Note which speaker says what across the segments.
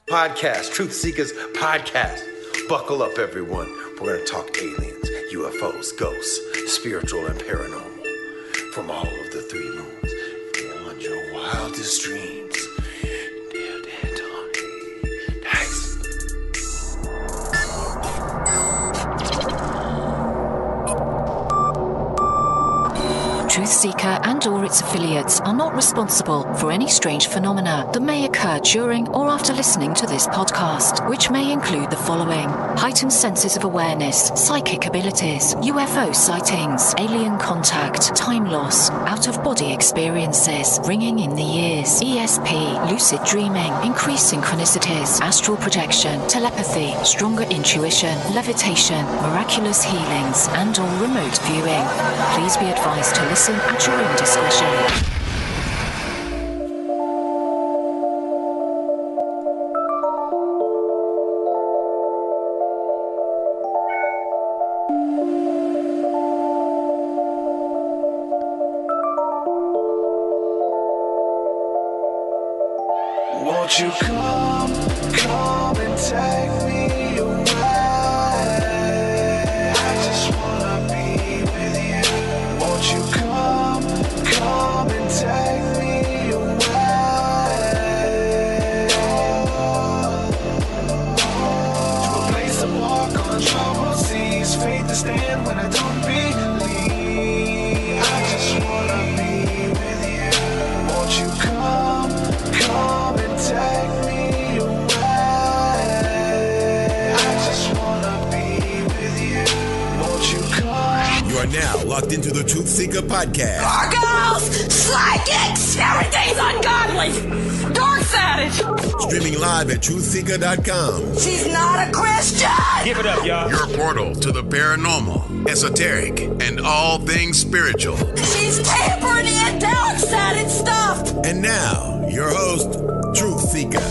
Speaker 1: Podcast, TruthSeekah's podcast. Buckle up, everyone. We're going to talk aliens, UFOs, ghosts, spiritual and paranormal. From all of the three moons, beyond your wildest dreams. Dear Tony. Nice.
Speaker 2: TruthSeekah and or its affiliates are not responsible for any strange phenomena that may occur during or after listening to this podcast, which may include the following: heightened senses of awareness, psychic abilities, UFO sightings, alien contact, time loss, out-of-body experiences, ringing in the ears, ESP, lucid dreaming, increased synchronicities, astral projection, telepathy, stronger intuition, levitation, miraculous healings, and or remote viewing. Please be advised to listen at your own discretion.
Speaker 3: Won't you come and take me away? I just wanna be with you. Won't you come and take me away? To a place to walk on troubled seas, faith to stand when I don't believe. I just wanna be with you. Won't you come and take me away? I just wanna be with you. Won't you come?
Speaker 4: You are now locked into the TruthSeekah Podcast.
Speaker 5: Gargoyles, psychics, everything's ungodly. Dark savage.
Speaker 4: Streaming live at TruthSeekah.com.
Speaker 5: She's not a Christian.
Speaker 1: Give it up, y'all.
Speaker 4: Your portal to the paranormal, esoteric, and all things spiritual.
Speaker 5: She's tampering in dark sided stuff.
Speaker 4: And now, your host, TruthSeekah.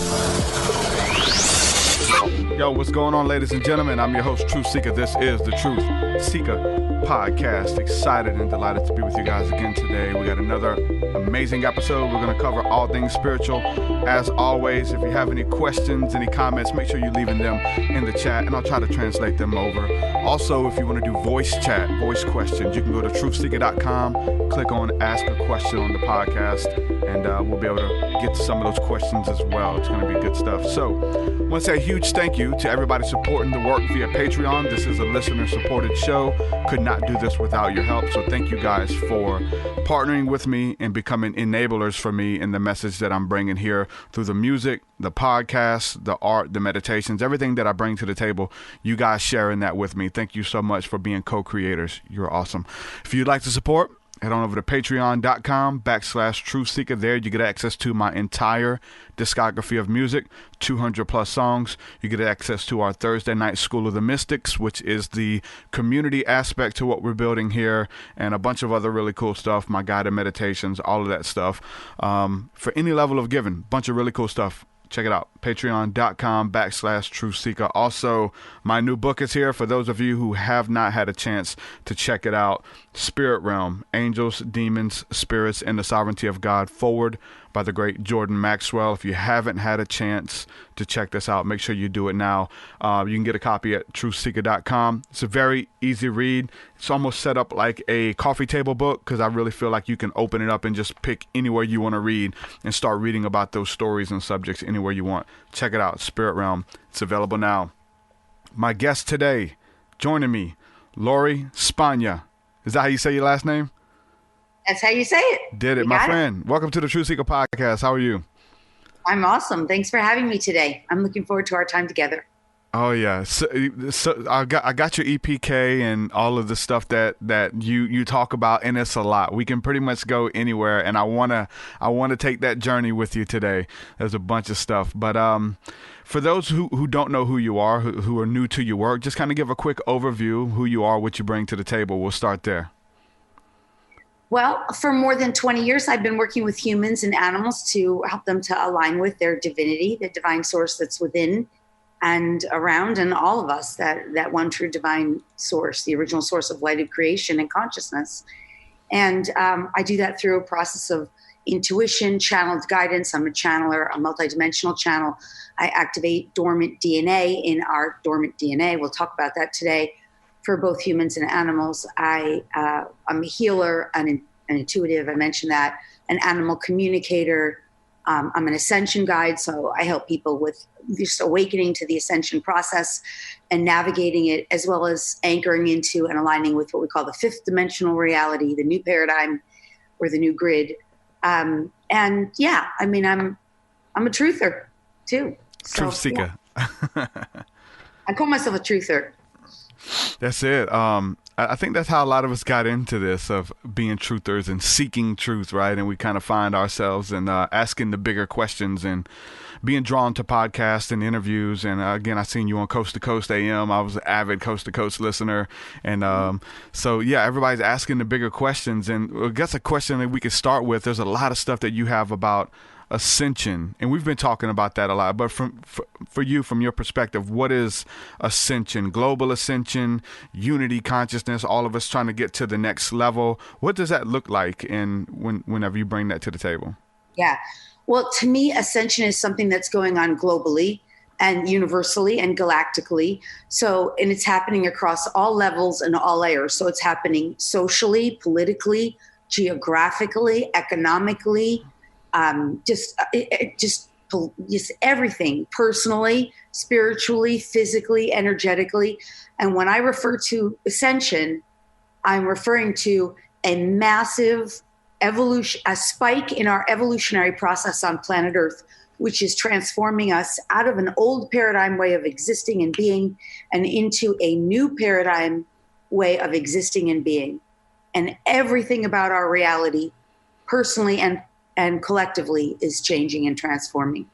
Speaker 6: Yo, what's going on, ladies and gentlemen? I'm your host, TruthSeekah. This is the TruthSeekah Podcast. Excited and delighted to be with you guys again today. We got another amazing episode. We're going to cover all things spiritual. As always, if you have any questions, any comments, make sure you're leaving them in the chat, and I'll try to translate them over. Also, if you want to do voice chat, voice questions, you can go to TruthSeekah.com, click on Ask a Question on the podcast, and we'll be able to get to some of those questions as well. It's going to be good stuff. So, I want to say a huge thank you to everybody supporting the work via Patreon. This is a listener-supported show. Could not do this without your help. So thank you guys for partnering with me and becoming enablers for me in the message that I'm bringing here through the music, the podcast, the art, the meditations, everything that I bring to the table. You guys sharing that with me. Thank you so much for being co-creators. You're awesome. If you'd like to support, head on over to patreon.com/TruthSeekah. There you get access to my entire discography of music, 200 plus songs. You get access to our Thursday night School of the Mystics, which is the community aspect to what we're building here, and a bunch of other really cool stuff, my guided meditations, all of that stuff. For any level of giving, bunch of really cool stuff. Check it out, patreon.com/TruthSeekah. Also, my new book is here for those of you who have not had a chance to check it out. Spirit Realm, Angels, Demons, Spirits, and the Sovereignty of God. Foreword by the great Jordan Maxwell. If you haven't had a chance to check this out, make sure you do it now. You can get a copy at TruthSeekah.com. It's a very easy read. It's almost set up like a coffee table book, because I really feel like you can open it up and just pick anywhere you want to read and start reading about those stories and subjects anywhere you want. Check it out, Spirit Realm. It's available now. My guest today, joining me, Lori Spanga. Is that how you say your last name?
Speaker 7: That's how you say it.
Speaker 6: Did it,
Speaker 7: You
Speaker 6: my
Speaker 7: got
Speaker 6: friend. Welcome to the TruthSeekah Podcast. How are you?
Speaker 7: I'm awesome. Thanks for having me today. I'm looking forward to our time together.
Speaker 6: Oh yeah, so I got your EPK and all of the stuff that you talk about, and it's a lot. We can pretty much go anywhere, and I wanna take that journey with you today. There's a bunch of stuff, but for those who don't know who you are, who are new to your work, just kind of give a quick overview who you are, what you bring to the table. We'll start there.
Speaker 7: Well, for more than 20 years, I've been working with humans and animals to help them to align with their divinity, the divine source that's within and around and all of us, that one true divine source, the original source of light of creation and consciousness. And I do that through a process of intuition, channeled guidance. I'm a channeler, a multidimensional channel. I activate dormant DNA in our dormant DNA. We'll talk about that today for both humans and animals. I'm a healer, an intuitive, I mentioned that, an animal communicator. I'm an ascension guide, so I help people with just awakening to the ascension process and navigating it, as well as anchoring into and aligning with what we call the fifth dimensional reality, the new paradigm or the new grid. And yeah, I mean, I'm a truther too. So,
Speaker 6: TruthSeekah.
Speaker 7: Yeah. I call myself a truther.
Speaker 6: That's it. I think that's how a lot of us got into this, of being truthers and seeking truth, right? And we kind of find ourselves and asking the bigger questions and being drawn to podcasts and interviews. And again, I seen you on Coast to Coast AM. I was an avid Coast to Coast listener. And so, yeah, everybody's asking the bigger questions. And I guess a question that we could start with, there's a lot of stuff that you have about ascension, and we've been talking about that a lot, but for you, from your perspective, what is ascension? Global ascension, unity consciousness, all of us trying to get to the next level. What does that look like whenever you bring that to the table?
Speaker 7: Yeah, well, to me, ascension is something that's going on globally and universally and galactically. So, and it's happening across all levels and all layers. So it's happening socially, politically, geographically, economically, just everything, personally, spiritually, physically, energetically. And when I refer to ascension, I'm referring to a massive evolution, a spike in our evolutionary process on planet Earth, which is transforming us out of an old paradigm way of existing and being and into a new paradigm way of existing and being. And everything about our reality, personally and collectively, is changing and transforming.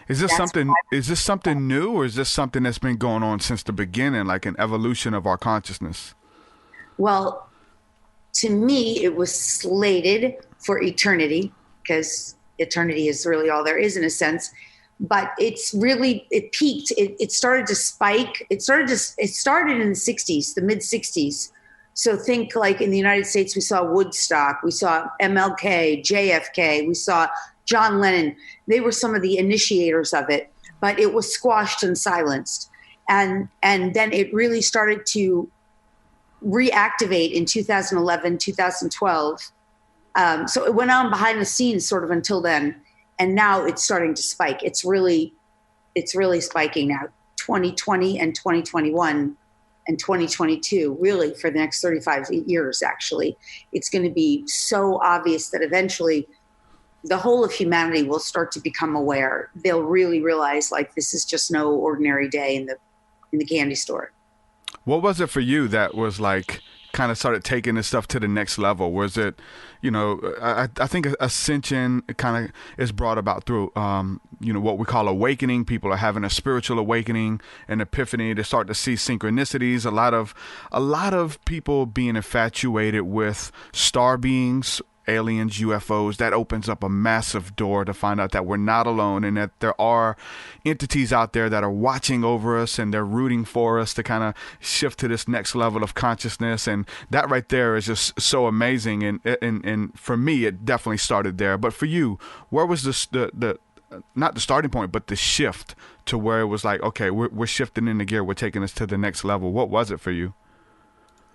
Speaker 6: Is this something new, or is this something that's been going on since the beginning, like an evolution of our consciousness?
Speaker 7: Well, to me, it was slated for eternity, because eternity is really all there is in a sense. But it peaked. It started to spike. It started in the 60s, the mid 60s. So think like in the United States, we saw Woodstock, we saw MLK, JFK, we saw John Lennon. They were some of the initiators of it, but it was squashed and silenced. And then it really started to reactivate in 2011, 2012. So it went on behind the scenes sort of until then. And now it's starting to spike. It's really spiking now. 2020 and 2021 and 2022, really for the next 35 years, actually, it's going to be so obvious that eventually the whole of humanity will start to become aware. They'll really realize, like, this is just no ordinary day in the candy store.
Speaker 6: What was it for you that was like kind of started taking this stuff to the next level? Was it, I think ascension kind of is brought about through, what we call awakening. People are having a spiritual awakening, an epiphany. They start to see synchronicities. A lot of people being infatuated with star beings, aliens, UFOs. That opens up a massive door to find out that we're not alone, and that there are entities out there that are watching over us, and they're rooting for us to kind of shift to this next level of consciousness. And that right there is just so amazing. And for me, it definitely started there. But for you, where was the not the starting point, but the shift to where it was like, okay, we're shifting in the gear, we're taking us to the next level? What was it for you?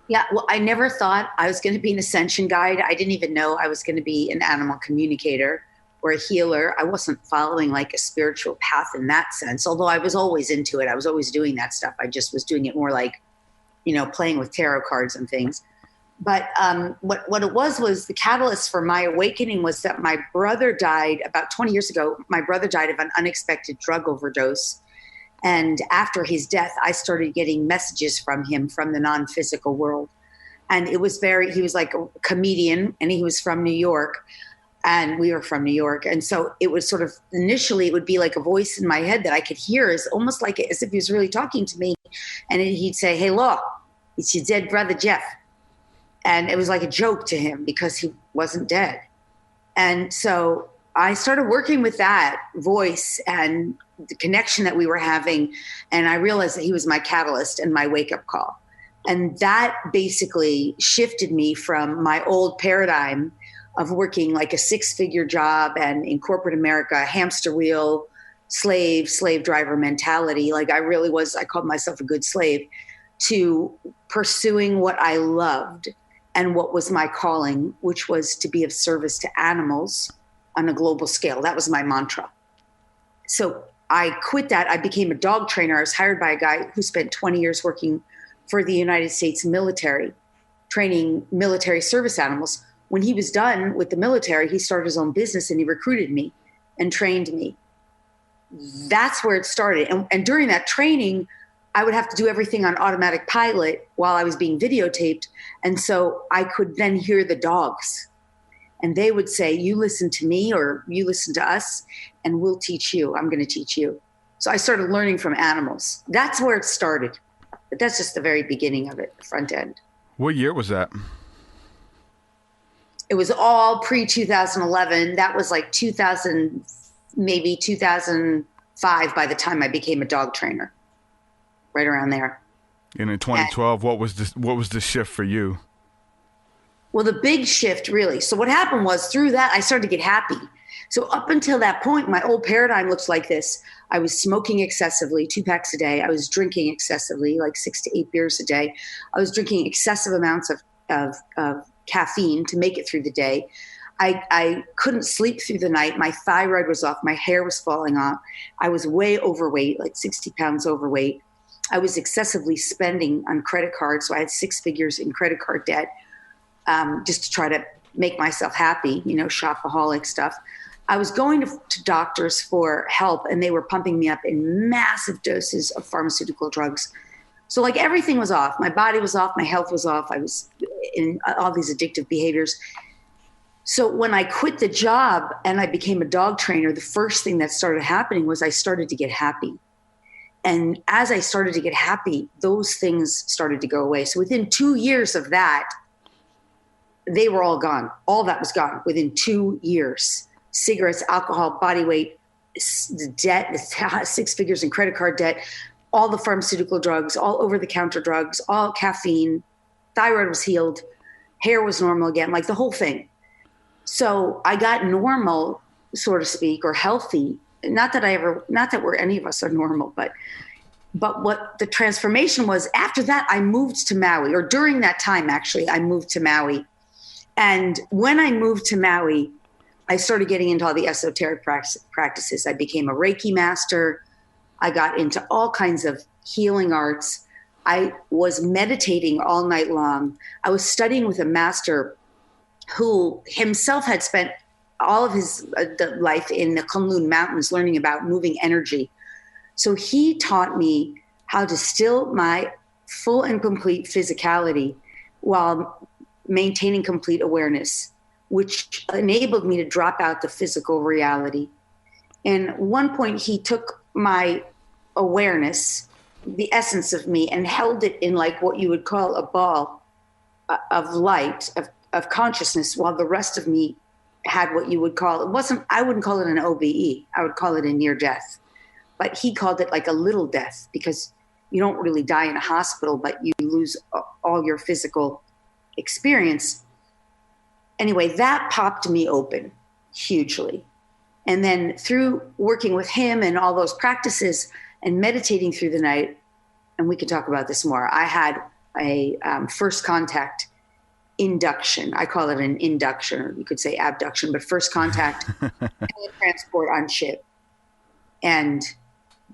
Speaker 7: Yeah, well, I never thought I was going to be an ascension guide. I didn't even know I was going to be an animal communicator or a healer. I wasn't following like a spiritual path in that sense, although I was always into it. I was always doing that stuff. I just was doing it more like, playing with tarot cards and things. But what it was the catalyst for my awakening was that my brother died about 20 years ago. My brother died of an unexpected drug overdose. And after his death, I started getting messages from him from the non-physical world. And he was like a comedian, and he was from New York, and we were from New York. And so it was sort of, initially it would be like a voice in my head that I could hear, as almost like as if he was really talking to me. And he'd say, "Hey, Law, it's your dead brother, Jeff." And it was like a joke to him because he wasn't dead. And so I started working with that voice and the connection that we were having. And I realized that he was my catalyst and my wake-up call. And that basically shifted me from my old paradigm of working like a 6-figure job and in corporate America, hamster wheel, slave driver mentality. Like I called myself a good slave, to pursuing what I loved and what was my calling, which was to be of service to animals on a global scale. That was my mantra. So I quit that. I became a dog trainer. I was hired by a guy who spent 20 years working for the United States military, training military service animals. When he was done with the military, he started his own business and he recruited me and trained me. That's where it started. And during that training, I would have to do everything on automatic pilot while I was being videotaped. And so I could then hear the dogs. And they would say, you listen to me or you listen to us and we'll teach you. I'm going to teach you. So I started learning from animals. That's where it started. But that's just the very beginning of it, the front end.
Speaker 6: What year was that?
Speaker 7: It was all pre-2011. That was like 2000, maybe 2005 by the time I became a dog trainer. Right around there.
Speaker 6: And in 2012, what was the shift for you?
Speaker 7: Well, the big shift, really. So what happened was through that, I started to get happy. So up until that point, my old paradigm looks like this. I was smoking excessively, 2 packs a day. I was drinking excessively, like 6 to 8 beers a day. I was drinking excessive amounts of caffeine to make it through the day. I couldn't sleep through the night. My thyroid was off. My hair was falling off. I was way overweight, like 60 pounds overweight. I was excessively spending on credit cards. So I had 6 figures in credit card debt, just to try to make myself happy, shopaholic stuff. I was going to doctors for help and they were pumping me up in massive doses of pharmaceutical drugs. So like everything was off. My body was off. My health was off. I was in all these addictive behaviors. So when I quit the job and I became a dog trainer, the first thing that started happening was I started to get happy. And as I started to get happy, those things started to go away. So within 2 years of that, they were all gone. All that was gone within 2 years. Cigarettes, alcohol, body weight, the debt, the 6 figures in credit card debt, all the pharmaceutical drugs, all over-the-counter drugs, all caffeine, thyroid was healed, hair was normal again, like the whole thing. So I got normal, so to speak, or healthy. Not that any of us are normal, but what the transformation was after that, I moved to Maui, or during that time, actually, I moved to Maui. And when I moved to Maui, I started getting into all the esoteric practices. I became a Reiki master. I got into all kinds of healing arts. I was meditating all night long. I was studying with a master who himself had spent all of his life in the Kunlun Mountains learning about moving energy. So he taught me how to still my full and complete physicality while maintaining complete awareness, which enabled me to drop out the physical reality. And at one point, he took my awareness, the essence of me, and held it in like what you would call a ball of light, of consciousness, while the rest of me had what you would call, I wouldn't call it an OBE. I would call it a near death. But he called it like a little death, because you don't really die in a hospital, but you lose all your physical experience. Anyway, that popped me open hugely. And then through working with him and all those practices and meditating through the night, and we can talk about this more, I had a first contact induction. I call it an induction, or you could say abduction, but first contact transport on ship. And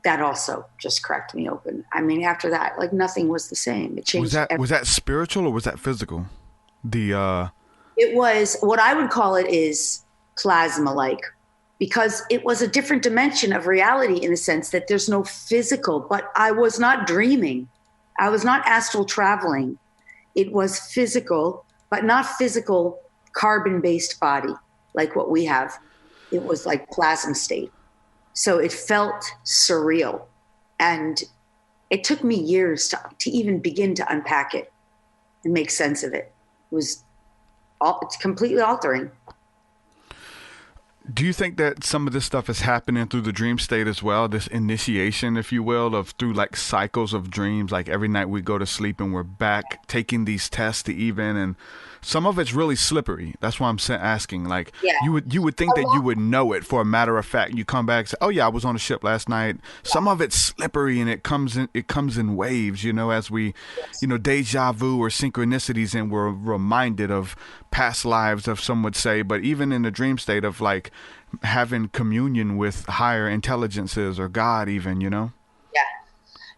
Speaker 7: that also just cracked me open. I mean, after that, like nothing was the same. It changed.
Speaker 6: Was that spiritual or was that physical?
Speaker 7: It was, what I would call it is plasma-like, because it was a different dimension of reality in the sense that there's no physical, but I was not dreaming. I was not astral traveling. It was physical, but not physical carbon-based body like what we have. It was like plasma state. So it felt surreal. And it took me years to even begin to unpack it and make sense of it. It's completely altering.
Speaker 6: Do you think that some of this stuff is happening through the dream state as well? This initiation, if you will, of through like cycles of dreams, like every night we go to sleep and we're back taking these tests to even and some of it's really slippery. That's why I'm asking. Like,
Speaker 7: Yeah.
Speaker 6: you would think that you would know it. For a matter of fact, you come back and say, "Oh yeah, I was on a ship last night." Some of it's slippery, and it comes in waves. As we, deja vu or synchronicities, and we're reminded of past lives, of some would say. But even in the dream state of like having communion with higher intelligences or God, even,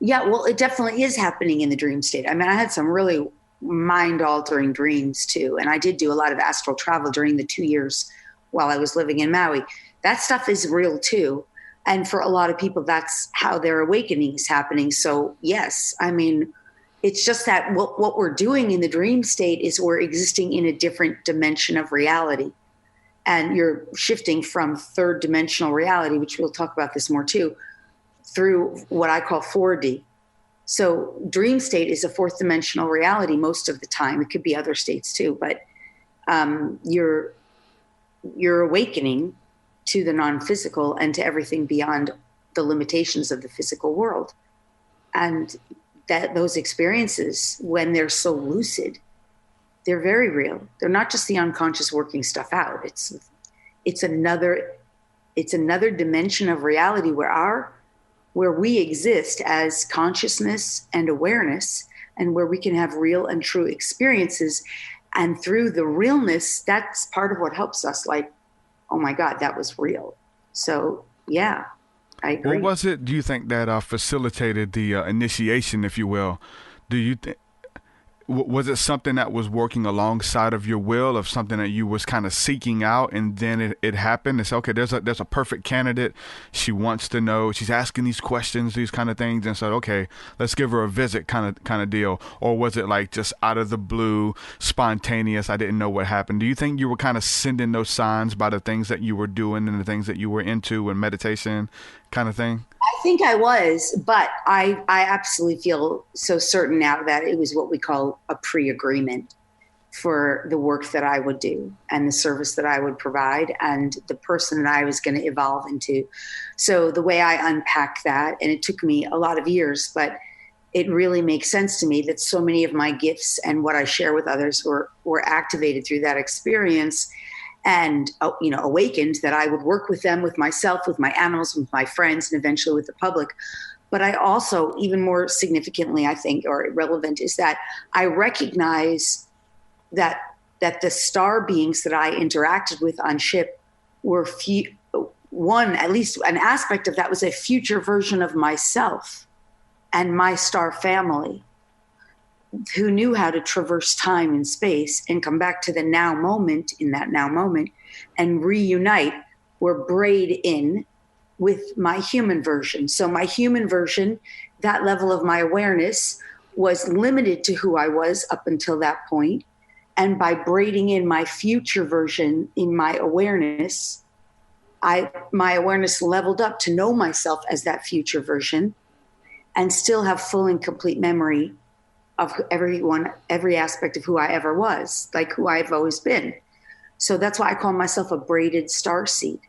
Speaker 7: Yeah, well, it definitely is happening in the dream state. I mean, I had some really mind-altering dreams too, and I did do a lot of astral travel during the 2 years while I was living in Maui. That stuff is real too, and for a lot of people, that's how their awakening is happening. So yes, I mean, it's just that what we're doing in the dream state is we're existing in a different dimension of reality, and you're shifting from third dimensional reality, which we'll talk about this more too, through what I call 4D. So dream state is a fourth dimensional reality most of the time. It could be other states too, but you're awakening to the non-physical and to everything beyond the limitations of the physical world. And that those experiences, when they're so lucid, they're very real. They're not just the unconscious working stuff out. It's another dimension of reality where we exist as consciousness and awareness, and where we can have real and true experiences. And through the realness, that's part of what helps us, like, oh my God, that was real. So yeah, I agree.
Speaker 6: What was it, do you think, that facilitated the initiation, if you will? Was it something that was working alongside of your will, of something that you was kind of seeking out, and then it happened? It's okay, there's a perfect candidate. She wants to know, she's asking these questions, these kind of things, and said, okay, let's give her a visit kind of deal. Or was it like just out of the blue, spontaneous, I didn't know what happened? Do you think you were kind of sending those signs by the things that you were doing and the things that you were into and meditation kind of thing?
Speaker 7: I think I was, but I absolutely feel so certain now that it was what we call a pre-agreement for the work that I would do and the service that I would provide and the person that I was going to evolve into. So the way I unpack that, and it took me a lot of years, but it really makes sense to me that so many of my gifts and what I share with others were activated through that experience. And, awakened, that I would work with them, with myself, with my animals, with my friends, and eventually with the public. But I also, even more significantly, I think, or relevant, is that I recognize that the star beings that I interacted with on ship were at least an aspect of that was a future version of myself and my star family, who knew how to traverse time and space and come back to the now moment, in that now moment, and reunite, were braid in with my human version. So my human version, that level of my awareness, was limited to who I was up until that point. And by braiding in my future version in my awareness, my awareness leveled up to know myself as that future version and still have full and complete memory of every aspect of who I ever was, like who I've always been. So that's why I call myself a braided starseed,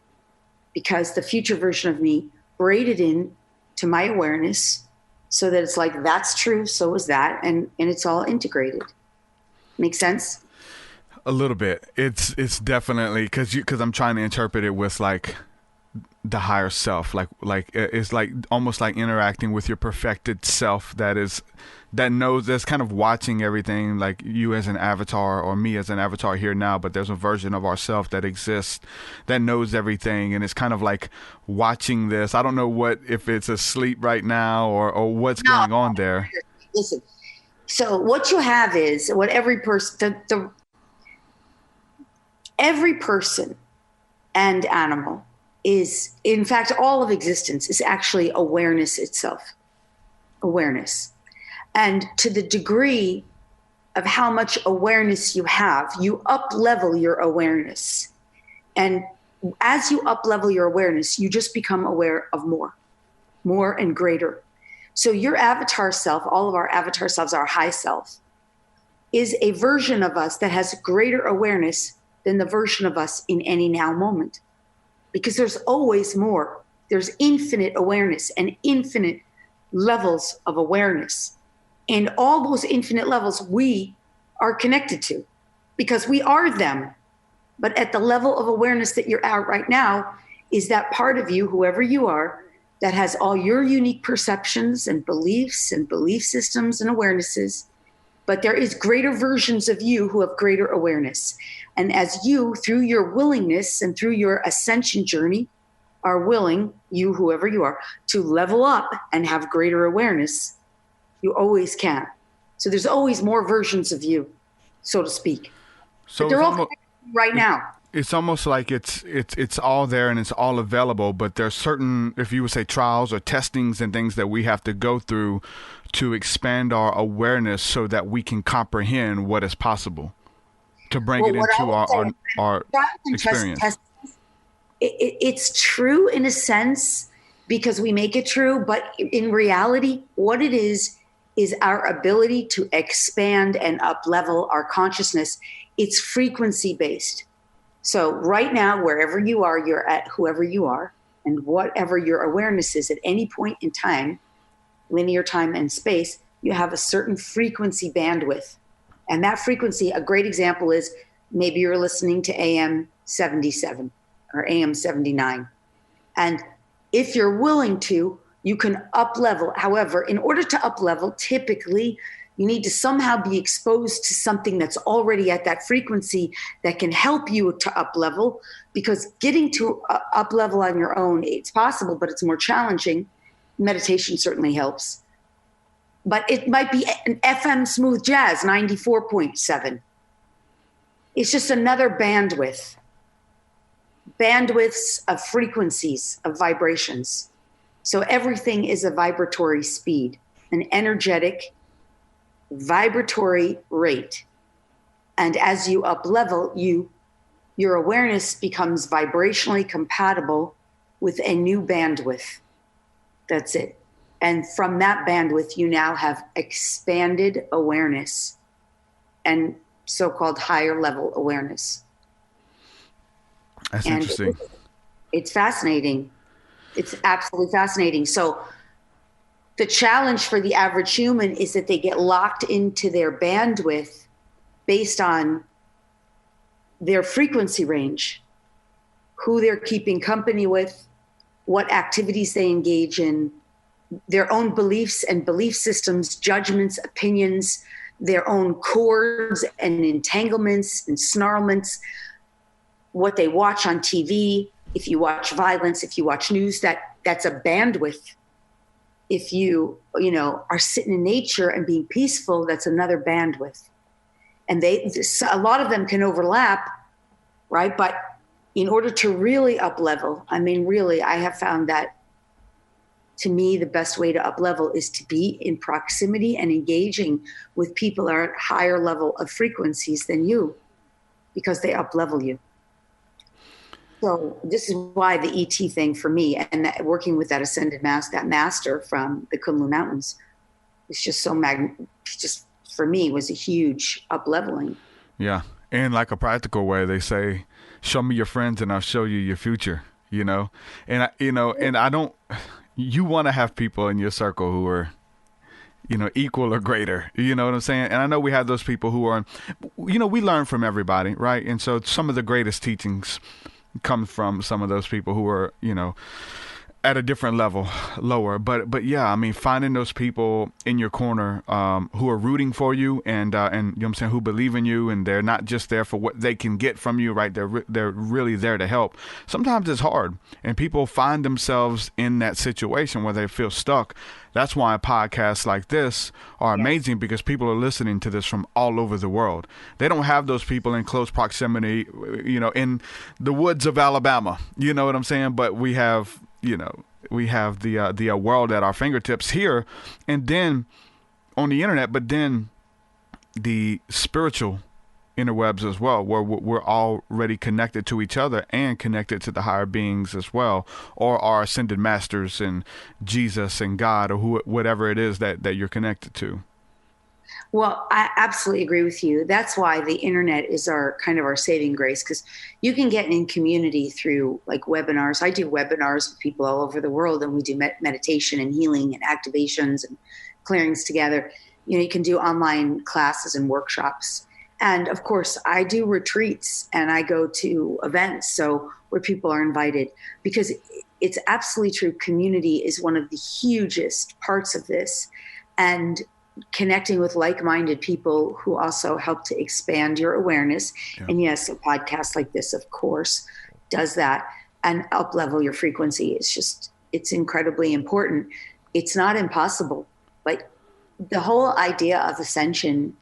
Speaker 7: because the future version of me braided in to my awareness so that it's like, that's true, so is that, and it's all integrated. Make sense?
Speaker 6: A little bit. It's definitely, because I'm trying to interpret it with like the higher self, like it's like almost like interacting with your perfected self that knows, that's kind of watching everything, like you as an avatar or me as an avatar here now, but there's a version of ourself that exists that knows everything, and it's kind of like watching this. I don't know if it's asleep right now or what's going on there.
Speaker 7: Listen, so what you have is what every person, every person and animal is, in fact, all of existence is actually awareness itself. Awareness. And to the degree of how much awareness you have, you up-level your awareness. And as you up-level your awareness, you just become aware of more and greater. So your avatar self, all of our avatar selves, our high self, is a version of us that has greater awareness than the version of us in any now moment. Because there's always more. There's infinite awareness and infinite levels of awareness. And all those infinite levels we are connected to. because we are them. But at the level of awareness that you're at right now is that part of you, whoever you are, that has all your unique perceptions and beliefs and belief systems and awarenesses. But there is greater versions of you who have greater awareness. And as you, through your willingness and through your ascension journey, are willing, you, whoever you are, to level up and have greater awareness, you always can. So there's always more versions of you, so to speak.
Speaker 6: So
Speaker 7: but they're all right now.
Speaker 6: It's almost like it's all there and it's all available, but there's certain, if you would say, trials or testings and things that we have to go through to expand our awareness so that we can comprehend what is possible, to bring it into our experience.
Speaker 7: It's true in a sense because we make it true, but in reality, what it is our ability to expand and up-level our consciousness. It's frequency-based. So right now, wherever you are, you're at whoever you are, and whatever your awareness is at any point in time, linear time and space, you have a certain frequency bandwidth. And that frequency, a great example is maybe you're listening to AM 77 or AM 79. And if you're willing to, you can up level. However, in order to up level, typically you need to somehow be exposed to something that's already at that frequency that can help you to up level, because getting to up level on your own, it's possible, but it's more challenging. Meditation certainly helps. But it might be an FM smooth jazz, 94.7. It's just another bandwidth. Bandwidths of frequencies, of vibrations. So everything is a vibratory speed, an energetic vibratory rate. And as you up level, your awareness becomes vibrationally compatible with a new bandwidth. That's it. And from that bandwidth, you now have expanded awareness and so-called higher level awareness.
Speaker 6: That's interesting.
Speaker 7: It's fascinating. It's absolutely fascinating. So the challenge for the average human is that they get locked into their bandwidth based on their frequency range, who they're keeping company with, what activities they engage in, their own beliefs and belief systems, judgments, opinions, their own cords and entanglements and snarlments, what they watch on TV. If you watch violence, if you watch news, that's a bandwidth. If you are sitting in nature and being peaceful, that's another bandwidth. And a lot of them can overlap, right? But in order to really up level, I have found that, to me, the best way to up level is to be in proximity and engaging with people that are at higher level of frequencies than you, because they up level you. So this is why the ET thing for me, and working with that ascended master from the Kunlun Mountains, is just so just for me was a huge up leveling.
Speaker 6: Yeah. And like a practical way, they say, show me your friends and I'll show you your future, and I don't, you want to have people in your circle who are, equal or greater, you know what I'm saying? And I know we have those people who are, we learn from everybody, right? And so some of the greatest teachings come from some of those people who are, at a different level, lower. But yeah, finding those people in your corner who are rooting for you and you know what I'm saying, who believe in you, and they're not just there for what they can get from you, right? They're really there to help. Sometimes it's hard, and people find themselves in that situation where they feel stuck. That's why podcasts like this are amazing, because people are listening to this from all over the world. They don't have those people in close proximity, in the woods of Alabama. You know what I'm saying? But we have, we have the world at our fingertips here, and then on the internet, but then the spiritual interwebs as well, where we're already connected to each other and connected to the higher beings as well, or our ascended masters and Jesus and God, or whatever it is that you're connected to.
Speaker 7: Well, I absolutely agree with you. That's why the internet is our saving grace, because you can get in community through like webinars. I do webinars with people all over the world, and we do meditation and healing and activations and clearings together. You can do online classes and workshops. And of course, I do retreats and I go to events where people are invited, because it's absolutely true. Community is one of the hugest parts of this, and connecting with like-minded people who also help to expand your awareness. Yeah. And yes, a podcast like this, of course, does that, and up-level your frequency. It's incredibly important. It's not impossible. Like the whole idea of ascension,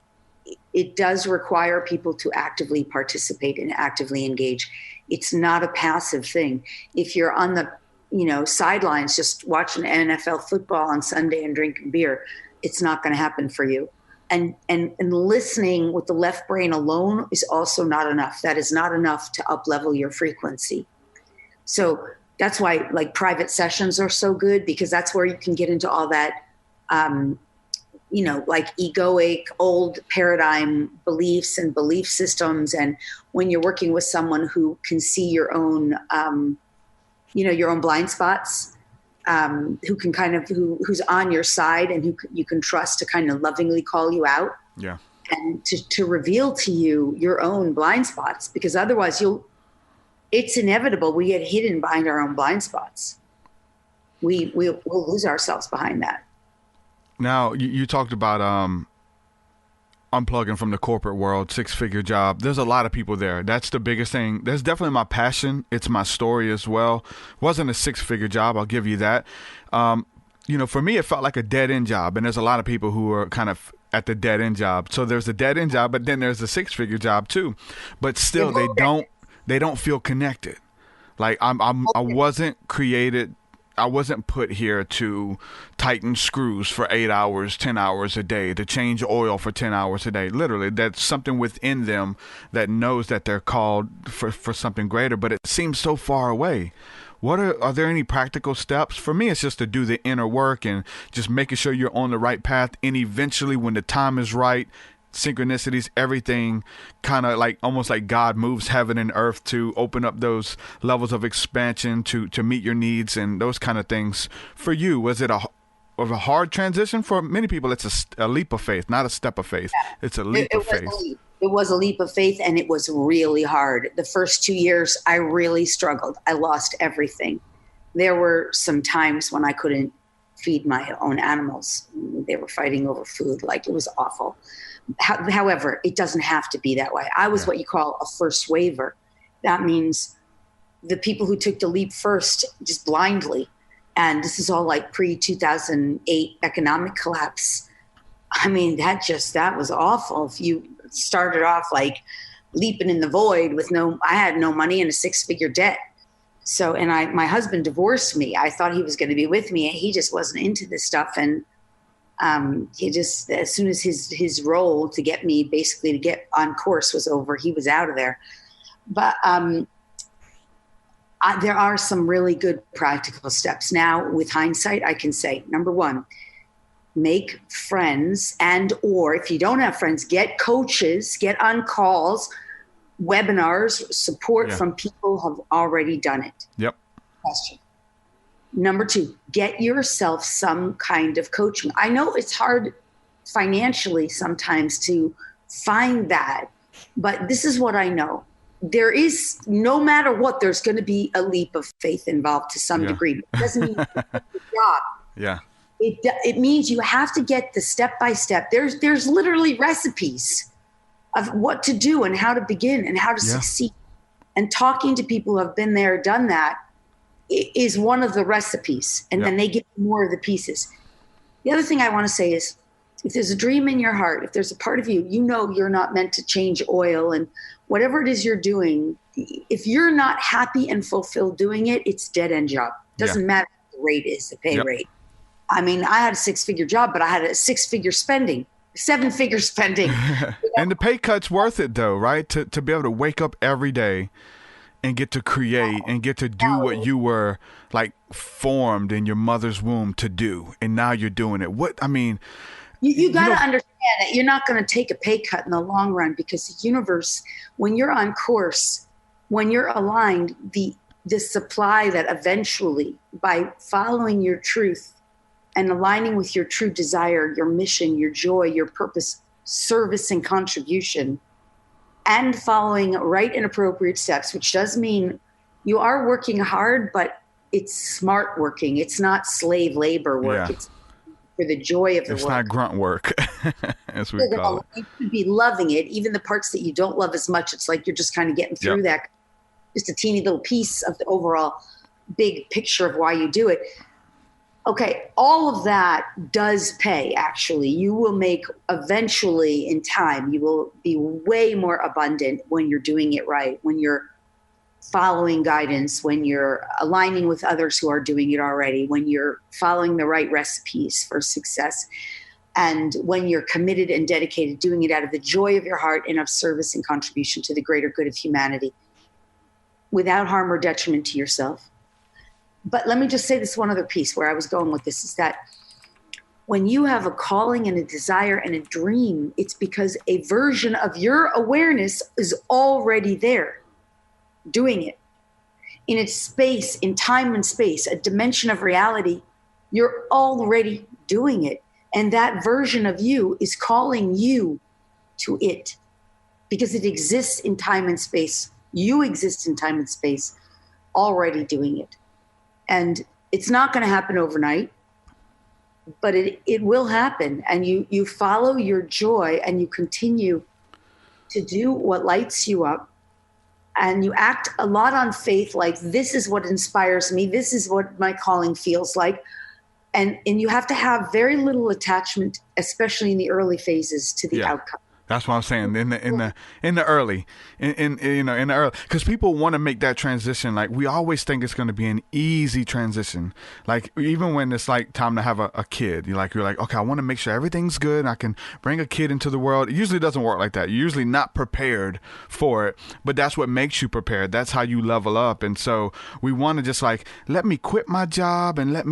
Speaker 7: it does require people to actively participate and actively engage. It's not a passive thing. If you're on the sidelines just watching NFL football on Sunday and drinking beer, it's not going to happen for you. And listening with the left brain alone is also not enough. That is not enough to up-level your frequency. So that's why like private sessions are so good, because that's where you can get into all that, like egoic old paradigm beliefs and belief systems. And when you're working with someone who can see your own, your own blind spots, who can who's on your side and who you can trust to kind of lovingly call you out.
Speaker 6: Yeah.
Speaker 7: And to reveal to you your own blind spots, because otherwise it's inevitable. We get hidden behind our own blind spots. We'll lose ourselves behind that.
Speaker 6: Now you talked about, unplugging from the corporate world, 6-figure job. There's a lot of people there. That's the biggest thing. That's definitely my passion. It's my story as well. Wasn't a 6-figure job, I'll give you that. For me, it felt like a dead end job. And there's a lot of people who are kind of at the dead end job. So there's a dead end job, but then there's a 6-figure job too. But still, they don't feel connected. Like I wasn't put here to tighten screws for 8 hours, 10 hours a day, to change oil for 10 hours a day. Literally, that's something within them that knows that they're called for something greater, but it seems so far away. Are there any practical steps? For me, it's just to do the inner work and just making sure you're on the right path. And eventually, when the time is right, synchronicities, everything kind of like almost like God moves heaven and earth to open up those levels of expansion to meet your needs and those kind of things. For you, was it a hard transition? For many people, it's a leap of faith, not a step of faith. It's a leap of faith.
Speaker 7: It was a leap of faith, and it was really hard. The first 2 years, I really struggled. I lost everything. There were some times when I couldn't feed my own animals. They were fighting over food. Like, it was awful. However, it doesn't have to be that way. I was what you call a first waver. That means the people who took the leap first, just blindly. And this is all like pre-2008 economic collapse. I mean, that was awful. If you started off like leaping in the void I had no money and a 6-figure debt. So, and my husband divorced me. I thought he was going to be with me, and he just wasn't into this stuff. And he just, as soon as his role to get me basically to get on course was over, he was out of there. But there are some really good practical steps. Now, with hindsight, I can say, number one, make friends, or if you don't have friends, get coaches, get on calls, webinars, support from people who have already done it.
Speaker 6: Yep.
Speaker 7: Question. Number two, get yourself some kind of coaching. I know it's hard financially sometimes to find that, but this is what I know. There is, no matter what, there's going to be a leap of faith involved to some degree. It doesn't mean it's a job.
Speaker 6: Yeah.
Speaker 7: It means you have to get the step by step. There's literally recipes of what to do and how to begin and how to succeed. And talking to people who have been there, done that, is one of the recipes. And then they give you more of the pieces. The other thing I want to say is, if there's a dream in your heart, if there's a part of you, you're not meant to change oil and whatever it is you're doing, if you're not happy and fulfilled doing it, it's dead end job. Doesn't matter what the rate is, the pay rate. I mean, I had a 6-figure job, but I had a 6-figure spending, 7-figure spending.
Speaker 6: And the pay cut's worth it though, right? To be able to wake up every day and get to create and get to do what you were like formed in your mother's womb to do. And now you're doing it. You got to understand that you're not going to take a pay cut in the long run, because the universe, when you're on course, when you're aligned, the supply that eventually, by following your truth and aligning with your true desire, your mission, your joy, your purpose, service, and contribution,
Speaker 7: and following right and appropriate steps, which does mean you are working hard, but it's smart working. It's not slave labor work.
Speaker 6: Yeah.
Speaker 7: It's for the joy of the work.
Speaker 6: It's not grunt work, as we call it.
Speaker 7: You should be loving it. Even the parts that you don't love as much, it's like you're just kind of getting through that. Just a teeny little piece of the overall big picture of why you do it. Okay, all of that does pay, actually. You will make eventually in time, you will be way more abundant when you're doing it right, when you're following guidance, when you're aligning with others who are doing it already, when you're following the right recipes for success, and when you're committed and dedicated, doing it out of the joy of your heart and of service and contribution to the greater good of humanity, without harm or detriment to yourself. But let me just say this one other piece where I was going with this is that when you have a calling and a desire and a dream, it's because a version of your awareness is already there doing it. In its space, in time and space, a dimension of reality, you're already doing it. And that version of you is calling you to it because it exists in time and space. You exist in time and space, already doing it. And it's not going to happen overnight, but it will happen. And you follow your joy and you continue to do what lights you up. And you act a lot on faith, like this is what inspires me. This is what my calling feels like. And you have to have very little attachment, especially in the early phases, to the outcome.
Speaker 6: That's what I'm saying. In the early, because people want to make that transition. Like we always think it's going to be an easy transition. Like even when it's like time to have a kid, you're like, okay, I want to make sure everything's good. I can bring a kid into the world. It usually doesn't work like that. You're usually not prepared for it, but that's what makes you prepared. That's how you level up. And so we want to just like, let me quit my job and let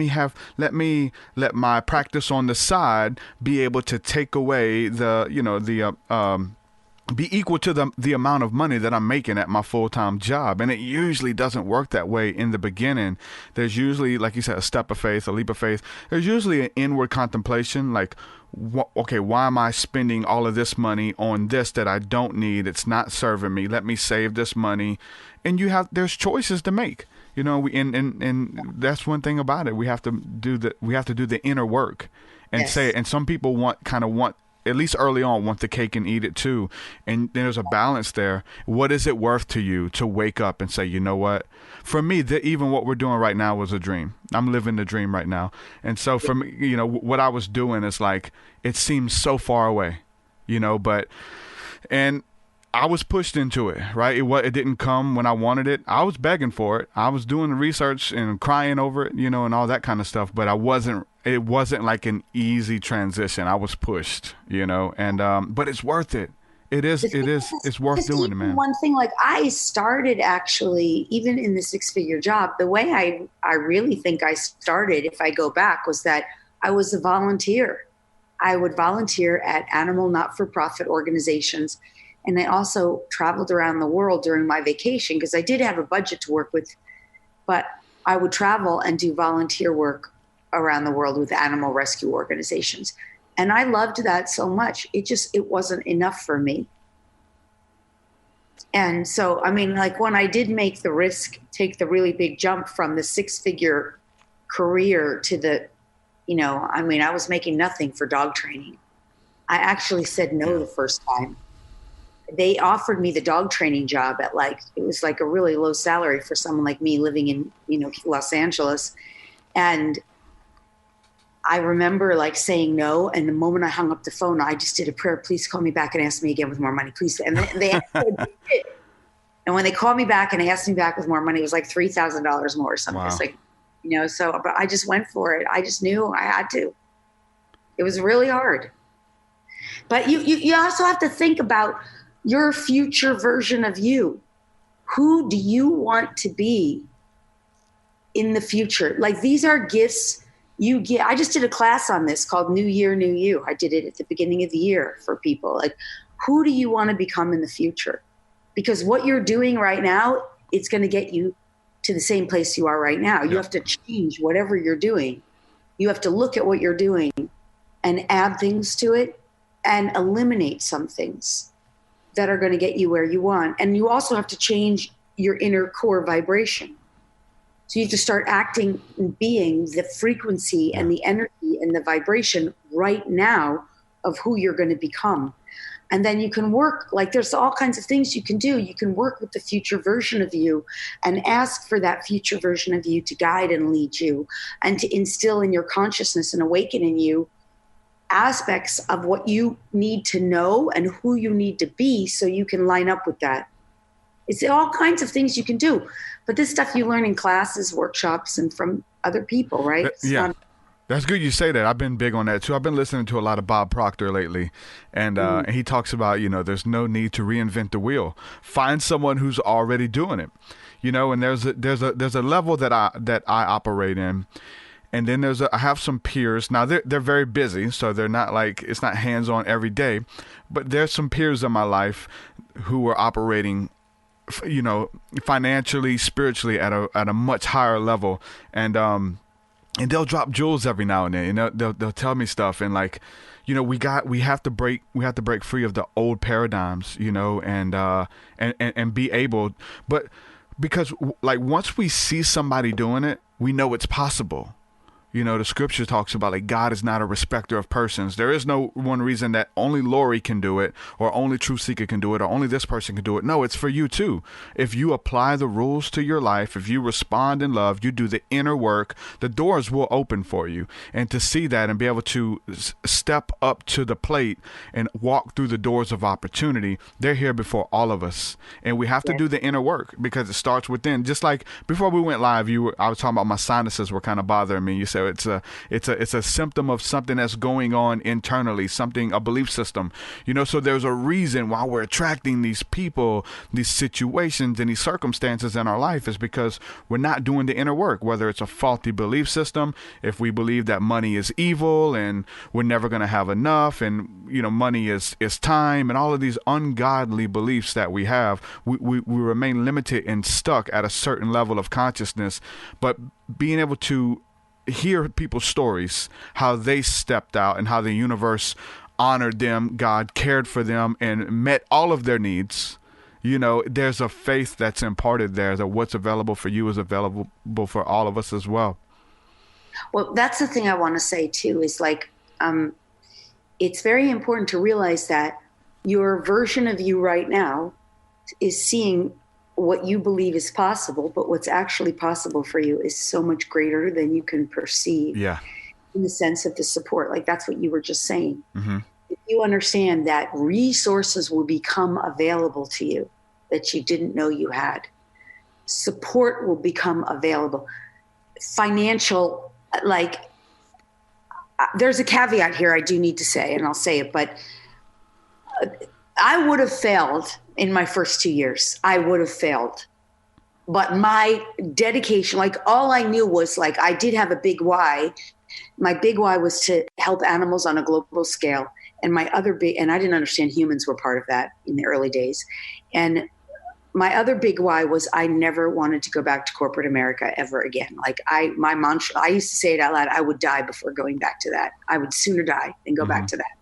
Speaker 6: my practice on the side be able to take away be equal to the amount of money that I'm making at my full-time job. And it usually doesn't work that way in the beginning. There's usually, like you said, a step of faith, a leap of faith. There's usually an inward contemplation, like, okay, why am I spending all of this money on this that I don't need? It's not serving me. Let me save this money. And there's choices to make. And that's one thing about it. We have to do the inner work and say, and some people want, at least early on, want the cake and eat it too. And there's a balance there. What is it worth to you to wake up and say, you know what? For me, even what we're doing right now was a dream. I'm living the dream right now. And so for me, what I was doing is like, it seems so far away, and I was pushed into it, right? It didn't come when I wanted it. I was begging for it. I was doing the research and crying over it, and all that kind of stuff. But it wasn't like an easy transition. I was pushed, and but it's worth it. It's worth doing it, man.
Speaker 7: One thing, like I started actually, even in the 6-figure job, the way I really think I started, if I go back, was that I was a volunteer. I would volunteer at animal not-for-profit organizations. And I also traveled around the world during my vacation because I did have a budget to work with, but I would travel and do volunteer work around the world with animal rescue organizations. And I loved that so much. It wasn't enough for me. And so, like when I did make the risk, take the really big jump from the 6-figure career to the, I was making nothing for dog training. I actually said no the first time. They offered me the dog training job at it was like a really low salary for someone like me living in, Los Angeles. And I remember saying no. And the moment I hung up the phone, I just did a prayer. Please call me back and ask me again with more money, please. And they actually did. And when they called me back and asked me back with more money, it was like $3,000 more or something. Wow. It's but I just went for it. I just knew I had to. It was really hard. But you also have to think about your future version of you. Who do you want to be in the future? These are gifts you get. I just did a class on this called New Year, New You. I did it at the beginning of the year for people. Who do you want to become in the future? Because what you're doing right now, it's going to get you to the same place you are right now. You have to change whatever you're doing. You have to look at what you're doing and add things to it and eliminate some things. that are going to get you where you want. And you also have to change your inner core vibration. So you have to start acting and being the frequency and the energy and the vibration right now of who you're going to become. And then you can work, like there's all kinds of things you can do. You can work with the future version of you and ask for that future version of you to guide and lead you and to instill in your consciousness and awaken in you aspects of what you need to know and who you need to be so you can line up with that. It's all kinds of things you can do. But this stuff you learn in classes, workshops, and from other people, right?
Speaker 6: That's good you say that. I've been big on that too. I've been listening to a lot of Bob Proctor lately, and he talks about, there's no need to reinvent the wheel. Find someone who's already doing it, and there's a level that I operate in. And then I have some peers. Now they're very busy, so they're not like, it's not hands-on every day, but there's some peers in my life who are operating, financially, spiritually at a much higher level. And they'll drop jewels every now and then, they'll tell me stuff. And like, we have to break free of the old paradigms, and be able, but because like once we see somebody doing it, we know it's possible. The scripture talks about like God is not a respecter of persons. There is no one reason that only Lori can do it or only TruthSeekah can do it or only this person can do it. No, it's for you too. If you apply the rules to your life, if you respond in love, you do the inner work, the doors will open for you. And to see that and be able to step up to the plate and walk through the doors of opportunity, they're here before all of us. And we have to do the inner work because it starts within. Just like before we went live, I was talking about my sinuses were kind of bothering me. You said it's a symptom of something that's going on internally, a belief system, so there's a reason why we're attracting these people, these situations, and these circumstances in our life is because we're not doing the inner work, whether it's a faulty belief system, if we believe that money is evil and we're never going to have enough and, money is time and all of these ungodly beliefs that we have, we remain limited and stuck at a certain level of consciousness. But being able to hear people's stories, how they stepped out and how the universe honored them, God cared for them and met all of their needs. There's a faith that's imparted there that what's available for you is available for all of us as well.
Speaker 7: Well, that's the thing I want to say too, is like, it's very important to realize that your version of you right now is seeing what you believe is possible, but what's actually possible for you is so much greater than you can perceive. Yeah. In the sense of the support, like that's what you were just saying. Mm-hmm. If you understand that resources will become available to you that you didn't know you had, support will become available, financial, like there's a caveat here I do need to say, and I'll say it, but I would have failed in my first 2 years. I would have failed. But my dedication, like all I knew was like, I did have a big why. My big why was to help animals on a global scale. And my other big, and I didn't understand humans were part of that in the early days. And my other big why was I never wanted to go back to corporate America ever again. Like my mantra, I used to say it out loud, I would die before going back to that. I would sooner die than go back to that.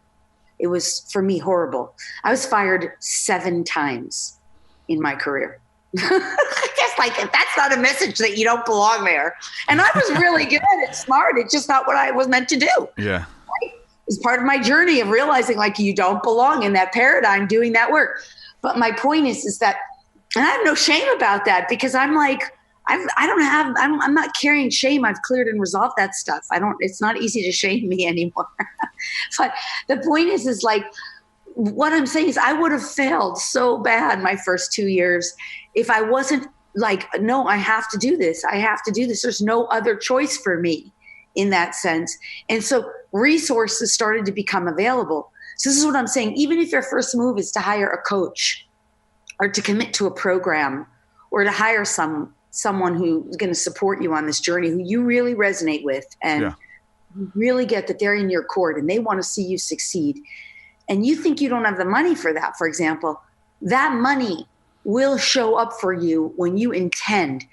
Speaker 7: It was, for me, horrible. I was fired 7 times in my career. Just like, that's not a message that you don't belong there. And I was really good and smart. It's just not what I was meant to do. Yeah. Right? It's part of my journey of realizing like you don't belong in that paradigm doing that work. But my point is that, and I have no shame about that because I'm like, I'm not carrying shame. I've cleared and resolved that stuff. It's not easy to shame me anymore. But the point is like, what I'm saying is I would have failed so bad my first 2 years if I wasn't like, no, I have to do this. I have to do this. There's no other choice for me in that sense. And so resources started to become available. So this is what I'm saying. Even if your first move is to hire a coach or to commit to a program or to hire someone who's going to support you on this journey, who you really resonate with and you really get that they're in your court and they want to see you succeed. And you think you don't have the money for that, for example, that money will show up for you when you intend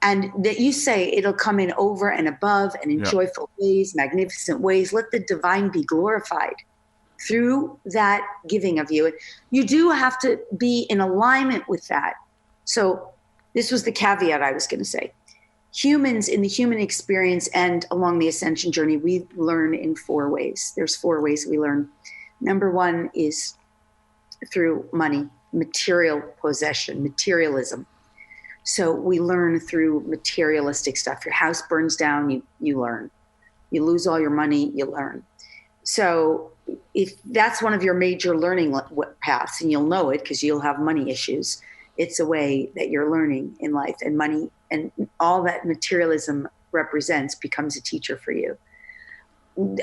Speaker 7: and that you say it'll come in over and above and in joyful ways, magnificent ways. Let the divine be glorified through that giving of you. You do have to be in alignment with that. So this was the caveat I was going to say. Humans in the human experience and along the ascension journey, we learn in 4 ways. There's 4 ways we learn. Number 1 is through money, material possession, materialism. So we learn through materialistic stuff. Your house burns down, you learn. You lose all your money, you learn. So if that's one of your major learning paths, and you'll know it because you'll have money issues, it's a way that you're learning in life, and money and all that materialism represents becomes a teacher for you.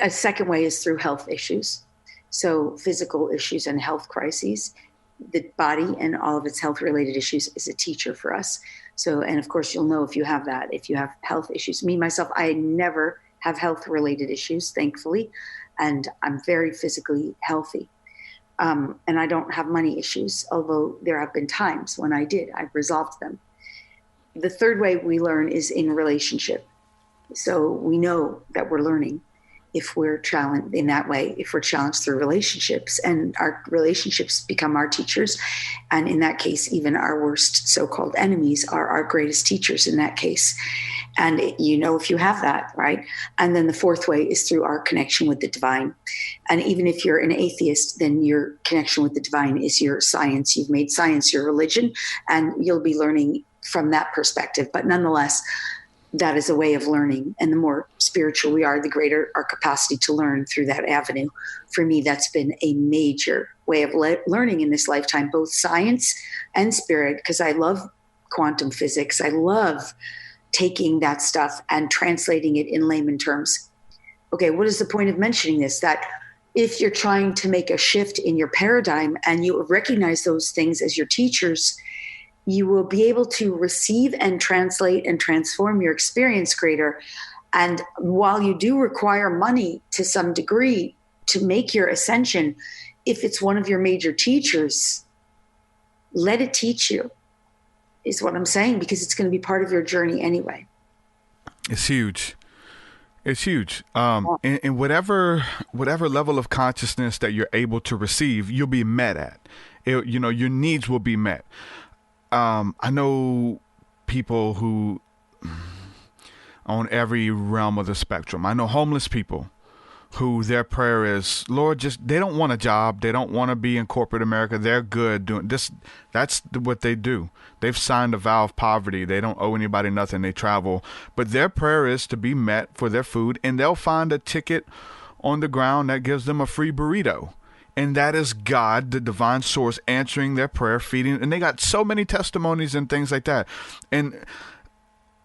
Speaker 7: A second way is through health issues. So physical issues and health crises, the body and all of its health related issues is a teacher for us. So, and of course you'll know if you have that, if you have health issues. Me, myself, I never have health related issues, thankfully. And I'm very physically healthy. And I don't have money issues, although there have been times when I did. I've resolved them. The third way we learn is in relationship. So we know that we're learning if we're challenged in that way, if we're challenged through relationships, and our relationships become our teachers. And in that case, even our worst so-called enemies are our greatest teachers in that case. And you know, if you have that, right? And then the fourth way is through our connection with the divine. And even if you're an atheist, then your connection with the divine is your science. You've made science your religion, and you'll be learning from that perspective. But nonetheless, that is a way of learning. And the more spiritual we are, the greater our capacity to learn through that avenue. For me, that's been a major way of learning in this lifetime, both science and spirit, because I love quantum physics. I love taking that stuff and translating it in layman terms. Okay, what is the point of mentioning this? That if you're trying to make a shift in your paradigm and you recognize those things as your teachers, you will be able to receive and translate and transform your experience greater. And while you do require money to some degree to make your ascension, if it's one of your major teachers, let it teach you, is what I'm saying, because it's going to be part of your journey anyway.
Speaker 6: It's huge. It's huge. In whatever level of consciousness that you're able to receive, you'll be met at. Your needs will be met. I know people who on every realm of the spectrum. I know homeless people who their prayer is, Lord, they don't want a job. They don't want to be in corporate America. They're good doing this. That's what they do. They've signed a vow of poverty. They don't owe anybody nothing. They travel. But their prayer is to be met for their food, and they'll find a ticket on the ground that gives them a free burrito. And that is God, the divine source, answering their prayer, feeding. And they got so many testimonies and things like that. And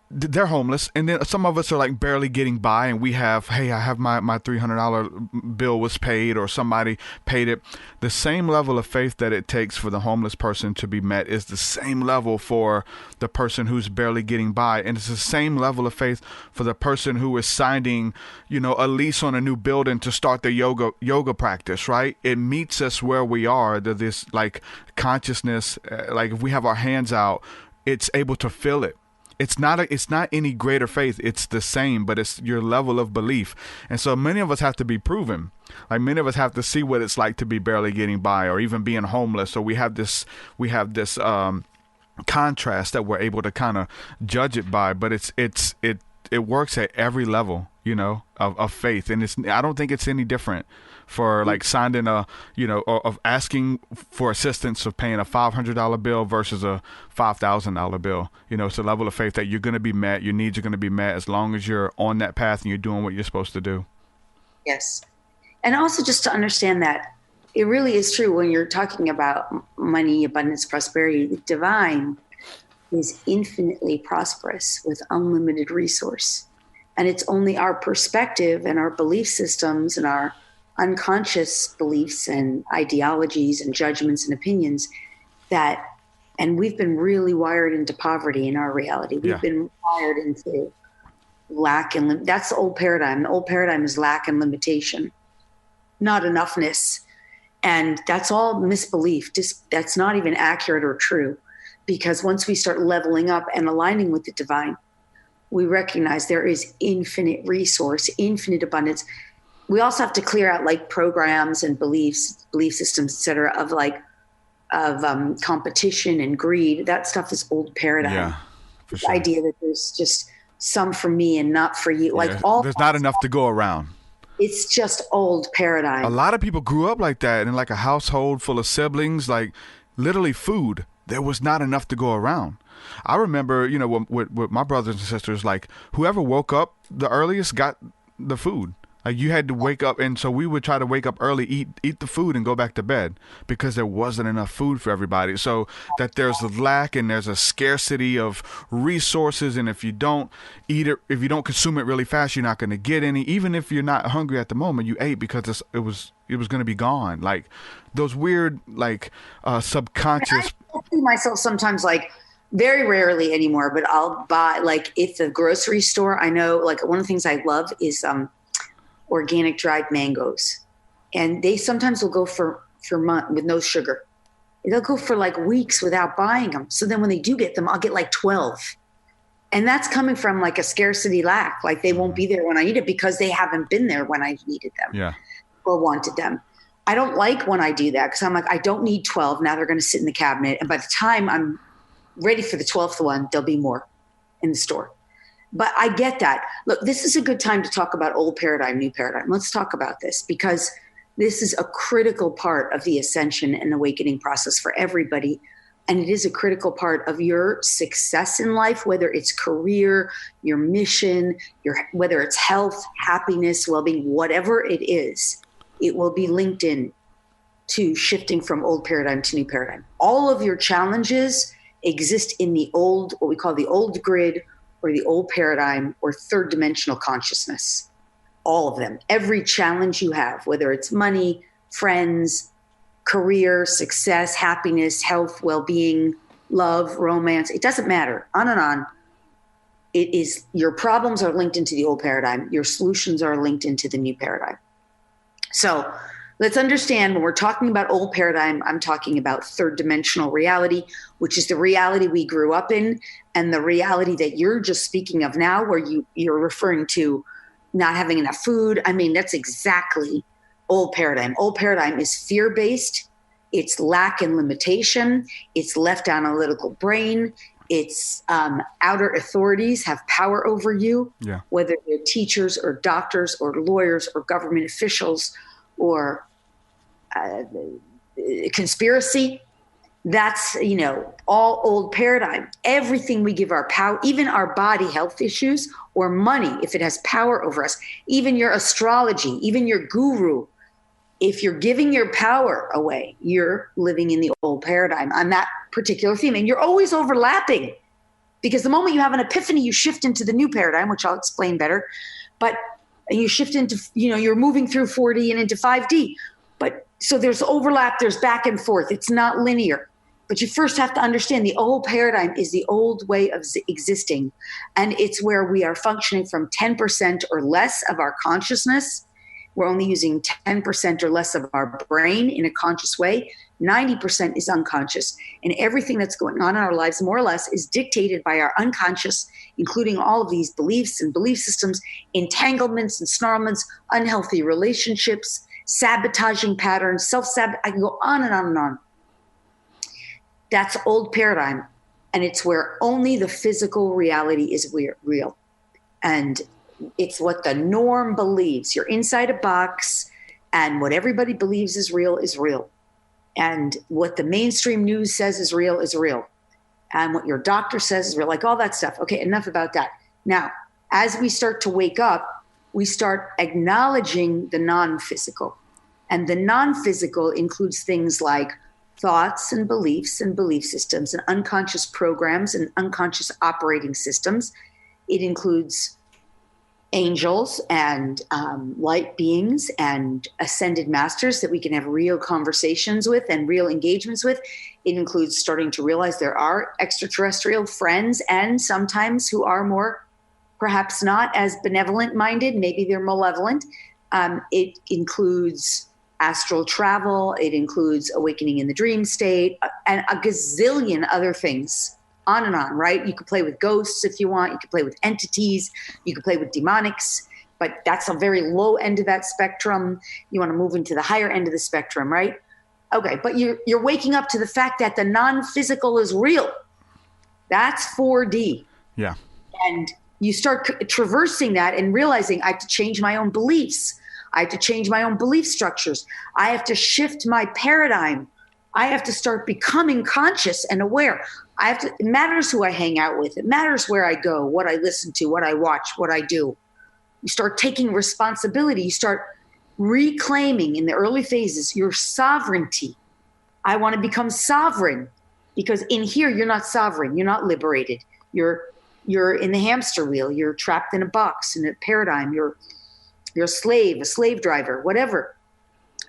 Speaker 6: they're homeless. And then some of us are like barely getting by. And we have, hey, I have my $300 bill was paid, or somebody paid it. The same level of faith that it takes for the homeless person to be met is the same level for the person who's barely getting by. And it's the same level of faith for the person who is signing, a lease on a new building to start their yoga practice, right? It meets us where we are. This like consciousness, like if we have our hands out, it's able to feel it. It's not any greater faith. It's the same, but it's your level of belief. And so many of us have to be proven. Like many of us have to see what it's like to be barely getting by, or even being homeless. So we have this contrast that we're able to kind of judge it by. But it works at every level, of faith. And I don't think it's any different for like signing of asking for assistance of paying a $500 bill versus a $5,000 bill. It's a level of faith that you're going to be met. Your needs are going to be met as long as you're on that path and you're doing what you're supposed to do.
Speaker 7: Yes. And also just to understand that it really is true when you're talking about money, abundance, prosperity, the divine is infinitely prosperous with unlimited resource. And it's only our perspective and our belief systems and our unconscious beliefs and ideologies and judgments and opinions and we've been really wired into poverty in our reality. We've been wired into lack and that's the old paradigm. The old paradigm is lack and limitation, not enoughness. And that's all misbelief. That's not even accurate or true, because once we start leveling up and aligning with the divine, we recognize there is infinite resource, infinite abundance. we also have to clear out like programs and belief systems, et cetera, of competition and greed. That stuff is old paradigm.
Speaker 6: Yeah, for
Speaker 7: the
Speaker 6: sure.
Speaker 7: idea that there's just some for me and not for you. Like
Speaker 6: there's not enough to go around.
Speaker 7: It's just old paradigm.
Speaker 6: A lot of people grew up like that in like a household full of siblings, like literally food. There was not enough to go around. I remember, you know, with my brothers and sisters, like whoever woke up the earliest got the food. Like you had to wake up, and so we would try to wake up early, eat the food, and go back to bed because there wasn't enough food for everybody. So that there's a lack and there's a scarcity of resources, and if you don't eat it, if you don't consume it really fast, you're not going to get any. Even if you're not hungry at the moment, you ate because it was going to be gone. Like those weird, like subconscious.
Speaker 7: I see myself sometimes like. Very rarely anymore, but I'll buy, like, if the grocery store, I know, like, one of the things I love is organic dried mangoes. And they sometimes will go for months with no sugar. They'll go for like weeks without buying them. So then when they do get them, I'll get like 12. And that's coming from like a scarcity lack. Like they won't be there when I need it because they haven't been there when I needed them or wanted them. I don't like when I do that because I'm like, I don't need 12. Now they're going to sit in the cabinet. And by the time I'm ready for the 12th one, there'll be more in the store. But I get that. Look, this is a good time to talk about old paradigm, new paradigm. Let's talk about this because this is a critical part of the ascension and awakening process for everybody. And it is a critical part of your success in life, whether it's career, your mission, whether it's health, happiness, well-being, whatever it is, it will be linked in to shifting from old paradigm to new paradigm. All of your challenges exist in the old, what we call the old grid or the old paradigm or third dimensional consciousness. All of them. Every challenge you have, whether it's money, friends, career, success, happiness, health, well-being, love, romance, it doesn't matter. On and on. It is, your problems are linked into the old paradigm. Your solutions are linked into the new paradigm. So let's understand when we're talking about old paradigm, I'm talking about third dimensional reality, which is the reality we grew up in and the reality that you're just speaking of now, where you're referring to not having enough food. I mean, that's exactly old paradigm. Old paradigm is fear-based. It's lack and limitation. It's left analytical brain. It's outer authorities have power over you, whether they're teachers or doctors or lawyers or government officials or conspiracy. That's, all old paradigm. Everything we give our power, even our body health issues or money, if it has power over us, even your astrology, even your guru, if you're giving your power away, you're living in the old paradigm on that particular theme. And you're always overlapping because the moment you have an epiphany, you shift into the new paradigm, which I'll explain better. But you shift into, you're moving through 4D and into 5D. But so there's overlap, there's back and forth. It's not linear. But you first have to understand the old paradigm is the old way of existing. And it's where we are functioning from 10% or less of our consciousness. We're only using 10% or less of our brain in a conscious way. 90% is unconscious. And everything that's going on in our lives, more or less, is dictated by our unconscious, including all of these beliefs and belief systems, entanglements and snarlments, unhealthy relationships, sabotaging patterns, self-sabotage. I can go on and on and on. That's old paradigm. And it's where only the physical reality is real. And it's what the norm believes. You're inside a box, and what everybody believes is real is real. And what the mainstream news says is real is real. And what your doctor says is real, like all that stuff. Okay, enough about that. Now, as we start to wake up, we start acknowledging the non-physical. And the non-physical includes things like thoughts and belief systems and unconscious programs and unconscious operating systems. It includes angels and light beings and ascended masters that we can have real conversations with and real engagements with. It includes starting to realize there are extraterrestrial friends and sometimes who are more, perhaps not as benevolent minded, maybe they're malevolent. It includes astral travel. It includes awakening in the dream state and a gazillion other things. On and on, right? You could play with ghosts if you want. You could play with entities. You could play with demonics. but that's a very low end of that spectrum. You want to move into the higher end of the spectrum, right? Okay, but you're waking up to the fact that the non-physical is real. That's 4D.
Speaker 6: Yeah.
Speaker 7: And you start traversing that and realizing I have to change my own beliefs. I have to change my own belief structures. I have to shift my paradigm. I have to start becoming conscious and aware. It matters who I hang out with. It matters where I go, what I listen to, what I watch, what I do. You start taking responsibility. You start reclaiming in the early phases your sovereignty. I want to become sovereign, because in here you're not sovereign. You're not liberated. You're in the hamster wheel. You're trapped in a box, in a paradigm. You're a slave driver, whatever.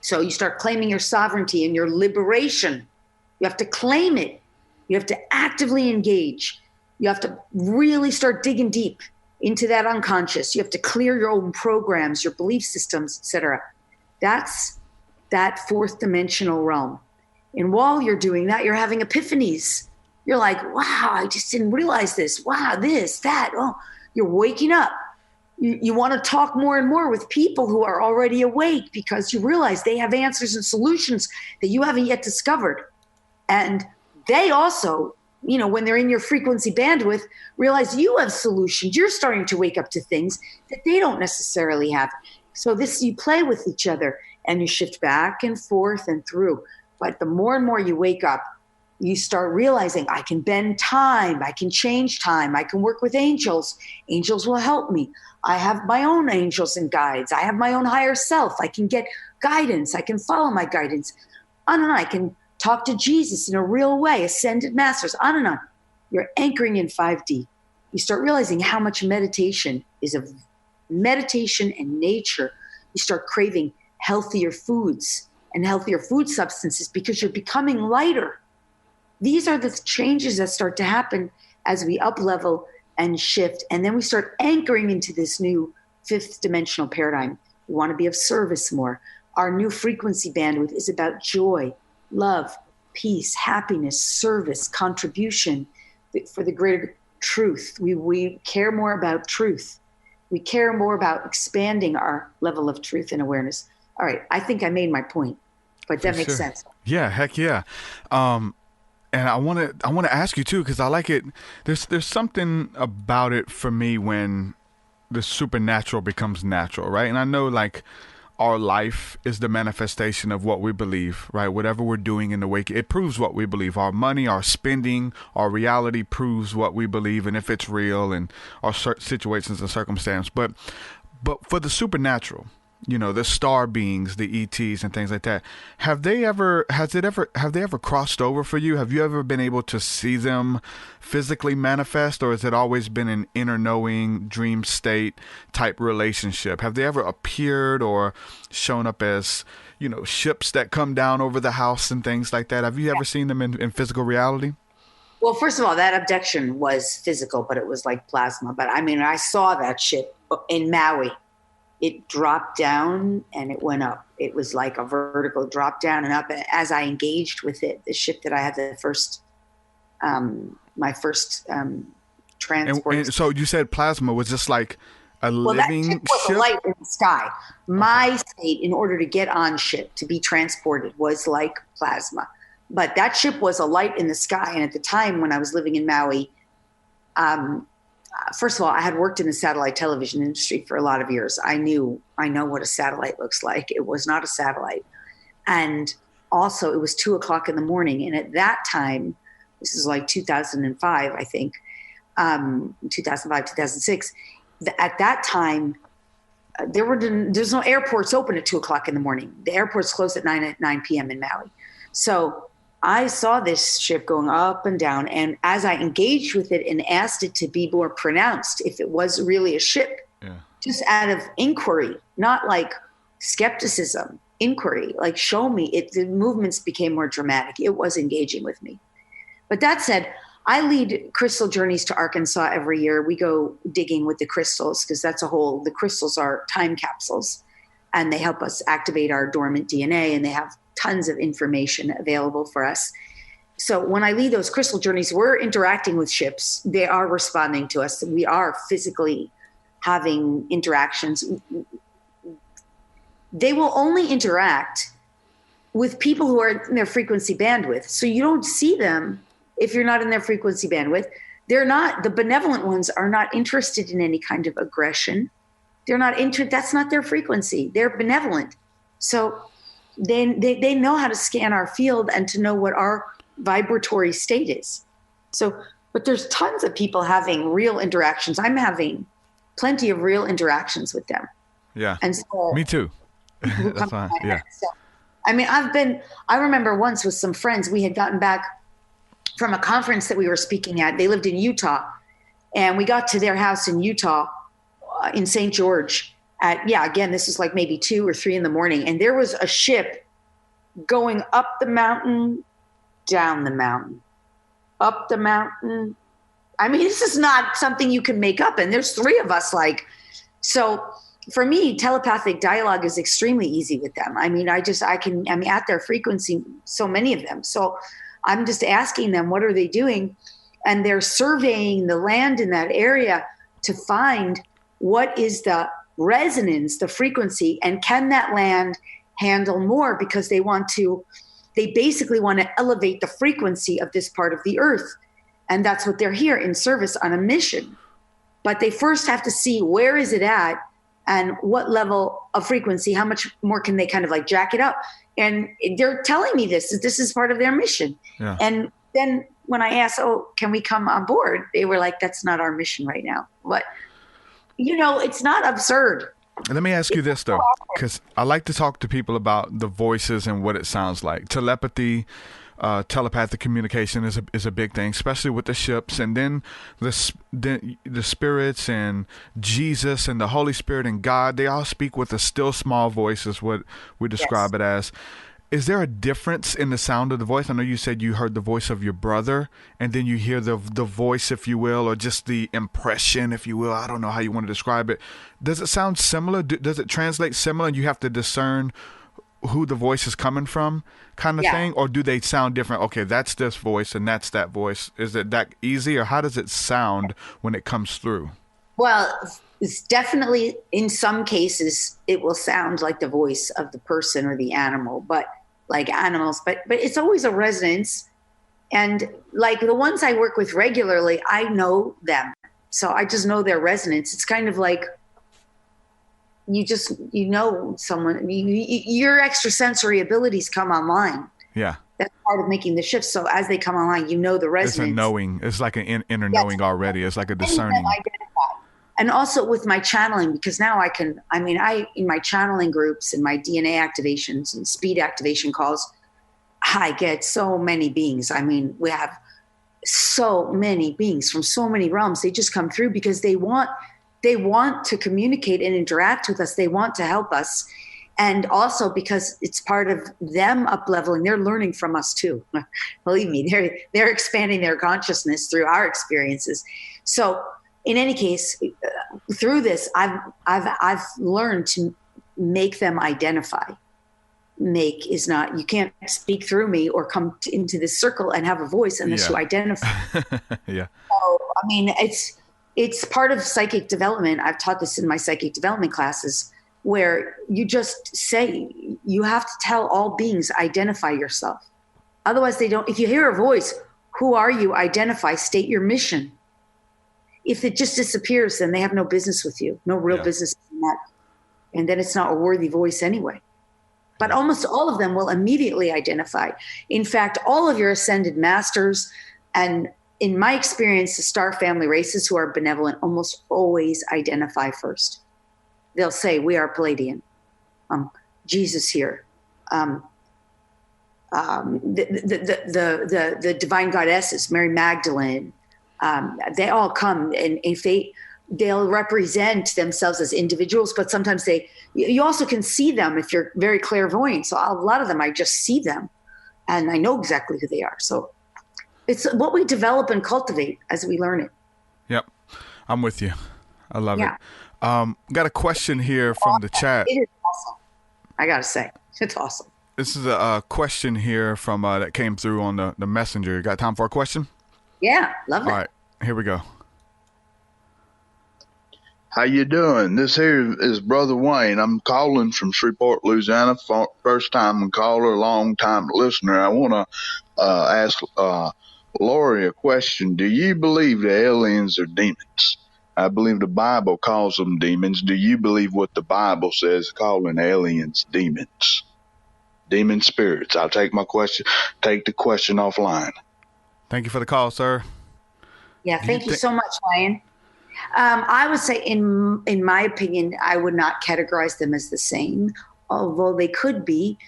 Speaker 7: So you start claiming your sovereignty and your liberation. You have to claim it. You have to actively engage. You have to really start digging deep into that unconscious. You have to clear your own programs, your belief systems, etc. That's that fourth dimensional realm. And while you're doing that, you're having epiphanies. You're like, wow, I just didn't realize this. Wow, this, that. Oh, you're waking up. You want to talk more and more with people who are already awake, because you realize they have answers and solutions that you haven't yet discovered. And they also, when they're in your frequency bandwidth, realize you have solutions. You're starting to wake up to things that they don't necessarily have. So you play with each other and you shift back and forth and through. But the more and more you wake up, you start realizing I can bend time. I can change time. I can work with angels. Angels will help me. I have my own angels and guides. I have my own higher self. I can get guidance. I can follow my guidance. On and on. I can talk to Jesus in a real way, ascended masters, on and on. You're anchoring in 5D. You start realizing how much meditation is of meditation and nature. You start craving healthier foods and healthier food substances because you're becoming lighter. These are the changes that start to happen as we up-level and shift. And then we start anchoring into this new fifth dimensional paradigm. We want to be of service more. Our new frequency bandwidth is about joy, love, peace, happiness, service, contribution for the greater truth. We care more about truth. We care more about expanding our level of truth and awareness. All right, I think I made my point, but that makes sense.
Speaker 6: Yeah, heck yeah. And I want to ask you too, because I like it. There's something about it for me when the supernatural becomes natural, right? And I know like our life is the manifestation of what we believe, right? Whatever we're doing in the wake, it proves what we believe. Our money, our spending, our reality proves what we believe, and if it's real, and our situations and circumstance. But for the supernatural, the star beings, the ETs and things like that, have they ever crossed over for you? Have you ever been able to see them physically manifest, or has it always been an inner knowing, dream state type relationship? Have they ever appeared or shown up as, ships that come down over the house and things like that? Have you ever seen them in physical reality?
Speaker 7: Well, first of all, that abduction was physical, but it was like plasma. But I saw that ship in Maui. It dropped down and it went up. It was like a vertical drop down and up. And as I engaged with it, the ship that I had my first transport. And
Speaker 6: so you said plasma was just like a living
Speaker 7: that ship? Was a light in the sky. My state, in order to get on ship, to be transported, was like plasma. But that ship was a light in the sky. And at the time when I was living in Maui, first of all, I had worked in the satellite television industry for a lot of years. I know what a satellite looks like. It was not a satellite. And also it was 2:00 in the morning. And at that time, this is like 2005, I think, 2005, 2006. At that time, there's no airports open at 2:00 in the morning. The airports closed at 9 p.m. in Maui. So I saw this ship going up and down, and as I engaged with it and asked it to be more pronounced, if it was really a ship, just out of inquiry, not like skepticism, inquiry, like show me it, the movements became more dramatic. It was engaging with me. But that said, I lead crystal journeys to Arkansas every year. We go digging with the crystals because the crystals are time capsules, and they help us activate our dormant DNA, and they have tons of information available for us. So when I lead those crystal journeys, we're interacting with ships. They are responding to us. We are physically having interactions, they will only interact with people who are in their frequency bandwidth. So you don't see them if you're not in their frequency bandwidth. They're not, the benevolent ones are not interested in any kind of aggression. They're not that's not their frequency. They're benevolent. So they know how to scan our field and to know what our vibratory state is. So, but there's tons of people having real interactions. I'm having plenty of real interactions with them.
Speaker 6: Yeah.
Speaker 7: And so,
Speaker 6: me too. That's fine. Yeah.
Speaker 7: So, I mean, I remember once with some friends, we had gotten back from a conference that we were speaking at. They lived in Utah, and we got to their house in Utah, in St. George again, this was like maybe 2 or 3 in the morning. And there was a ship going up the mountain, down the mountain, up the mountain. I mean, this is not something you can make up. And there's 3 of us so for me, telepathic dialogue is extremely easy with them. I mean, I'm at their frequency, so many of them. So I'm just asking them, what are they doing? And they're surveying the land in that area to find what is the resonance, the frequency, and can that land handle more? Because they basically want to elevate the frequency of this part of the earth. And that's what they're here in service on a mission. But they first have to see where is it at and what level of frequency, how much more can they kind of jack it up? And they're telling me this is part of their mission. Yeah. And then when I asked, can we come on board? They were like, that's not our mission right now. But, it's not absurd.
Speaker 6: Let me ask you this, though, because I like to talk to people about the voices and what it sounds like. Telepathy, telepathic communication is a big thing, especially with the ships, and then the spirits and Jesus and the Holy Spirit and God. They all speak with a still small voice, is what we describe it as. Is there a difference in the sound of the voice? I know you said you heard the voice of your brother, and then you hear the voice, if you will, or just the impression, if you will. I don't know how you want to describe it. Does it sound similar? Does it translate similar? And you have to discern who the voice is coming from, kind of thing? Or do they sound different? Okay, that's this voice and that's that voice. Is it that easy, or how does it sound when it comes through?
Speaker 7: Well, it's definitely, in some cases, it will sound like the voice of the person or the animal, but it's always a resonance. And the ones I work with regularly, I know them. So I just know their resonance. It's kind of like, someone, your extrasensory abilities come online. Yeah. That's part of making the shift. So as they come online, the resonance.
Speaker 6: It's a knowing. It's like an inner knowing already. It's like a discerning.
Speaker 7: And also with my channeling, because now in my channeling groups and my DNA activations and speed activation calls, I get so many beings. I mean, we have so many beings from so many realms. They just come through because they want to communicate and interact with us. They want to help us. And also because it's part of them up-leveling. They're learning from us too. Believe me, they're expanding their consciousness through our experiences. So in any case, through this, I've learned to make them identify. You can't speak through me or come into this circle and have a voice unless you identify.
Speaker 6: Yeah.
Speaker 7: So, I mean, it's part of psychic development. I've taught this in my psychic development classes, where you just say, you have to tell all beings, identify yourself. Otherwise they don't. If you hear a voice, who are you? Identify, state your mission. If it just disappears, then they have no business with you, no real business in that. And then it's not a worthy voice anyway. But almost all of them will immediately identify. In fact, all of your ascended masters, and in my experience, the star family races who are benevolent almost always identify first. They'll say, we are Palladian. Jesus here. The divine goddesses, Mary Magdalene, they all come, and if they'll represent themselves as individuals, but sometimes you also can see them if you're very clairvoyant. So a lot of them, I just see them and I know exactly who they are. So it's what we develop and cultivate as we learn it.
Speaker 6: Yep. I'm with you. I love it. Got a question here from the chat.
Speaker 7: It is awesome. I got to say, it's awesome.
Speaker 6: This is a question here from that came through on the messenger. You got time for a question?
Speaker 7: Yeah, love it.
Speaker 6: All right, here we go.
Speaker 8: How you doing? This here is Brother Wayne. I'm calling from Shreveport, Louisiana. First time caller, long time listener. I want to ask Lori a question. Do you believe the aliens are demons? I believe the Bible calls them demons. Do you believe what the Bible says calling aliens demons? Demon spirits. I'll take the question offline.
Speaker 6: Thank you for the call, sir.
Speaker 7: Yeah, thank you so much, Ryan. I would say, in my opinion, I would not categorize them as the same, although they could be.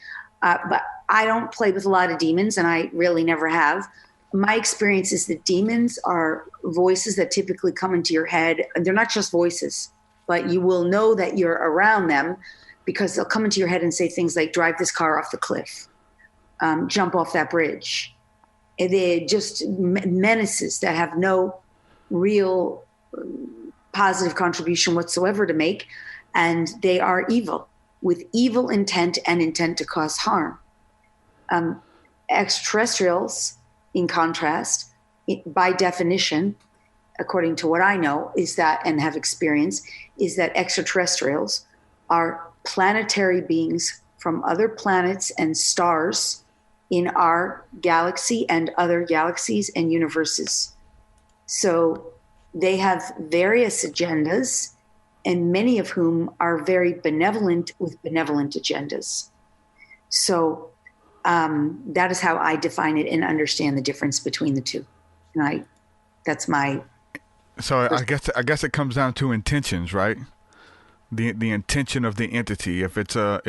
Speaker 7: But I don't play with a lot of demons, and I really never have. My experience is that demons are voices that typically come into your head. They're not just voices, but you will know that you're around them because they'll come into your head and say things like, drive this car off the cliff, jump off that bridge. And they're just menaces that have no real positive contribution whatsoever to make. And they are evil, with evil intent and intent to cause harm. Extraterrestrials, in contrast, by definition, according to what I know, is that, and have experienced, is that extraterrestrials are planetary beings from other planets and stars in our galaxy and other galaxies and universes. So they have various agendas, and many of whom are very benevolent with benevolent agendas. So that is how I define it and understand the difference between the two. And that's my.
Speaker 6: So I guess it comes down to intentions, right? The intention of the entity. If it's a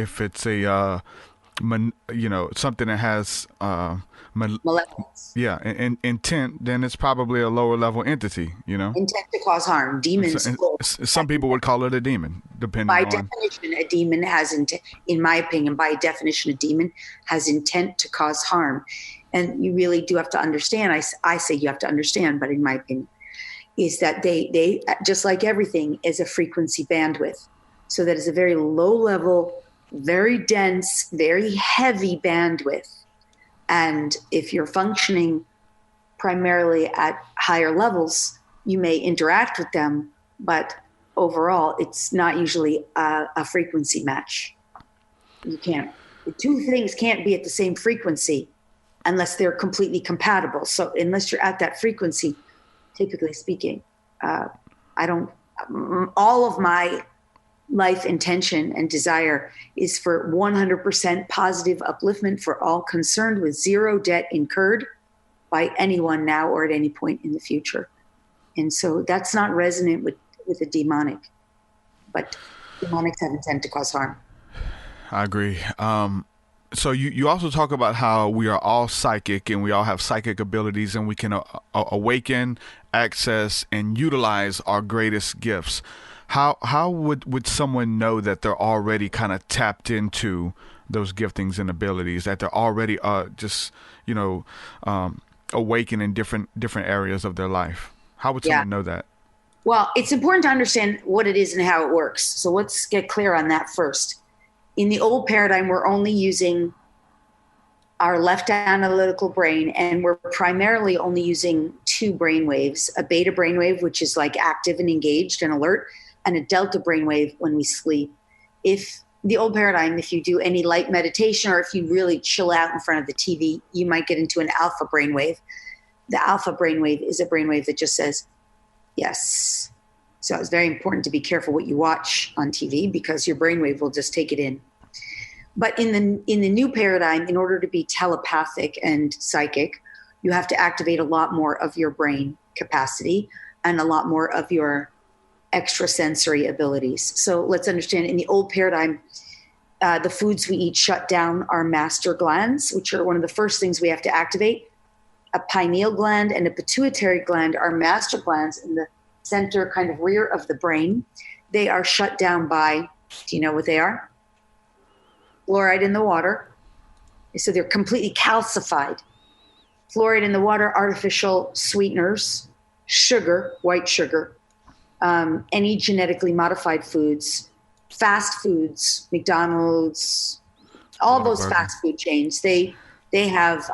Speaker 6: something that has
Speaker 7: malevolence.
Speaker 6: Yeah, intent, then it's probably a lower level entity,
Speaker 7: Intent to cause harm. Demons.
Speaker 6: Some people would call it a demon, depending
Speaker 7: by
Speaker 6: on.
Speaker 7: definition, a demon has intent. In my opinion, by definition, a demon has intent to cause harm. And you really do have to understand. I say you have to understand, but in my opinion, is that they just like everything is a frequency bandwidth. So that is a very low level, very dense, very heavy bandwidth. And if you're functioning primarily at higher levels, you may interact with them, but overall, it's not usually a frequency match. You can't. The two things can't be at the same frequency unless they're completely compatible. So unless you're at that frequency, typically speaking, all of my life intention and desire is for 100% positive upliftment for all concerned, with zero debt incurred by anyone now or at any point in the future. And so that's not resonant with a demonic, but demonics have intent to cause harm.
Speaker 6: I agree. So you also talk about how we are all psychic and we all have psychic abilities, and we can awaken, access, and utilize our greatest gifts. How would someone know that they're already kind of tapped into those giftings and abilities, that they're already awakened in different areas of their life? How would someone know that?
Speaker 7: Well, it's important to understand what it is and how it works. So let's get clear on that first. In the old paradigm, we're only using our left analytical brain, and we're primarily only using two brain waves, a beta brainwave, which is like active and engaged and alert, and a delta brainwave when we sleep. If the old paradigm, if you do any light meditation or if you really chill out in front of the TV, you might get into an alpha brainwave. The alpha brainwave is a brainwave that just says yes. So it's very important to be careful what you watch on TV because your brainwave will just take it in. But in the new paradigm, in order to be telepathic and psychic, you have to activate a lot more of your brain capacity and a lot more of your extrasensory abilities. So let's understand, in the old paradigm, the foods we eat shut down our master glands, which are one of the first things we have to activate. A pineal gland and a pituitary gland are master glands in the center, kind of rear of the brain. They are shut down by, do you know what they are? Fluoride in the water. So they're completely calcified. Fluoride in the water, artificial sweeteners, sugar, white sugar, any genetically modified foods, fast foods, McDonald's, all those fast food chains, they have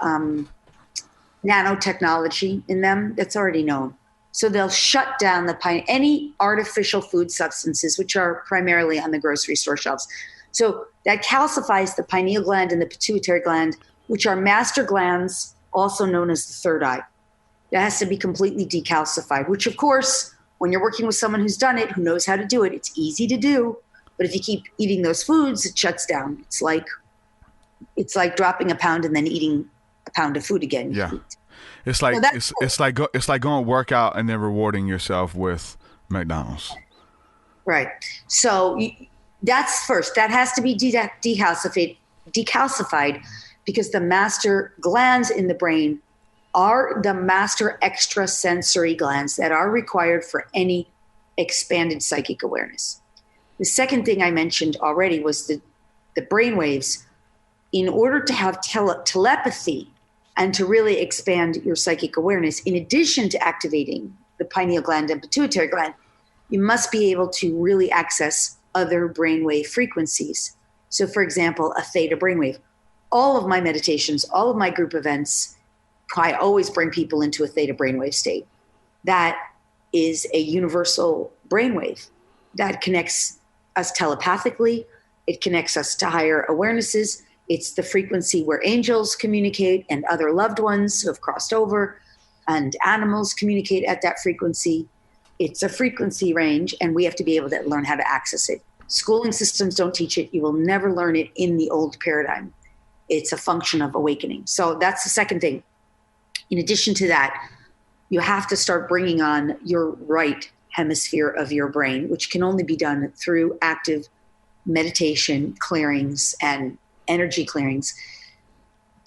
Speaker 7: nanotechnology in them that's already known. So they'll shut down any artificial food substances, which are primarily on the grocery store shelves. So that calcifies the pineal gland and the pituitary gland, which are master glands, also known as the third eye. That has to be completely decalcified, which of course, when you're working with someone who's done it, who knows how to do it, it's easy to do. But if you keep eating those foods, it shuts down. It's like dropping a pound and then eating a pound of food again.
Speaker 6: Yeah. It's like it's like going to work out and then rewarding yourself with McDonald's.
Speaker 7: Right. So that's first. That has to be decalcified because the master glands in the brain are the master extrasensory glands that are required for any expanded psychic awareness. The second thing I mentioned already was the brain waves. In order to have telepathy and to really expand your psychic awareness, in addition to activating the pineal gland and pituitary gland, you must be able to really access other brainwave frequencies. So for example, a theta brainwave. All of my meditations, all of my group events, I always bring people into a theta brainwave state. That is a universal brainwave that connects us telepathically. It connects us to higher awarenesses. It's the frequency where angels communicate and other loved ones who have crossed over, and animals communicate at that frequency. It's a frequency range, and we have to be able to learn how to access it. Schooling systems don't teach it. You will never learn it in the old paradigm. It's a function of awakening. So that's the second thing. In addition to that, you have to start bringing on your right hemisphere of your brain, which can only be done through active meditation clearings and energy clearings.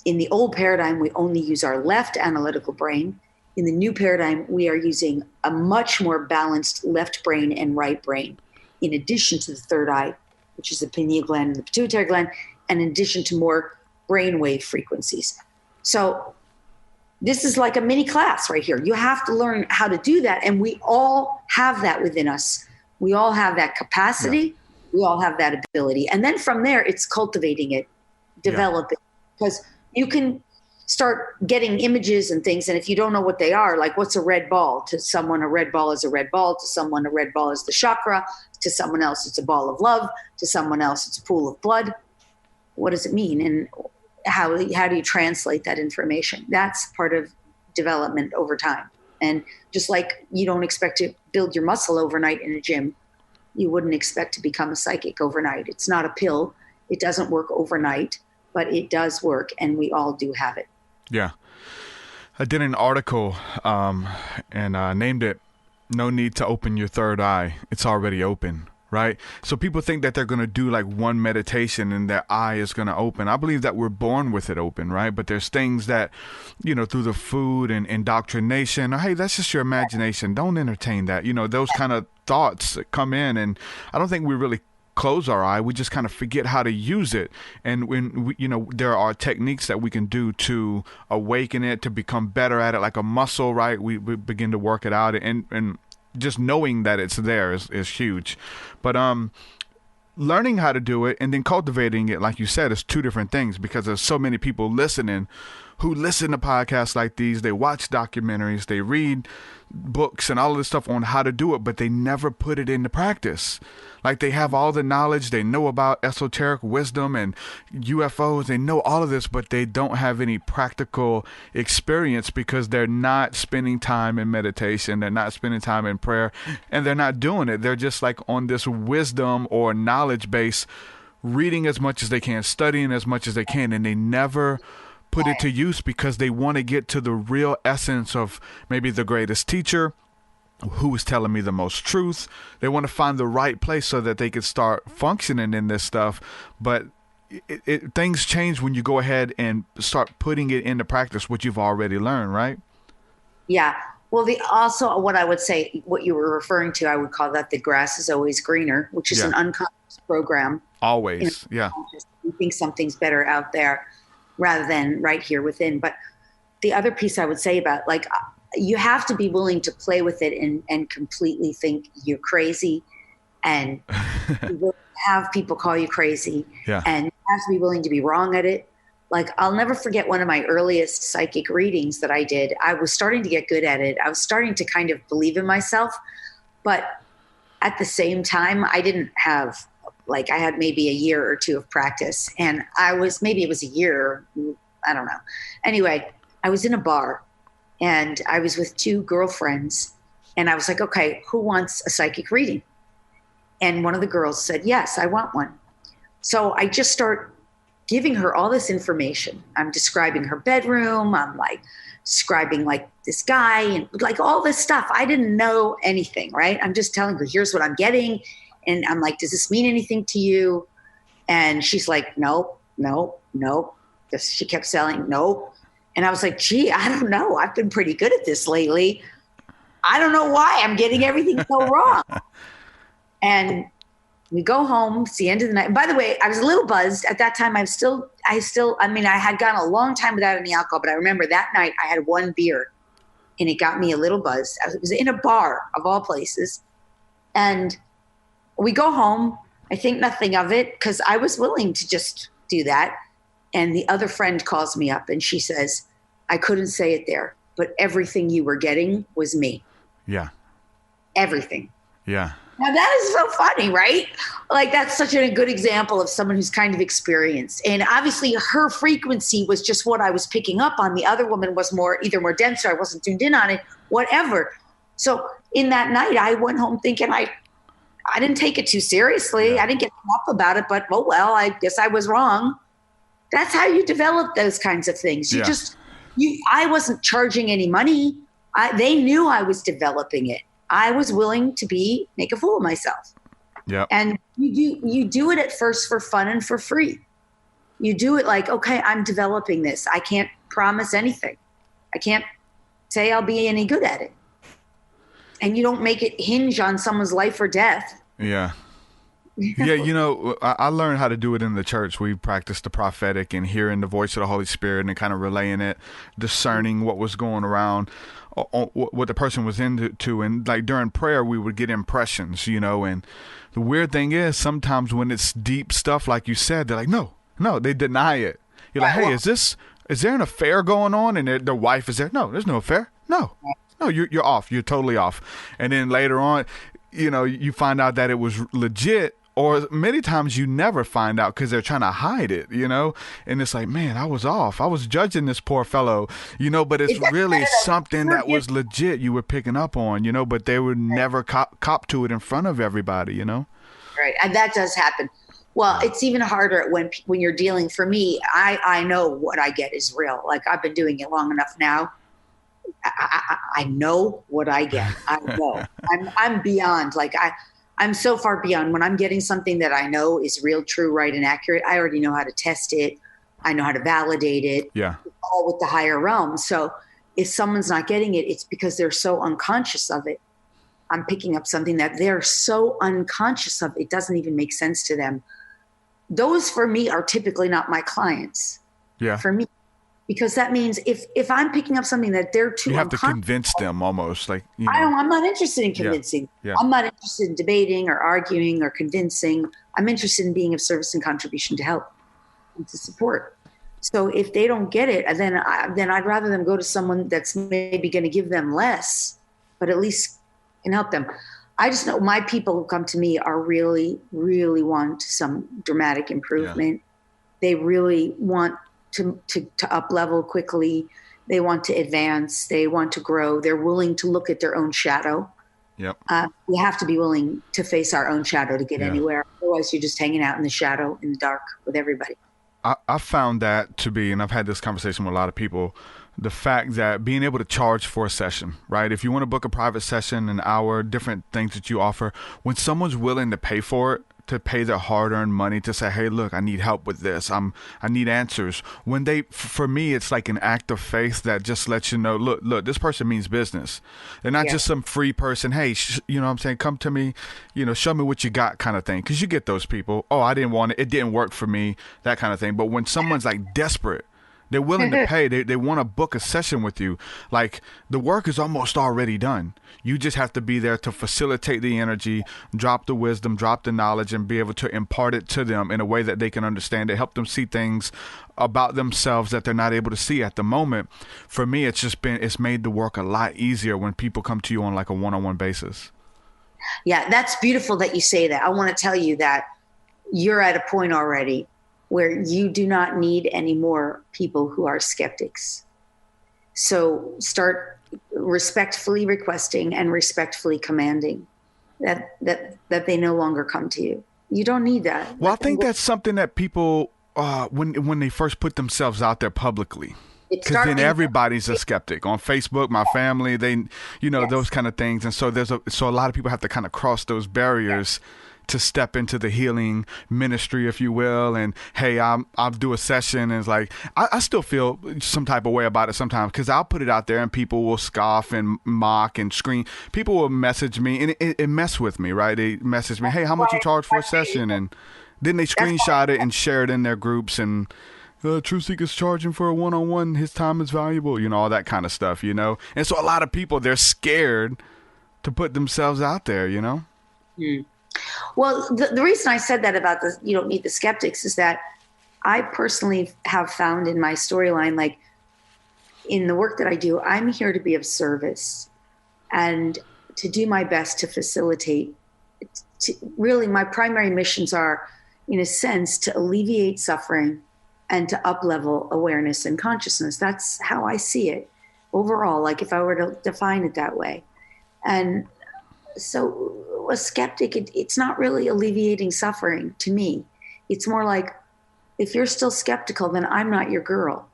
Speaker 7: In the old paradigm, we only use our left analytical brain. In the new paradigm, we are using a much more balanced left brain and right brain, in addition to the third eye, which is the pineal gland and the pituitary gland, and in addition to more brainwave frequencies. So this is like a mini class right here. You have to learn how to do that. And we all have that within us. We all have that capacity. Yeah. We all have that ability. And then from there, it's cultivating it, developing. Because you can start getting images and things. And if you don't know what they are, like what's a red ball? To someone, a red ball is a red ball. To someone, a red ball is the chakra. To someone else, it's a ball of love. To someone else, it's a pool of blood. What does it mean? And how do you translate that information? That's part of development over time. And just like you don't expect to build your muscle overnight in a gym, you wouldn't expect to become a psychic overnight. It's not a pill. It doesn't work overnight, but it does work, and we all do have it.
Speaker 6: Yeah. I did an article and named it, "No Need to Open Your Third Eye. It's Already Open." Right? So people think that they're going to do like one meditation and their eye is going to open. I believe that we're born with it open, right? But there's things that, through the food and indoctrination, hey, that's just your imagination. Don't entertain that. Those kind of thoughts that come in, and I don't think we really close our eye. We just kind of forget how to use it. And when there are techniques that we can do to awaken it, to become better at it, like a muscle, right? We begin to work it out, and just knowing that it's there is huge. But learning how to do it and then cultivating it, like you said, is two different things, because there's so many people listening who listen to podcasts like these. They watch documentaries, they read books and all of this stuff on how to do it, but they never put it into practice. Like they have all the knowledge, they know about esoteric wisdom and UFOs, they know all of this, but they don't have any practical experience because they're not spending time in meditation, they're not spending time in prayer, and they're not doing it. They're just like on this wisdom or knowledge base, reading as much as they can, studying as much as they can, and they never put it to use because they want to get to the real essence of maybe the greatest teacher, who is telling me the most truth. They want to find the right place so that they can start functioning in this stuff. But things change when you go ahead and start putting it into practice, what you've already learned, right?
Speaker 7: Yeah. Well, also what I would say, what you were referring to, I would call that the grass is always greener, which is an unconscious program.
Speaker 6: Always. Yeah.
Speaker 7: You think something's better out there rather than right here within. But the other piece I would say about, like, you have to be willing to play with it and completely think you're crazy, and you will have people call you crazy.
Speaker 6: Yeah.
Speaker 7: And you have to be willing to be wrong at it. Like, I'll never forget one of my earliest psychic readings that I did. I was starting to get good at it. I was starting to kind of believe in myself. But at the same time, I didn't have, like, I had maybe a year or two of practice. And maybe it was a year, I don't know. Anyway, I was in a bar and I was with two girlfriends. And I was like, okay, who wants a psychic reading? And one of the girls said, yes, I want one. So I just start giving her all this information. I'm describing her bedroom. I'm like describing like this guy and like all this stuff. I didn't know anything, right? I'm just telling her, here's what I'm getting. And I'm like, does this mean anything to you? And she's like, nope. She kept saying, nope. And I was like, gee, I don't know. I've been pretty good at this lately. I don't know why I'm getting everything so wrong. And we go home. It's the end of the night. By the way, I was a little buzzed at that time. I had gone a long time without any alcohol, but I remember that night I had one beer and it got me a little buzzed. I was in a bar of all places. And we go home. I think nothing of it because I was willing to just do that. And the other friend calls me up and she says, I couldn't say it there, but everything you were getting was me.
Speaker 6: Yeah.
Speaker 7: Everything.
Speaker 6: Yeah.
Speaker 7: Now that is so funny, right? Like that's such a good example of someone who's kind of experienced. And obviously her frequency was just what I was picking up on. The other woman was either more denser. I wasn't tuned in on it, whatever. So in that night, I went home thinking I didn't take it too seriously. Yeah. I didn't get up about it, but oh well, I guess I was wrong. That's how you develop those kinds of things. I wasn't charging any money. They knew I was developing it. I was willing to make a fool of myself.
Speaker 6: Yeah.
Speaker 7: And you do it at first for fun and for free. You do it like, okay, I'm developing this. I can't promise anything. I can't say I'll be any good at it. And you don't make it hinge on someone's life or death.
Speaker 6: Yeah. Yeah, I learned how to do it in the church. We practiced the prophetic and hearing the voice of the Holy Spirit and kind of relaying it, discerning what was going around, what the person was into. And like during prayer, we would get impressions, and the weird thing is sometimes when it's deep stuff, like you said, they're like, no, they deny it. You're like, hey, is there an affair going on? And their wife is there. No, there's no affair. No, you're off. You're totally off. And then later on, you find out that it was legit. Or many times you never find out because they're trying to hide it, and it's like, man, I was off. I was judging this poor fellow, but it's really something that was legit you were picking up on, but they would never cop to it in front of everybody,
Speaker 7: Right. And that does happen. Well, it's even harder when you're dealing. For me, I know what I get is real. Like I've been doing it long enough now. I know what I get. I know. I'm beyond. Like I'm so far beyond. When I'm getting something that I know is real, true, right, and accurate, I already know how to test it. I know how to validate it.
Speaker 6: Yeah.
Speaker 7: All with the higher realm. So if someone's not getting it, it's because they're so unconscious of it. I'm picking up something that they're so unconscious of, it doesn't even make sense to them. Those for me are typically not my clients.
Speaker 6: Yeah.
Speaker 7: For me. Because that means if I'm picking up something that they're too,
Speaker 6: you have to convince them almost like.
Speaker 7: I'm not interested in convincing.
Speaker 6: Yeah.
Speaker 7: I'm not interested in debating or arguing or convincing. I'm interested in being of service and contribution to help and to support. So if they don't get it, then I'd rather them go to someone that's maybe going to give them less, but at least can help them. I just know my people who come to me are really, really want some dramatic improvement. Yeah. They really want to up level quickly. They want to advance. They want to grow. They're willing to look at their own shadow.
Speaker 6: Yep.
Speaker 7: We have to be willing to face our own shadow to get anywhere. Otherwise, you're just hanging out in the shadow, in the dark with everybody.
Speaker 6: I found that to be, and I've had this conversation with a lot of people, the fact that being able to charge for a session, right? If you want to book a private session, an hour, different things that you offer, when someone's willing to pay for it, to pay their hard-earned money to say, hey, look, I need help with this. I need answers. For me, it's like an act of faith that just lets you know, look, this person means business. They're not just some free person. Hey, you know what I'm saying? Come to me, show me what you got kind of thing. Because you get those people. Oh, I didn't want it. It didn't work for me, that kind of thing. But when someone's like desperate, They're willing to pay. They want to book a session with you. Like, the work is almost already done. You just have to be there to facilitate the energy, drop the wisdom, drop the knowledge, and be able to impart it to them in a way that they can understand it, help them see things about themselves that they're not able to see at the moment. For me, it's made the work a lot easier when people come to you on like a one-on-one basis.
Speaker 7: Yeah, that's beautiful that you say that. I want to tell you that you're at a point already where you do not need any more people who are skeptics. So start respectfully requesting and respectfully commanding that they no longer come to you. You don't need that.
Speaker 6: Well, I think that's something that people, when they first put themselves out there publicly, because then everybody's a skeptic on Facebook, my family, those kind of things. And so so a lot of people have to kind of cross those barriers to step into the healing ministry, if you will. And hey, I'll do a session, and it's like I still feel some type of way about it sometimes, because I'll put it out there and people will scoff and mock and scream. People will message me, and it mess with me, right? They message me, hey, how much you charge for a session? And then they screenshot it and share it in their groups, and TruthSeekah's charging for a one-on-one, his time is valuable, all that kind of stuff, And so a lot of people, they're scared to put themselves out there,
Speaker 7: Mm. Well, the reason I said that about you don't need the skeptics is that I personally have found in my storyline, like in the work that I do, I'm here to be of service and to do my best to facilitate. Really, my primary missions are, in a sense, to alleviate suffering and to up-level awareness and consciousness. That's how I see it overall, like if I were to define it that way. And so a skeptic, it's not really alleviating suffering to me. It's more like, if you're still skeptical, then I'm not your girl,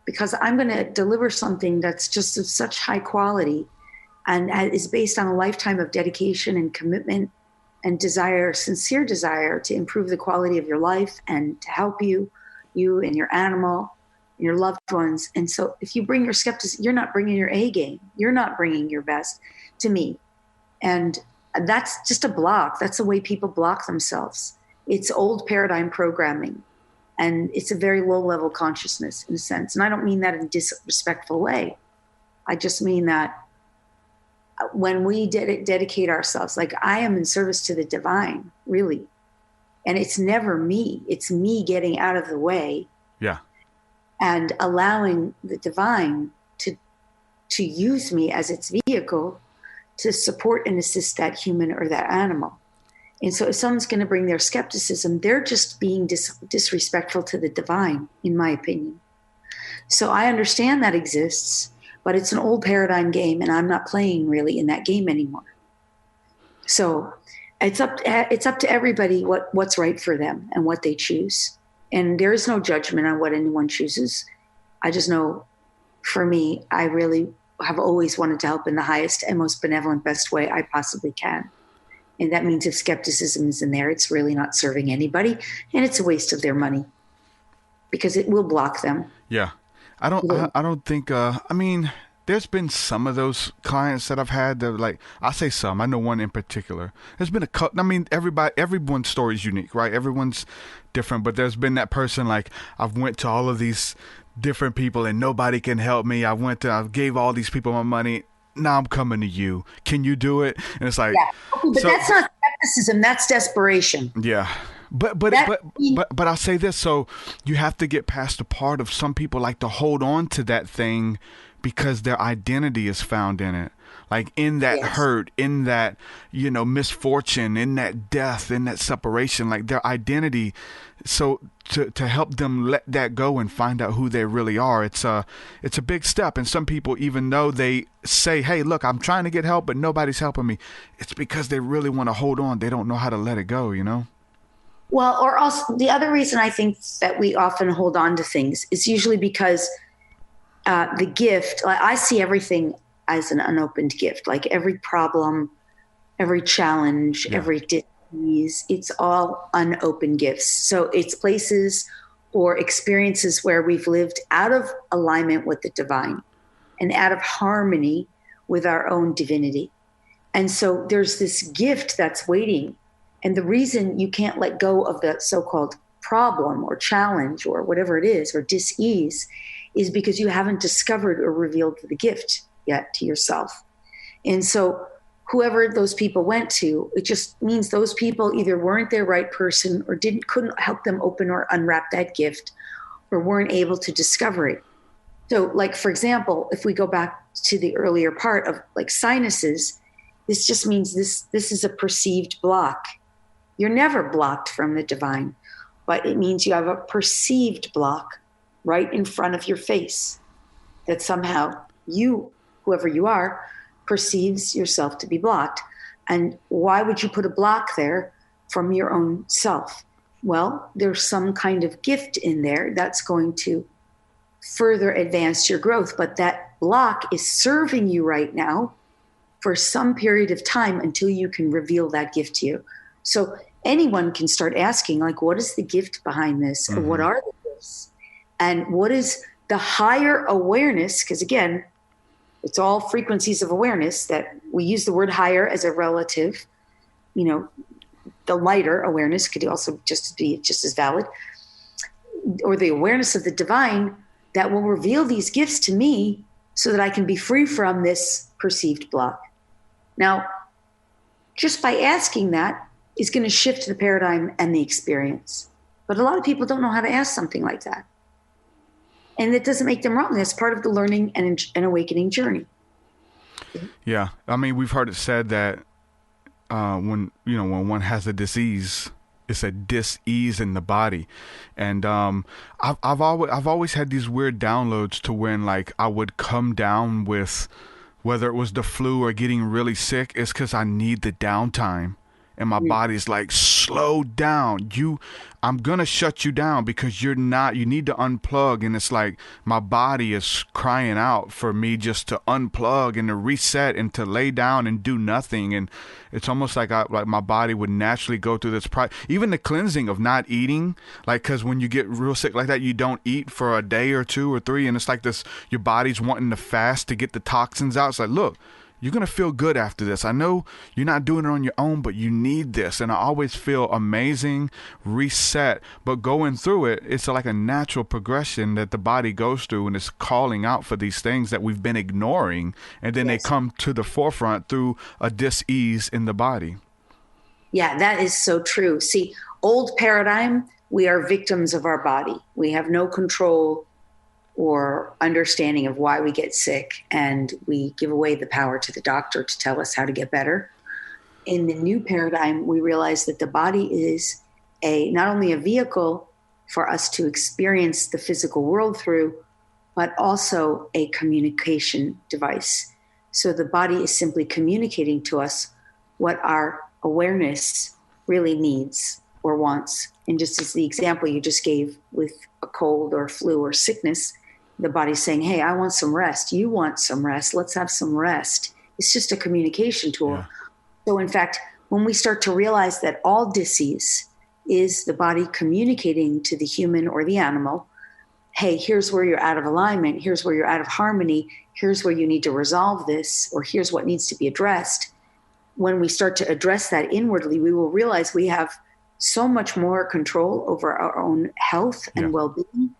Speaker 7: because I'm going to deliver something that's just of such high quality and is based on a lifetime of dedication and commitment and desire, sincere desire to improve the quality of your life and to help you and your animal, and your loved ones. And so if you bring your skepticism, you're not bringing your A game. You're not bringing your best to me. And that's just a block. That's the way people block themselves. It's old paradigm programming, and it's a very low level consciousness in a sense. And I don't mean that in a disrespectful way. I just mean that when we dedicate ourselves, like I am in service to the divine, really. And it's never me. It's me getting out of the way. Yeah. And allowing the divine to use me as its vehicle to support and assist that human or that animal. And so if someone's going to bring their skepticism, they're just being disrespectful to the divine, in my opinion. So I understand that exists, but it's an old paradigm game, and I'm not playing really in that game anymore. So it's up to everybody what's right for them and what they choose. And there is no judgment on what anyone chooses. I just know, for me, I really have always wanted to help in the highest and most benevolent, best way I possibly can. And that means if skepticism is in there, it's really not serving anybody, and it's a waste of their money because it will block them. Yeah.
Speaker 6: I don't think, I mean, there's been some of those clients that I've had that, like, I say some, I know one in particular. There's been a couple, I mean, everyone's story is unique, right? Everyone's different, but there's been that person, like, I've went to all of these different people and nobody can help me. I gave all these people my money. Now I'm coming to you. Can you do it? And it's like,
Speaker 7: yeah. But that's not skepticism. That's desperation.
Speaker 6: Yeah. But I'll say this. So you have to get past the part of some people like to hold on to that thing because their identity is found in it. Like in that hurt, in that, misfortune, in that death, in that separation, like their identity. So to help them let that go and find out who they really are, it's a big step. And some people, even though they say, hey, look, I'm trying to get help, but nobody's helping me, it's because they really want to hold on. They don't know how to let it go, Well,
Speaker 7: or also the other reason I think that we often hold on to things is usually because the gift, like I see everything as an unopened gift, like every problem, every challenge, every disease, it's all unopened gifts. So it's places or experiences where we've lived out of alignment with the divine and out of harmony with our own divinity. And so there's this gift that's waiting. And the reason you can't let go of the so-called problem or challenge or whatever it is, or dis-ease, is because you haven't discovered or revealed the gift yet to yourself. And so whoever those people went to, it just means those people either weren't their right person or couldn't help them open or unwrap that gift, or weren't able to discover it. So like, for example, if we go back to the earlier part of like sinuses, this just means this is a perceived block. You're never blocked from the divine, but it means you have a perceived block right in front of your face that somehow you, whoever you are, perceives yourself to be blocked. And why would you put a block there from your own self? Well, there's some kind of gift in there that's going to further advance your growth, but that block is serving you right now for some period of time until you can reveal that gift to you. So anyone can start asking, like, what is the gift behind this? Or what are the gifts? And what is the higher awareness? Because again, it's all frequencies of awareness that we use the word higher as a relative. You know, the lighter awareness could also be just as valid, or the awareness of the divine that will reveal these gifts to me so that I can be free from this perceived block. Now, just by asking that is going to shift the paradigm and the experience. But a lot of people don't know how to ask something like that. And it doesn't make them wrong. That's part of the learning and awakening journey.
Speaker 6: Yeah. I mean, we've heard it said that when one has a disease, it's a dis-ease in the body. And I've always had these weird downloads to when, like, I would come down with, whether it was the flu or getting really sick, it's because I need the downtime. And my body's like, slow down. I'm going to shut you down because you need to unplug. And it's like my body is crying out for me just to unplug and to reset and to lay down and do nothing. And it's almost like my body would naturally go through this. Even the cleansing of not eating, like, because when you get real sick like that, you don't eat for a day or 2 or 3. And it's like this, your body's wanting to fast to get the toxins out. It's like, look, you're going to feel good after this. I know you're not doing it on your own, but you need this. And I always feel amazing, reset. But going through it, it's like a natural progression that the body goes through, and it's calling out for these things that we've been ignoring. And then they come to the forefront through a dis-ease in the body.
Speaker 7: Yeah, that is so true. See, old paradigm, we are victims of our body. We have no control or understanding of why we get sick, and we give away the power to the doctor to tell us how to get better. In the new paradigm, we realize that the body is not only a vehicle for us to experience the physical world through, but also a communication device. So the body is simply communicating to us what our awareness really needs or wants. And just as the example you just gave with a cold or flu or sickness, the body's saying, hey, I want some rest. You want some rest. Let's have some rest. It's just a communication tool. Yeah. So in fact, when we start to realize that all disease is the body communicating to the human or the animal, hey, here's where you're out of alignment. Here's where you're out of harmony. Here's where you need to resolve this, or here's what needs to be addressed. When we start to address that inwardly, we will realize we have so much more control over our own health and well-being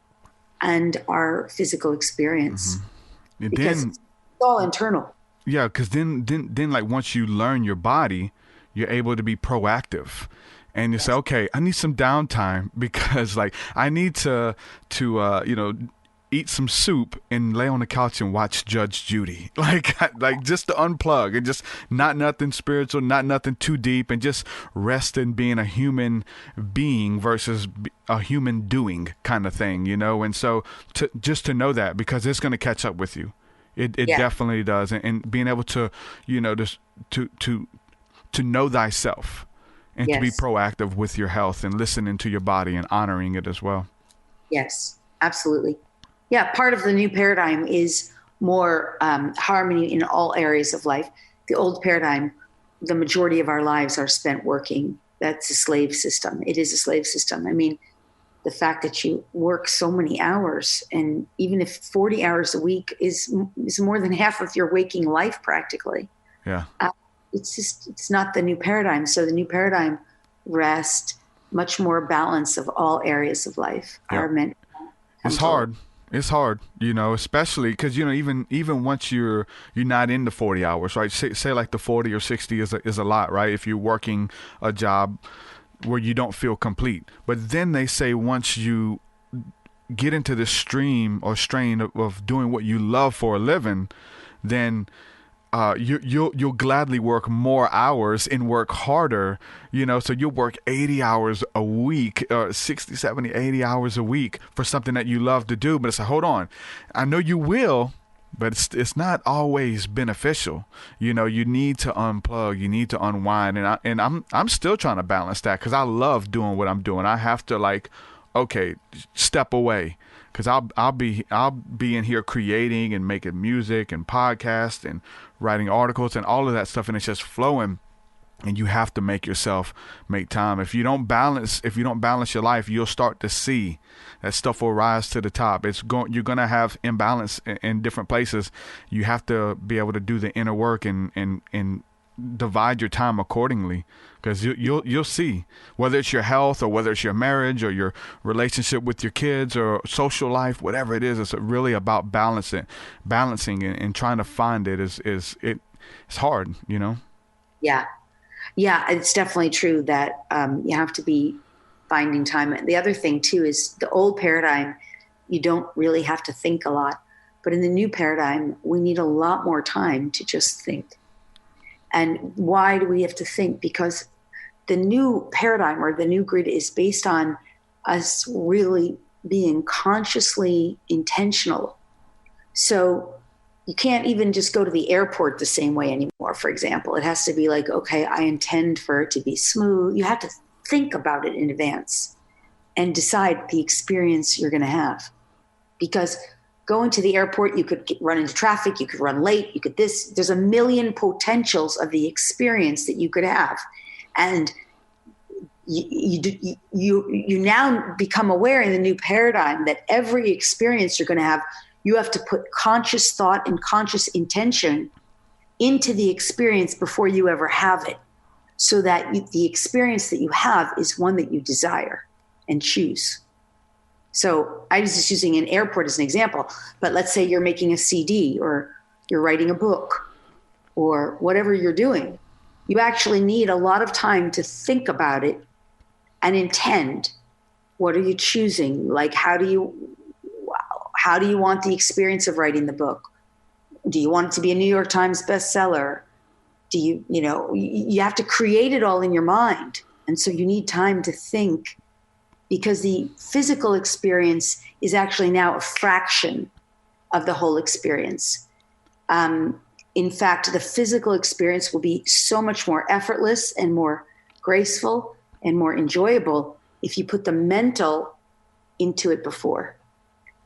Speaker 7: and our physical experience, because it's all internal.
Speaker 6: Yeah, because then, like, once you learn your body, you're able to be proactive, and you say, okay, I need some downtime because, like, I need to eat some soup and lay on the couch and watch Judge Judy, like just to unplug and just not nothing spiritual, not nothing too deep, and just rest in being a human being versus a human doing kind of thing, And so just to know that, because it's going to catch up with you, it definitely does, and being able to, just to know thyself and to be proactive with your health and listening to your body and honoring it as well.
Speaker 7: Yes, absolutely. Yeah, part of the new paradigm is more harmony in all areas of life. The old paradigm, the majority of our lives are spent working. That's a slave system. It is a slave system. I mean, the fact that you work so many hours, and even if 40 hours a week is more than half of your waking life practically. Yeah. It's not the new paradigm. So the new paradigm, rest, much more balance of all areas of life are meant.
Speaker 6: It's hard. It's hard, especially because, even once you're not in the 40 hours, right? Say like the 40 or 60 is a lot, right? If you're working a job where you don't feel complete. But then they say once you get into the stream or strain of doing what you love for a living, then you'll gladly work more hours and work harder, so you'll work 80 hours a week, 60, 70, 80 hours a week for something that you love to do. But it's like, hold on, I know you will, but it's not always beneficial. You need to unplug, you need to unwind. And I'm still trying to balance that because I love doing what I'm doing. I have to okay, step away. Because I'll be in here creating and making music and podcasts and writing articles and all of that stuff, and it's just flowing. And you have to make time. If you don't balance your life, you'll start to see that stuff will rise to the top. You're gonna have imbalance in different places. You have to be able to do the inner work and divide your time accordingly. Because you'll see whether it's your health or whether it's your marriage or your relationship with your kids or social life, whatever it is, it's really about balancing and trying to find it it's hard,
Speaker 7: Yeah, it's definitely true that you have to be finding time. The other thing too is the old paradigm, you don't really have to think a lot, but in the new paradigm, we need a lot more time to just think. And why do we have to think? Because the new paradigm or the new grid is based on us really being consciously intentional. So you can't even just go to the airport the same way anymore, for example. It has to be like, okay, I intend for it to be smooth. You have to think about it in advance and decide the experience you're going to have. Because going to the airport, you could run into traffic, you could run late, you could there's a million potentials of the experience that you could have. And you now become aware in the new paradigm that every experience you're going to have, you have to put conscious thought and conscious intention into the experience before you ever have it, so that the experience that you have is one that you desire and choose. So I was just using an airport as an example, but let's say you're making a CD or you're writing a book or whatever you're doing. You actually need a lot of time to think about it and intend. What are you choosing? Like, how do you want the experience of writing the book? Do you want it to be a New York Times bestseller? Do you have to create it all in your mind. And so you need time to think, because the physical experience is actually now a fraction of the whole experience. In fact, the physical experience will be so much more effortless and more graceful and more enjoyable if you put the mental into it before.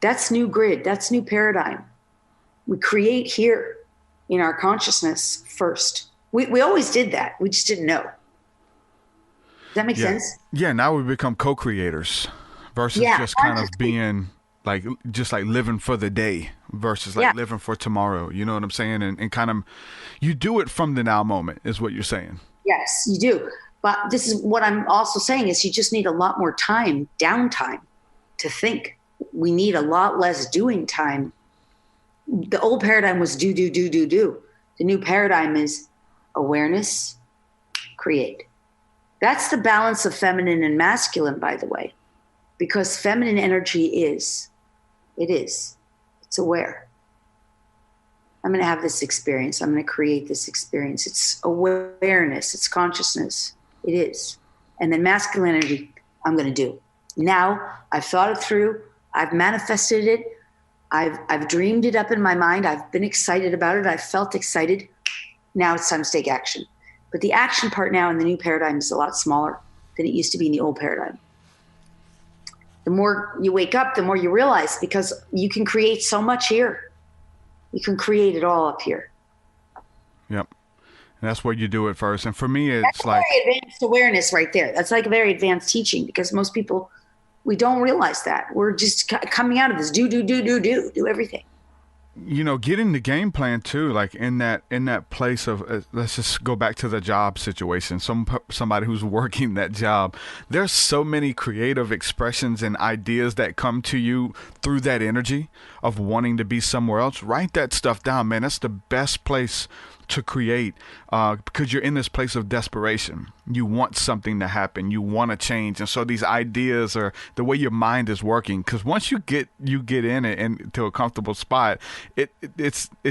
Speaker 7: That's new grid. That's new paradigm. We create here in our consciousness first. We always did that. We just didn't know. Does that make sense?
Speaker 6: Yeah, now we become co-creators versus just kind of being just living for the day versus living for tomorrow. You know what I'm saying? And kind of, you do it from the now moment is what you're saying.
Speaker 7: Yes, you do. But this is what I'm also saying is you just need a lot more time, downtime, to think. We need a lot less doing time. The old paradigm was do. The new paradigm is awareness, create. That's the balance of feminine and masculine, by the way, because feminine energy it's aware. I'm going to have this experience. I'm going to create this experience. It's awareness. It's consciousness. It is. And then masculine energy, I'm going to do. Now I've thought it through. I've manifested it. I've dreamed it up in my mind. I've been excited about it. I've felt excited. Now it's time to take action. But the action part now in the new paradigm is a lot smaller than it used to be in the old paradigm. The more you wake up, the more you realize, because you can create so much here. You can create it all up here.
Speaker 6: Yep. And that's where you do it first. And for me, it's
Speaker 7: that's very advanced awareness right there. That's like a very advanced teaching, because most people, we don't realize that. We're just coming out of this do everything.
Speaker 6: getting the game plan too, like in that place of, let's just go back to the job situation. Somebody who's working that job, there's so many creative expressions and ideas that come to you through that energy of wanting to be somewhere else. Write that stuff down, man. That's the best place to create, because you're in this place of desperation. You want something to happen. You want to change. And so these ideas are the way your mind is working, because once you get in it and to a comfortable spot, it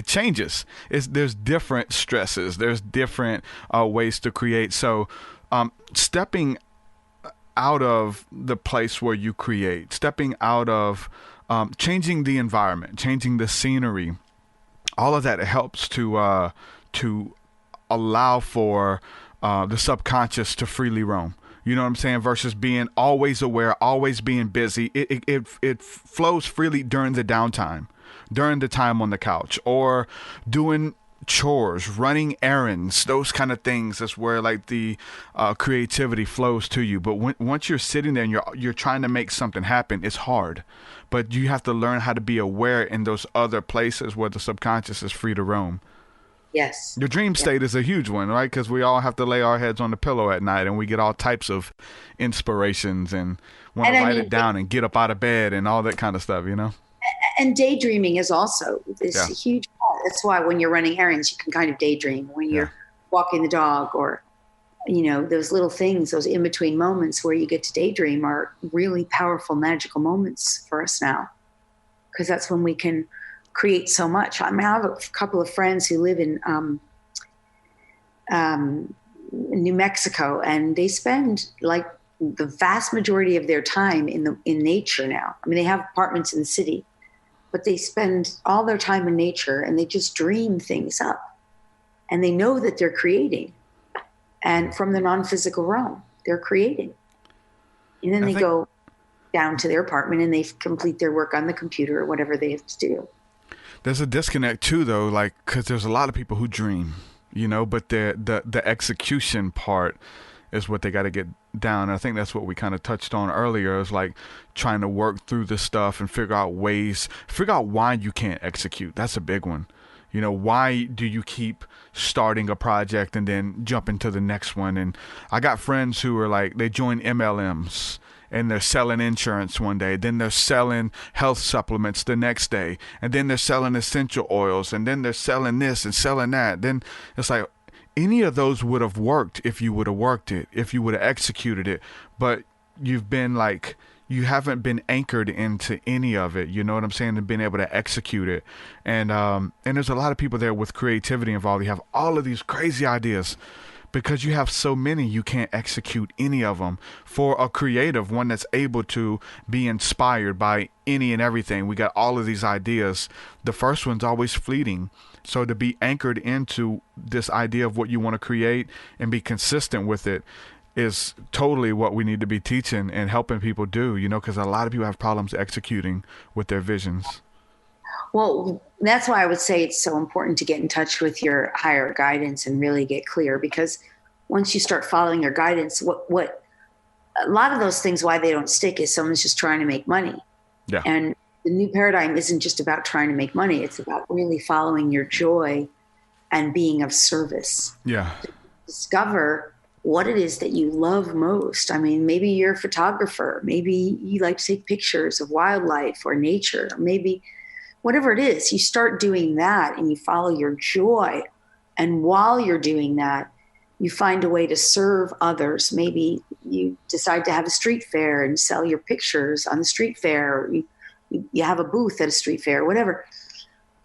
Speaker 6: changes. There's different stresses. There's different ways to create. So stepping out of the place where you create, stepping out of changing the environment, changing the scenery, all of that helps to allow for the subconscious to freely roam. You know what I'm saying? Versus being always aware, always being busy. It flows freely during the downtime, during the time on the couch, or doing chores, running errands, those kind of things. That's where like the creativity flows to you. But once you're sitting there and you're trying to make something happen, it's hard. But you have to learn how to be aware in those other places where the subconscious is free to roam.
Speaker 7: Yes.
Speaker 6: Your dream state is a huge one, right? Because we all have to lay our heads on the pillow at night, and we get all types of inspirations and want to write it down and get up out of bed and all that kind of stuff, And
Speaker 7: daydreaming is also this huge part. That's why when you're running errands, you can kind of daydream. When you're walking the dog, or, those little things, those in-between moments where you get to daydream are really powerful, magical moments for us now, because that's when we can create so much. I have a couple of friends who live in New Mexico, and they spend like the vast majority of their time in nature now. I mean, they have apartments in the city, but they spend all their time in nature, and they just dream things up, and they know that they're creating, and from the non-physical realm, they're creating, and then they go down to their apartment and they complete their work on the computer or whatever they have to do.
Speaker 6: There's a disconnect too, though, like, because there's a lot of people who dream, but the execution part is what they got to get down. And I think that's what we kind of touched on earlier, is like trying to work through this stuff and figure out why you can't execute. That's a big one. Why do you keep starting a project and then jump into the next one? And I got friends who are like, they join MLMs, and they're selling insurance one day, then they're selling health supplements the next day, and then they're selling essential oils, and then they're selling this and selling that. Then it's like, any of those would have worked if you would have worked it, if you would have executed it. But you've been like, you haven't been anchored into any of it, you know what I'm saying, and been able to execute it. And there's a lot of people there with creativity involved. You have all of these crazy ideas. Because you have so many, you can't execute any of them. For a creative, one that's able to be inspired by any and everything, we got all of these ideas. The first one's always fleeting. So to be anchored into this idea of what you want to create and be consistent with it is totally what we need to be teaching and helping people do, because a lot of people have problems executing with their visions.
Speaker 7: Well, that's why I would say it's so important to get in touch with your higher guidance and really get clear, because once you start following your guidance, what a lot of those things, why they don't stick is someone's just trying to make money. Yeah. And the new paradigm isn't just about trying to make money. It's about really following your joy and being of service. Yeah. To discover what it is that you love most. I mean, maybe you're a photographer. Maybe you like to take pictures of wildlife or nature, or maybe whatever it is, you start doing that and you follow your joy. And while you're doing that, you find a way to serve others. Maybe you decide to have a street fair and sell your pictures on the street fair. Or you have a booth at a street fair, whatever.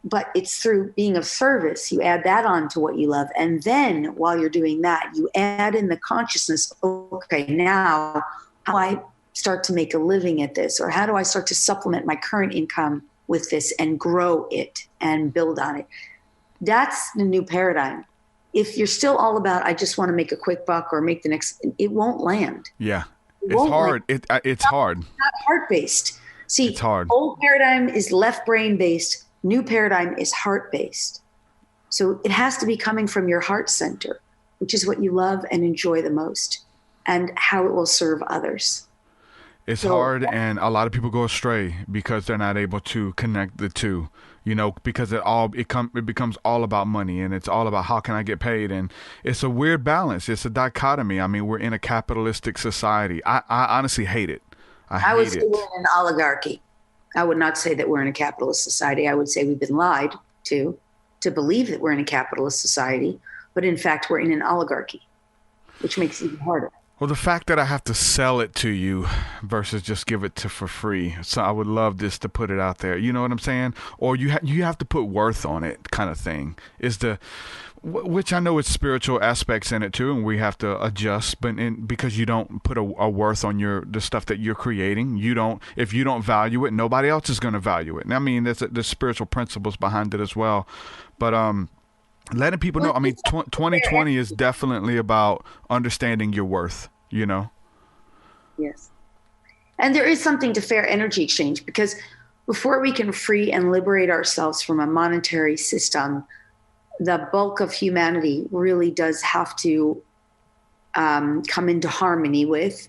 Speaker 7: But it's through being of service. You add that on to what you love. And then while you're doing that, you add in the consciousness, okay, now how do I start to make a living at this? Or how do I start to supplement my current income with this and grow it and build on it? That's the new paradigm. If you're still all about, I just want to make a quick buck or make the next, it won't land.
Speaker 6: Yeah. It's hard. It's hard.
Speaker 7: It's not heart-based. See,
Speaker 6: it's hard.
Speaker 7: Old paradigm is left brain-based. New paradigm is heart-based. So it has to be coming from your heart center, which is what you love and enjoy the most, and how it will serve others.
Speaker 6: It's hard, and a lot of people go astray because they're not able to connect the two, because it becomes all about money, and it's all about how can I get paid, and it's a weird balance. It's a dichotomy. I mean, we're in a capitalistic society. I honestly hate it.
Speaker 7: I would say we're in an oligarchy. I would not say that we're in a capitalist society. I would say we've been lied to believe that we're in a capitalist society, but in fact, we're in an oligarchy, which makes it even harder.
Speaker 6: Well, the fact that I have to sell it to you versus just give it for free. So I would love this to put it out there. You know what I'm saying? Or you have to put worth on it, kind of thing. Which I know it's spiritual aspects in it too, and we have to adjust. But because you don't put a worth on the stuff that you're creating, if you don't value it, nobody else is going to value it. And I mean, there's spiritual principles behind it as well. But letting people know. I mean, 2020 is definitely about understanding your worth.
Speaker 7: Yes. And there is something to fair energy exchange, because before we can free and liberate ourselves from a monetary system, the bulk of humanity really does have to come into harmony with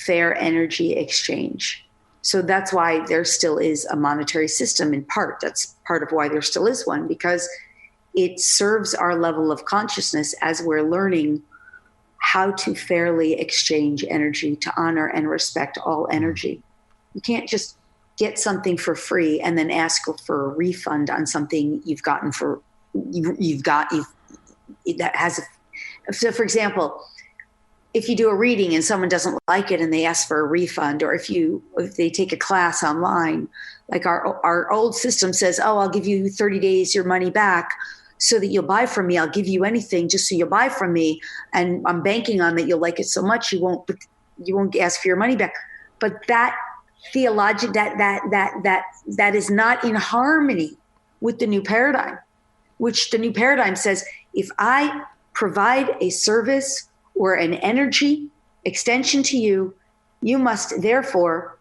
Speaker 7: fair energy exchange. So that's why there still is a monetary system in part. That's part of why there still is one, because it serves our level of consciousness as we're learning how to fairly exchange energy, to honor and respect all energy. You can't just get something for free and then ask for a refund on something you've gotten for that has so for example, if you do a reading and someone doesn't like it and they ask for a refund, or if they take a class online, like our old system says, I'll give you 30 days your money back so that you'll buy from me. I'll give you anything just so you'll buy from me, and I'm banking on that you'll like it so much you won't ask for your money back. But that theology, that is not in harmony with the new paradigm, which the new paradigm says, if I provide a service or an energy extension to you, you must therefore,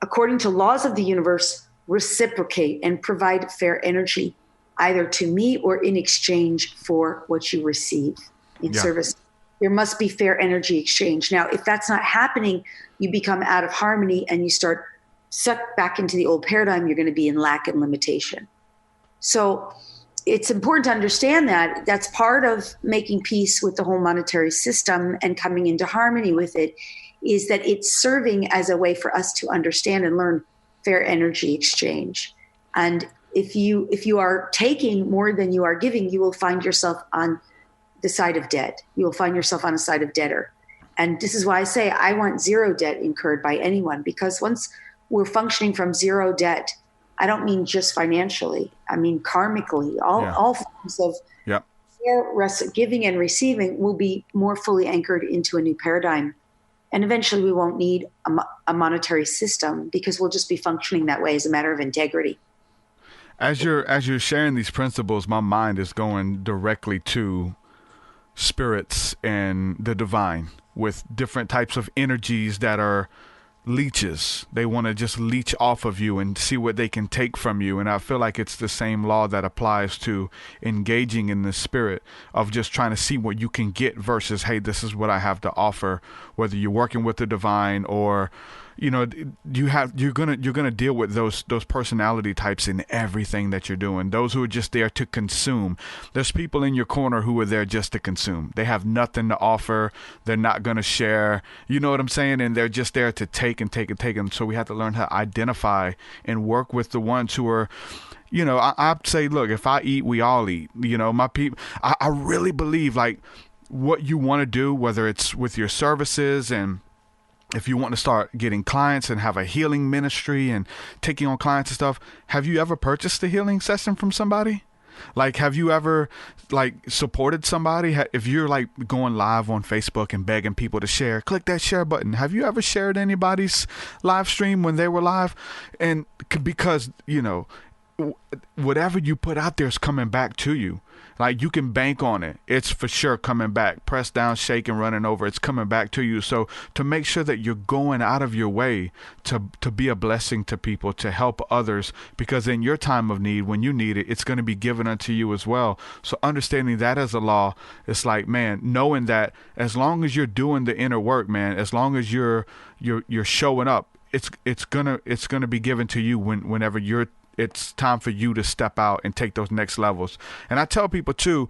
Speaker 7: according to laws of the universe, reciprocate and provide fair energy, either to me or in exchange for what you receive in service. There must be fair energy exchange. Now, if that's not happening, you become out of harmony and you start sucked back into the old paradigm. You're going to be in lack and limitation. So it's important to understand that that's part of making peace with the whole monetary system and coming into harmony with it, is that it's serving as a way for us to understand and learn fair energy exchange. And if you are taking more than you are giving, you will find yourself on the side of debt. You will find yourself on a side of debtor. And this is why I say I want zero debt incurred by anyone, because once we're functioning from zero debt, I don't mean just financially, I mean karmically, all forms of fair giving and receiving will be more fully anchored into a new paradigm. And eventually we won't need a monetary system, because we'll just be functioning that way as a matter of integrity.
Speaker 6: As you're sharing these principles, my mind is going directly to spirits and the divine, with different types of energies that are leeches. They want to just leech off of you and see what they can take from you. And I feel like it's the same law that applies to engaging in the spirit of just trying to see what you can get versus, hey, this is what I have to offer. Whether you're working with the divine or, you're gonna deal with those personality types in everything that you're doing. Those who are just there to consume. There's people in your corner who are there just to consume. They have nothing to offer. They're not gonna share. You know what I'm saying? And they're just there to take and take and take. And so we have to learn how to identify and work with the ones who are. I'd say, look, if I eat, we all eat. My people. I really believe like what you want to do, whether it's with your services and. If you want to start getting clients and have a healing ministry and taking on clients and stuff, have you ever purchased a healing session from somebody? Like, have you ever supported somebody? If you're going live on Facebook and begging people to share, click that share button. Have you ever shared anybody's live stream when they were live? And because, whatever you put out there is coming back to you. Like, you can bank on it. It's for sure coming back. Pressed down, shaking, running over. It's coming back to you. So to make sure that you're going out of your way to be a blessing to people, to help others, because in your time of need, when you need it, it's going to be given unto you as well. So understanding that as a law, it's like, man, knowing that as long as you're doing the inner work, man, as long as you're showing up, it's gonna be given to you whenever it's time for you to step out and take those next levels. And I tell people too,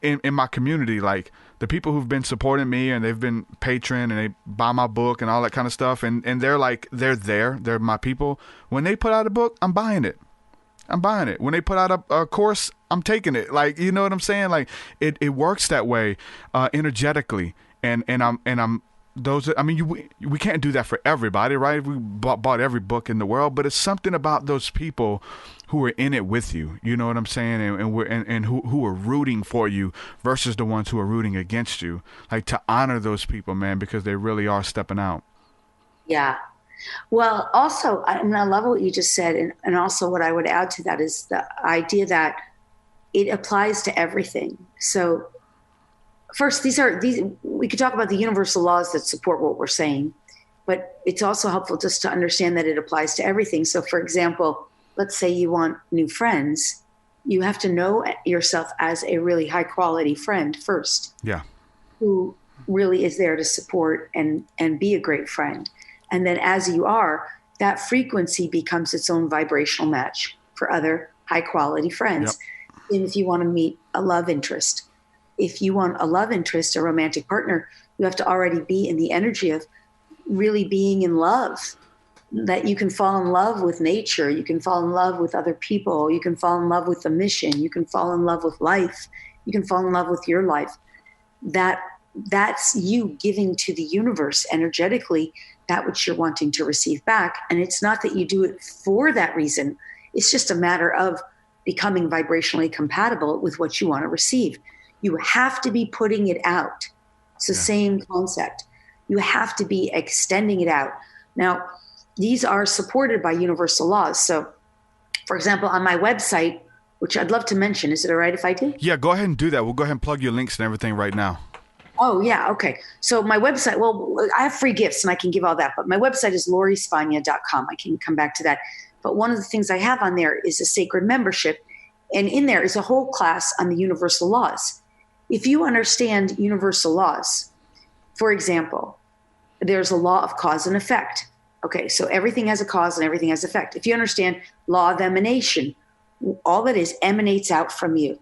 Speaker 6: in my community, like the people who've been supporting me and they've been patron and they buy my book and all that kind of stuff, and they're my people. When they put out a book, I'm buying it. When they put out a course, I'm taking it. Like, you know what I'm saying? Like it works that way, energetically. And I'm those. I mean, we can't do that for everybody, right? We bought every book in the world, but it's something about those people who are in it with you. You know what I'm saying? And who are rooting for you versus the ones who are rooting against you. Like, to honor those people, man, because they really are stepping out.
Speaker 7: Yeah. Well, also, I love what you just said. And also what I would add to that is the idea that it applies to everything. So first, we could talk about the universal laws that support what we're saying, but it's also helpful just to understand that it applies to everything. So for example, let's say you want new friends. You have to know yourself as a really high quality friend first.
Speaker 6: Yeah.
Speaker 7: Who really is there to support and be a great friend. And then as you are, that frequency becomes its own vibrational match for other high quality friends. Yep. And if you want to meet a love interest, if you want a love interest, a romantic partner, you have to already be in the energy of really being in love, that you can fall in love with nature. You can fall in love with other people. You can fall in love with the mission. You can fall in love with life. You can fall in love with your life. That's you giving to the universe energetically that which you're wanting to receive back. And it's not that you do it for that reason. It's just a matter of becoming vibrationally compatible with what you want to receive. You have to be putting it out. It's the same concept. You have to be extending it out. Now, these are supported by universal laws. So, for example, on my website, which I'd love to mention, is it all right if I do?
Speaker 6: Yeah, go ahead and do that. We'll go ahead and plug your links and everything right now.
Speaker 7: Oh, yeah. Okay. So my website, well, I have free gifts and I can give all that, but my website is lorispagna.com. I can come back to that. But one of the things I have on there is a sacred membership. And in there is a whole class on the universal laws. If you understand universal laws, for example, there's a law of cause and effect. Okay. So everything has a cause and everything has effect. If you understand law of emanation, all that is emanates out from you.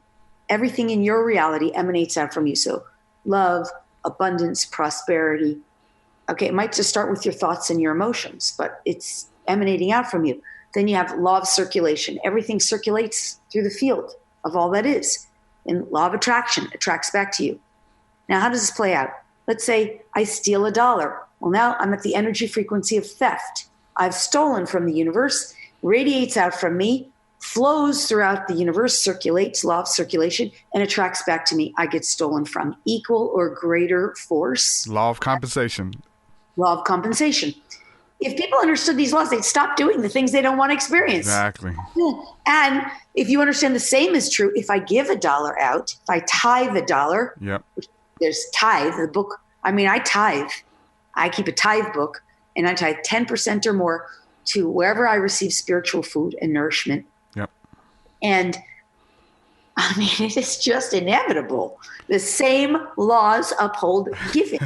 Speaker 7: Everything in your reality emanates out from you. So love, abundance, prosperity. Okay, it might just start with your thoughts and your emotions, but it's emanating out from you. Then you have law of circulation. Everything circulates through the field of all that is. And law of attraction attracts back to you. Now, how does this play out? Let's say I steal $1. Well, now I'm at the energy frequency of theft. I've stolen from the universe, radiates out from me, flows throughout the universe, circulates, law of circulation, and attracts back to me. I get stolen from. Equal or greater force.
Speaker 6: Law of compensation.
Speaker 7: Law of compensation. If people understood these laws, they'd stop doing the things they don't want to experience.
Speaker 6: Exactly.
Speaker 7: And if you understand the same is true, if I give $1 out, if I tithe $1,
Speaker 6: yep.
Speaker 7: There's tithe, the book. I mean, I tithe. I keep a tithe book, and I tithe 10% or more to wherever I receive spiritual food and nourishment.
Speaker 6: Yep.
Speaker 7: And I mean, it is just inevitable. The same laws uphold giving.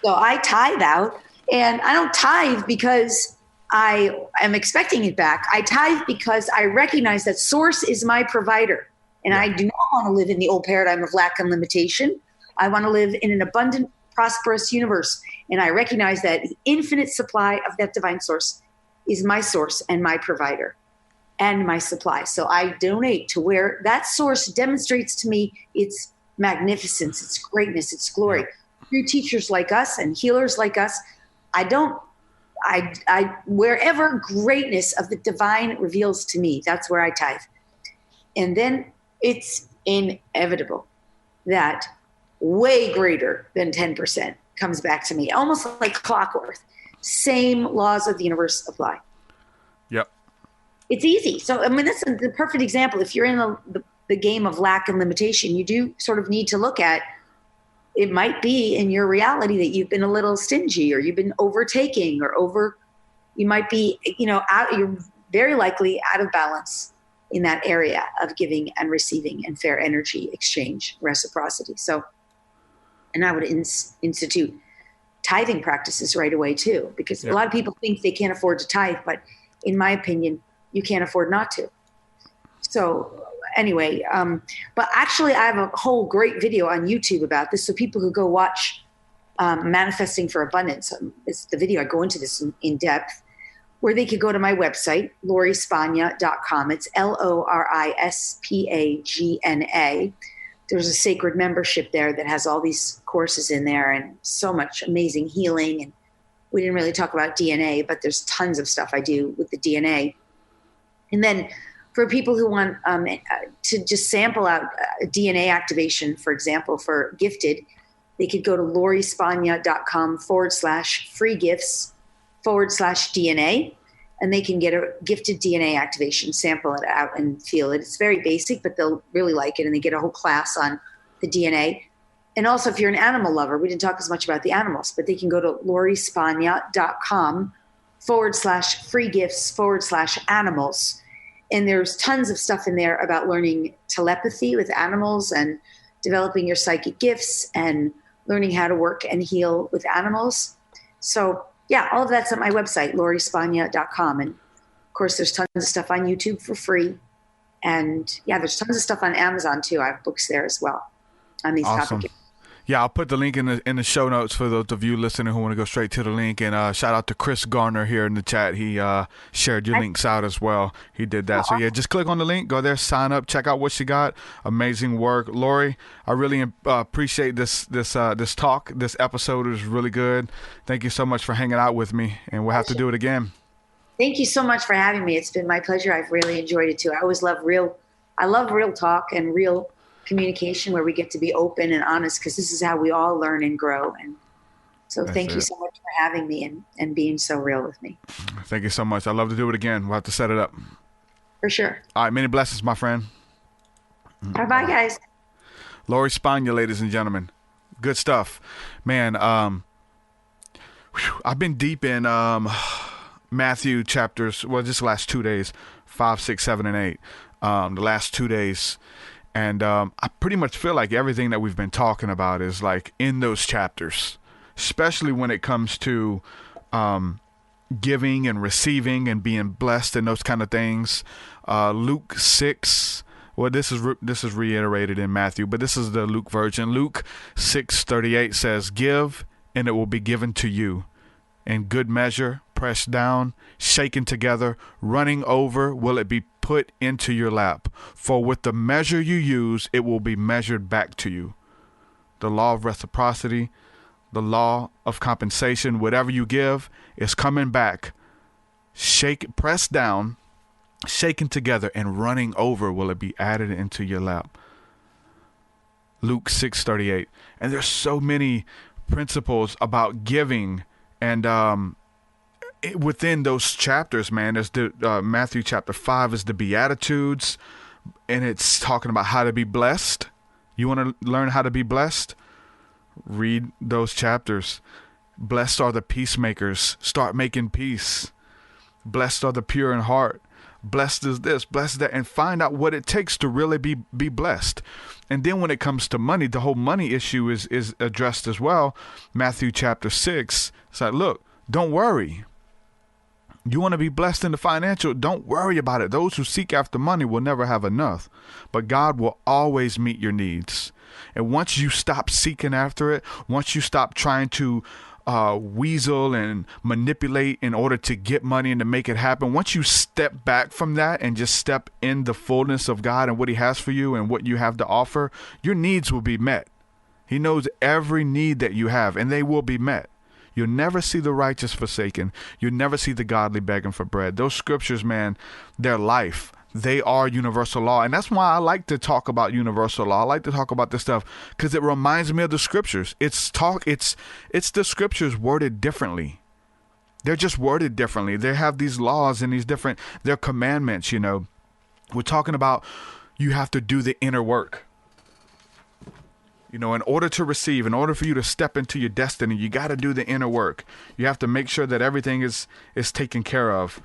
Speaker 7: So I tithe out, and I don't tithe because I am expecting it back. I tithe because I recognize that source is my provider. And I do not want to live in the old paradigm of lack and limitation. I want to live in an abundant, prosperous universe. And I recognize that the infinite supply of that divine source is my source and my provider and my supply. So I donate to where that source demonstrates to me its magnificence, its greatness, its glory. Through teachers like us and healers like us, wherever greatness of the divine reveals to me, that's where I tithe. And then it's inevitable that way greater than 10% comes back to me, almost like clockwork. Same laws of the universe apply.
Speaker 6: Yep.
Speaker 7: It's easy. So, I mean, that's the perfect example. If you're in the game of lack and limitation, you do sort of need to look at, it might be in your reality that you've been a little stingy or you've been overtaking or you might be, you're very likely out of balance in that area of giving and receiving and fair energy exchange, reciprocity. So, and I would institute tithing practices right away too, because a lot of people think they can't afford to tithe, but in my opinion, you can't afford not to. So anyway, but actually I have a whole great video on YouTube about this. So people who go watch Manifesting for Abundance, it's the video, I go into this in depth, where they could go to my website, lorispagna.com. It's LORISPAGNA. There's a sacred membership there that has all these courses in there and so much amazing healing. And we didn't really talk about DNA, but there's tons of stuff I do with the DNA. And then for people who want to just sample out DNA activation, for example, for gifted, they could go to lorispagna.com/free gifts/DNA. And they can get a gifted DNA activation, sample it out and feel it. It's very basic, but they'll really like it. And they get a whole class on the DNA. And also, if you're an animal lover, we didn't talk as much about the animals, but they can go to lorispagna.com/free gifts/animals. And there's tons of stuff in there about learning telepathy with animals and developing your psychic gifts and learning how to work and heal with animals. So yeah, all of that's at my website, lorispagna.com. And of course, there's tons of stuff on YouTube for free. And yeah, there's tons of stuff on Amazon too. I have books there as well on these topics.
Speaker 6: Yeah, I'll put the link in the show notes for those of you listening who want to go straight to the link. And shout out to Chris Garner here in the chat. He shared your links out as well. He did that. So yeah, just click on the link, go there, sign up, check out what she got. Amazing work, Lori. I really appreciate this talk. This episode is really good. Thank you so much for hanging out with me, and we'll have to do it again.
Speaker 7: Thank you so much for having me. It's been my pleasure. I've really enjoyed it too. I love real talk and real communication where we get to be open and honest, because this is how we all learn and grow. And so thank you so much for having me and being so real with me.
Speaker 6: Thank you so much. I'd love to do it again. We'll have to set it up.
Speaker 7: For sure.
Speaker 6: All right. Many blessings, my friend.
Speaker 7: All right, bye, guys.
Speaker 6: Lori Spanga, ladies and gentlemen. Good stuff. Man, I've been deep in Matthew chapters, well, just the last 2 days, 5, 6, 7, and 8. The last 2 days. And I pretty much feel like everything that we've been talking about is like in those chapters, especially when it comes to giving and receiving and being blessed and those kind of things. Luke 6. Well, this is reiterated in Matthew, but this is the Luke version. Luke 6:38 says, "Give, and it will be given to you. In good measure, pressed down, shaken together, running over, will it be put into your lap. For with the measure you use, it will be measured back to you." The law of reciprocity, the law of compensation, whatever you give is coming back. Pressed down, shaken together, and running over, will it be added into your lap. Luke 6:38. And there's so many principles about giving. And within those chapters, man, there's the Matthew chapter 5 is the Beatitudes, and it's talking about how to be blessed. You want to learn how to be blessed? Read those chapters. Blessed are the peacemakers. Start making peace. Blessed are the pure in heart. Blessed is this, blessed is that, and find out what it takes to really be blessed. And then when it comes to money, the whole money issue is addressed as well. Matthew chapter 6. It's like, look, don't worry. You want to be blessed in the financial? Don't worry about it. Those who seek after money will never have enough, but God will always meet your needs. And once you stop seeking after it, once you stop trying to weasel and manipulate in order to get money and to make it happen, once you step back from that and just step in the fullness of God and what he has for you and what you have to offer, your needs will be met. He knows every need that you have, and they will be met. You'll never see the righteous forsaken. You'll never see the godly begging for bread. Those scriptures, man, they're life. They are universal law. And that's why I like to talk about universal law. I like to talk about this stuff because it reminds me of the scriptures. It's the scriptures worded differently. They're just worded differently. They have these laws and they're commandments, you know. We're talking about you have to do the inner work. You know, in order to receive, in order for you to step into your destiny, you got to do the inner work. You have to make sure that everything is taken care of.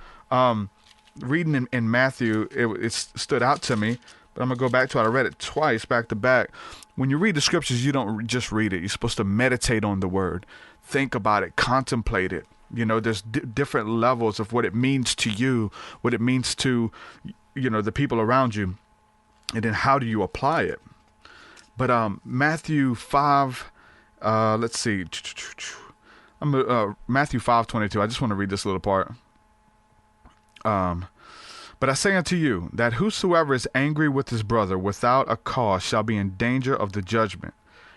Speaker 6: Reading in Matthew, it stood out to me, but I'm going to go back to it. I read it twice back to back. When you read the scriptures, you don't just read it. You're supposed to meditate on the word. think about it, contemplate it. There's different levels of what it means to you, what it means to, the people around you, and then how do you apply it? But Matthew 5, let's see. Matthew 5:22. I just want to read this little part. But I say unto you that whosoever is angry with his brother without a cause shall be in danger of the judgment.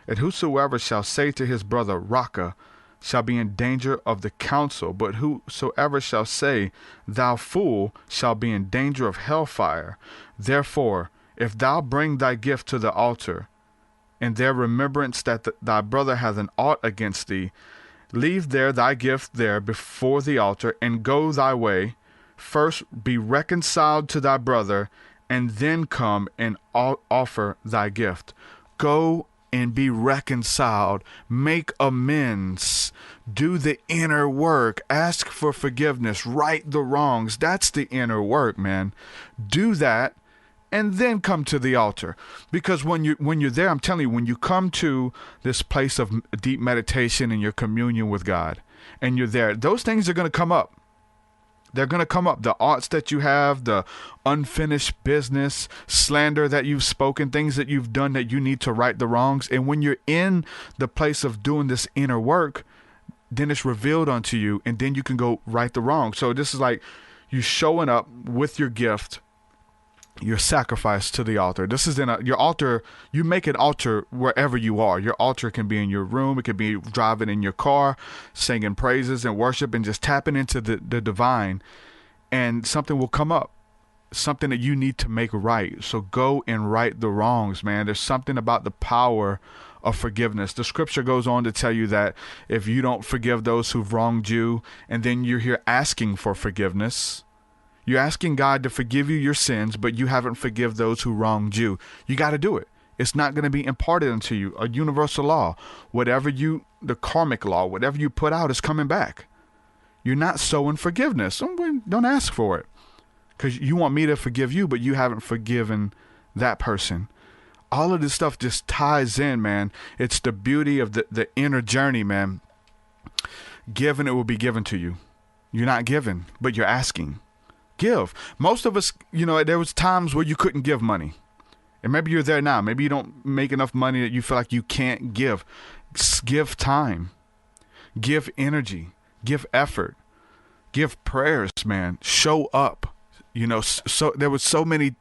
Speaker 6: And whosoever shall say to his brother, Raka, shall be in danger of the council. But whosoever shall say, Thou fool, shall be in danger of hellfire. Therefore, if thou bring thy gift to the altar, in their remembrance that thy brother hath an ought against thee, leave there thy gift there before the altar, and go thy way. First be reconciled to thy brother, and then come and offer thy gift. Go and be reconciled. Make amends. Do the inner work. Ask for forgiveness. Right the wrongs. That's the inner work, man. Do that, and then come to the altar. Because when you're there, I'm telling you, when you come to this place of deep meditation and your communion with God, and you're there, those things are going to come up. They're going to come up. The oughts that you have, the unfinished business, slander that you've spoken, things that you've done that you need to right the wrongs. And when you're in the place of doing this inner work, then it's revealed unto you, and then you can go right the wrong. So this is like you showing up with your gift, your sacrifice to the altar. This is your altar. You make an altar wherever you are. Your altar can be in your room. It could be driving in your car, singing praises and worship and just tapping into the divine, and something will come up, something that you need to make right. So go and right the wrongs, man. There's something about the power of forgiveness. The scripture goes on to tell you that if you don't forgive those who've wronged you, and then you're here asking for forgiveness, you're asking God to forgive you your sins, but you haven't forgive those who wronged you. You got to do it. It's not going to be imparted unto you. A universal law, the karmic law, whatever you put out is coming back. You're not sowing forgiveness. Don't ask for it, because you want me to forgive you, but you haven't forgiven that person. All of this stuff just ties in, man. It's the beauty of the inner journey, man. Give and it will be given to you. You're not giving, but you're asking. Give. Most of us, there was times where you couldn't give money. And maybe you're there now. Maybe you don't make enough money that you feel like you can't give. Give time. Give energy. Give effort. Give prayers, man. Show up. So there was so many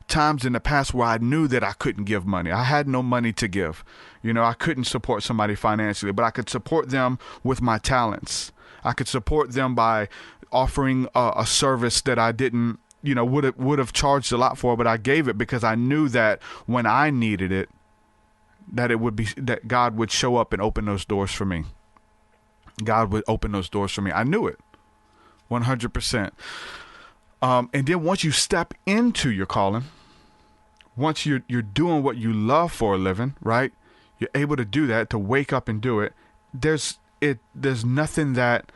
Speaker 6: times in the past where I knew that I couldn't give money. I had no money to give. I couldn't support somebody financially, but I could support them with my talents. I could support them by offering a service that I didn't, would have charged a lot for, but I gave it because I knew that when I needed it, that God would show up and open those doors for me. God would open those doors for me. I knew it 100%. And then once you step into your calling, once you're doing what you love for a living, right? You're able to do that, to wake up and do it. There's nothing that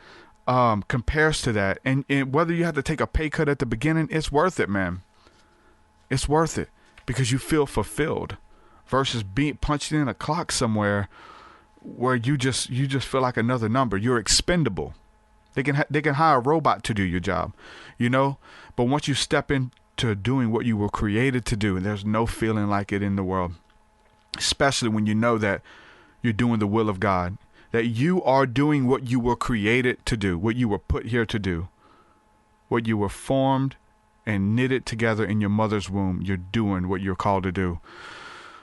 Speaker 6: compares to that. And whether you have to take a pay cut at the beginning, it's worth it, man. It's worth it because you feel fulfilled versus being punched in a clock somewhere where you just feel like another number. You're expendable. They can hire a robot to do your job, but once you step into doing what you were created to do, and there's no feeling like it in the world, especially when you know that you're doing the will of God, that you are doing what you were created to do, what you were put here to do, what you were formed and knitted together in your mother's womb. You're doing what you're called to do.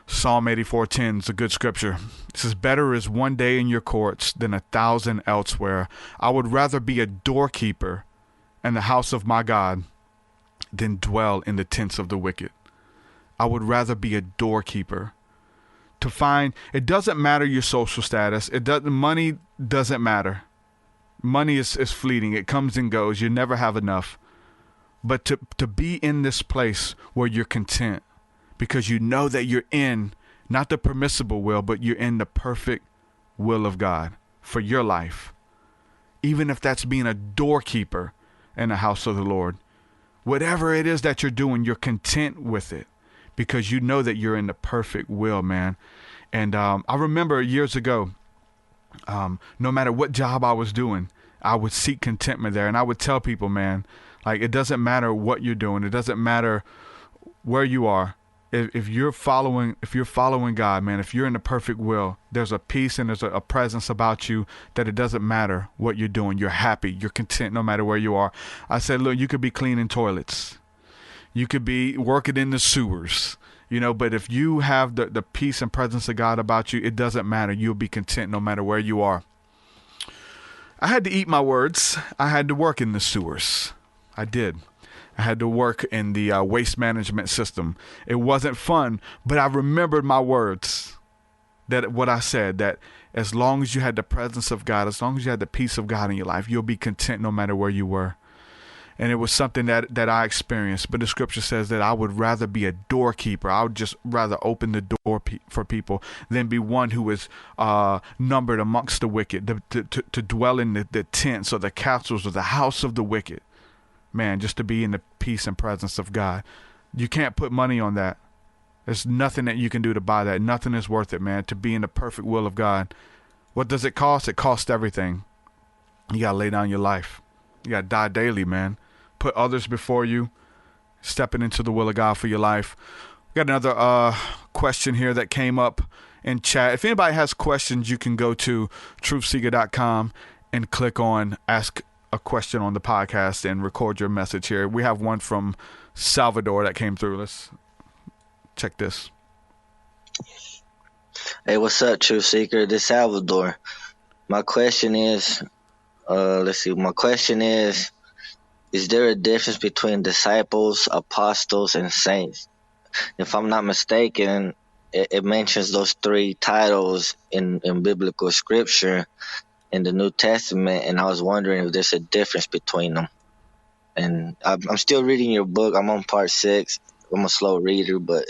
Speaker 6: Psalm 84:10 is a good scripture. It says, better is one day in your courts than 1,000 elsewhere. I would rather be a doorkeeper in the house of my God than dwell in the tents of the wicked. I would rather be a doorkeeper. It doesn't matter your social status. Money doesn't matter. Money is fleeting. It comes and goes. You never have enough. But to be in this place where you're content, because you know that you're in not the permissible will, but you're in the perfect will of God for your life. Even if that's being a doorkeeper in the house of the Lord. Whatever it is that you're doing, you're content with it because you know that you're in the perfect will, man. And I remember years ago, No matter what job I was doing, I would seek contentment there. And I would tell people, man, like, it doesn't matter what you're doing. It doesn't matter where you are. If you're following God, man, if you're in the perfect will, there's a peace and there's a presence about you that it doesn't matter what you're doing. You're happy. You're content no matter where you are. I said, look, you could be cleaning toilets. You could be working in the sewers, but if you have the peace and presence of God about you, it doesn't matter. You'll be content no matter where you are. I had to eat my words. I had to work in the sewers. I did. I had to work in the waste management system. It wasn't fun, but I remembered my words. That what I said, that as long as you had the presence of God, as long as you had the peace of God in your life, you'll be content no matter where you were. And it was something that I experienced. But the scripture says that I would rather be a doorkeeper. I would just rather open the door for people than be one who is numbered amongst the wicked, to dwell in the tents or the castles or the house of the wicked. Man, just to be in the peace and presence of God. You can't put money on that. There's nothing that you can do to buy that. Nothing is worth it, man, to be in the perfect will of God. What does it cost? It costs everything. You got to lay down your life. You got to die daily, man. Put others before you. Stepping into the will of God for your life. We got another question here that came up in chat. If anybody has questions, you can go to TruthSeekah.com and click on Ask a Question on the podcast and record your message here. We have one from Salvador that came through. Let's check this.
Speaker 9: Hey, what's up, Truth Seeker? This is Salvador. My question is, is there a difference between disciples, apostles, and saints? If I'm not mistaken, it mentions those three titles in biblical scripture in the New Testament, and I was wondering if there's a difference between them. And I'm still reading your book. I'm on part 6. I'm a slow reader, but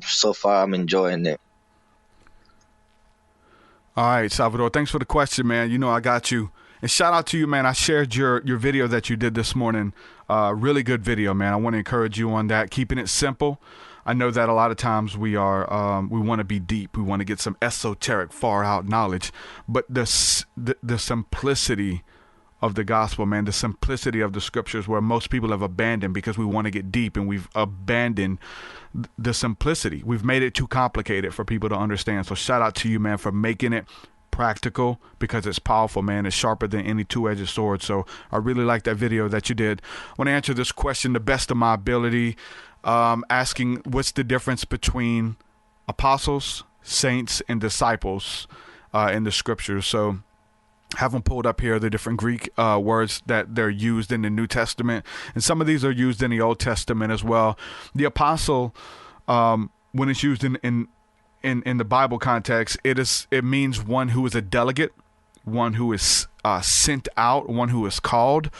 Speaker 9: so far I'm enjoying it.
Speaker 6: All right, Salvador, thanks for the question, man. I got you. And shout out to you, man. I shared your video that you did this morning. Really good video, man. I want to encourage you on that. Keeping it simple. I know that a lot of times we want to be deep. We want to get some esoteric, far out knowledge. But the simplicity of the gospel, man, the simplicity of the scriptures, where most people have abandoned because we want to get deep, and we've abandoned the simplicity. We've made it too complicated for people to understand. So shout out to you, man, for making it practical, because it's powerful, man. It's sharper than any two-edged sword. So I really like that video that you did. I want to answer this question the best of my ability, asking what's the difference between apostles, saints, and disciples in the scriptures. So have them pulled up here, the different Greek words that they're used in the New Testament. And some of these are used in the Old Testament as well. The apostle, when it's used in the Bible context, it means one who is a delegate, one who is sent out, one who is called.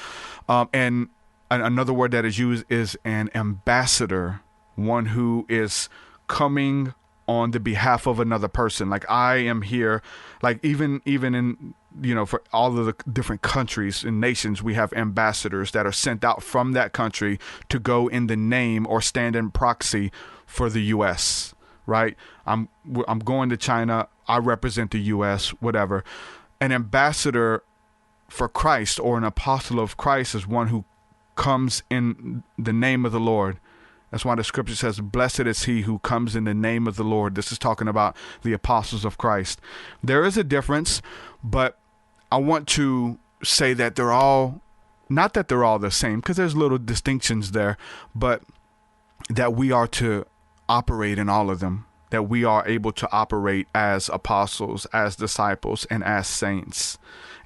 Speaker 6: And another word that is used is an ambassador, one who is coming on the behalf of another person. Like, I am here, like even in, for all of the different countries and nations, we have ambassadors that are sent out from that country to go in the name or stand in proxy for the U.S., right? I'm going to China. I represent the U.S., whatever. An ambassador for Christ, or an apostle of Christ, is one who comes in the name of the Lord. That's why the scripture says, blessed is he who comes in the name of the Lord. This is talking about the apostles of Christ. There is a difference, but I want to say that they're all, not that they're all the same, because there's little distinctions there, but that we are to operate in all of them, that we are able to operate as apostles, as disciples, and as saints.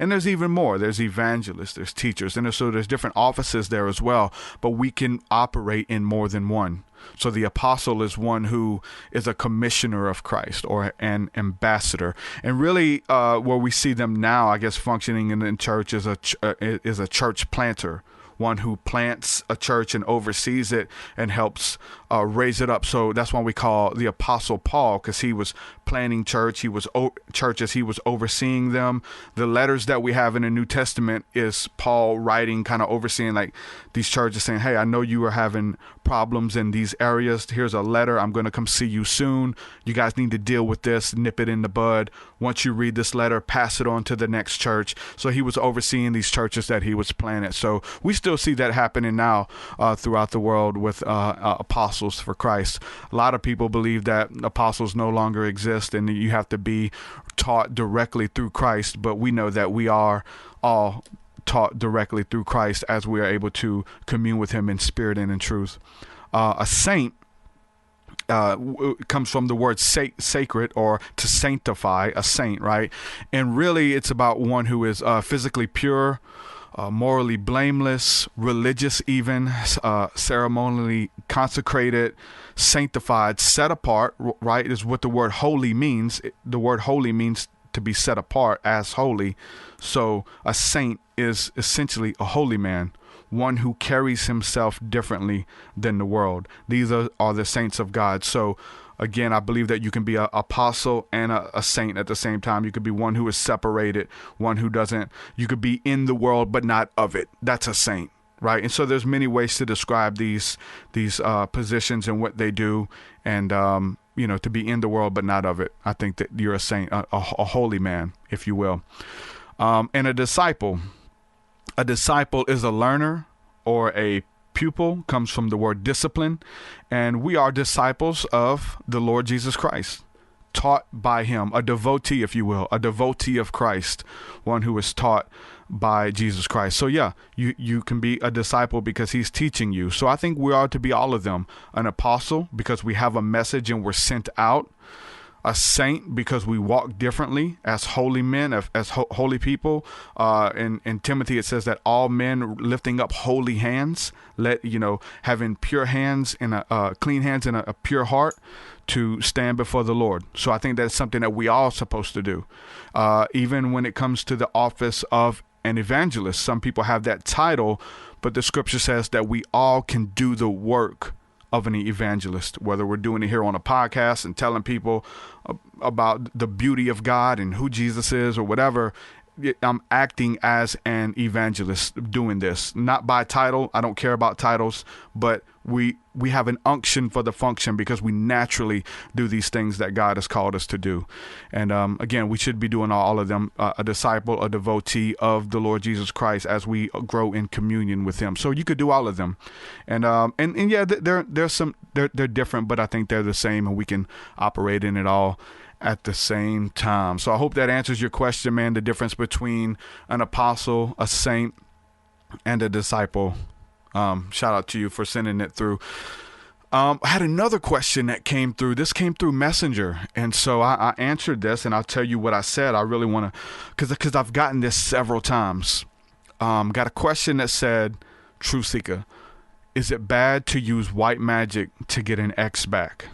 Speaker 6: And there's even more. There's evangelists, there's teachers, and there's different offices there as well, but we can operate in more than one. So the apostle is one who is a commissioner of Christ, or an ambassador. And really where we see them now, I guess, functioning in church is a church planter, one who plants a church and oversees it and helps raise it up. So that's why we call the Apostle Paul, because he was planting churches, he was overseeing them. The letters that we have in the New Testament is Paul writing, kind of overseeing like these churches, saying, hey, I know you are having problems in these areas. Here's a letter. I'm going to come see you soon. You guys need to deal with this, nip it in the bud. Once you read this letter, pass it on to the next church. So he was overseeing these churches that he was planting. So we still see that happening now throughout the world with apostles for Christ. A lot of people believe that apostles no longer exist and you have to be taught directly through Christ. But we know that we are all taught directly through Christ as we are able to commune with him in spirit and in truth. A saint comes from the word sacred, or to sanctify, a saint, right? And really it's about one who is physically pure, morally blameless, religious even, ceremonially consecrated, sanctified, set apart, right, is what the word holy means. The word holy means to be set apart as holy. So a saint is essentially a holy man, one who carries himself differently than the world. These are the saints of God. So again, I believe that you can be an apostle and a saint at the same time. You could be one who is separated, one who doesn't. You could be in the world but not of it. That's a saint, right? And so there's many ways to describe these positions and what they do, and to be in the world but not of it. I think that you're a saint, a holy man, if you will. And a disciple. A disciple is a learner or a pupil, comes from the word discipline, and we are disciples of the Lord Jesus Christ, taught by him, a devotee, if you will, a devotee of Christ, one who is taught by Jesus Christ. So yeah, you can be a disciple because he's teaching you. So I think we are to be all of them. An apostle because we have a message and we're sent out. A saint because we walk differently as holy men, as holy people. In Timothy it says that all men lifting up holy hands, having pure hands and clean hands and a pure heart to stand before the Lord. So I think that's something that we all are supposed to do. Even when it comes to the office of an evangelist, some people have that title, but the scripture says that we all can do the work of an evangelist, whether we're doing it here on a podcast and telling people about the beauty of God and who Jesus is or whatever. I'm acting as an evangelist doing this, not by title. I don't care about titles, but we have an unction for the function because we naturally do these things that God has called us to do. And again, we should be doing all of them, a disciple, a devotee of the Lord Jesus Christ as we grow in communion with him. So you could do all of them. And yeah, they're different, but I think they're the same and we can operate in it all at the same time. So I hope that answers your question, man, the difference between an apostle, a saint, and a disciple. Shout out to you for sending it through. I had another question that came through. This came through Messenger. And so I answered this, and I'll tell you what I said. I really want to, because I've gotten this several times. Got a question that said, TruthSeekah, is it bad to use white magic to get an ex back?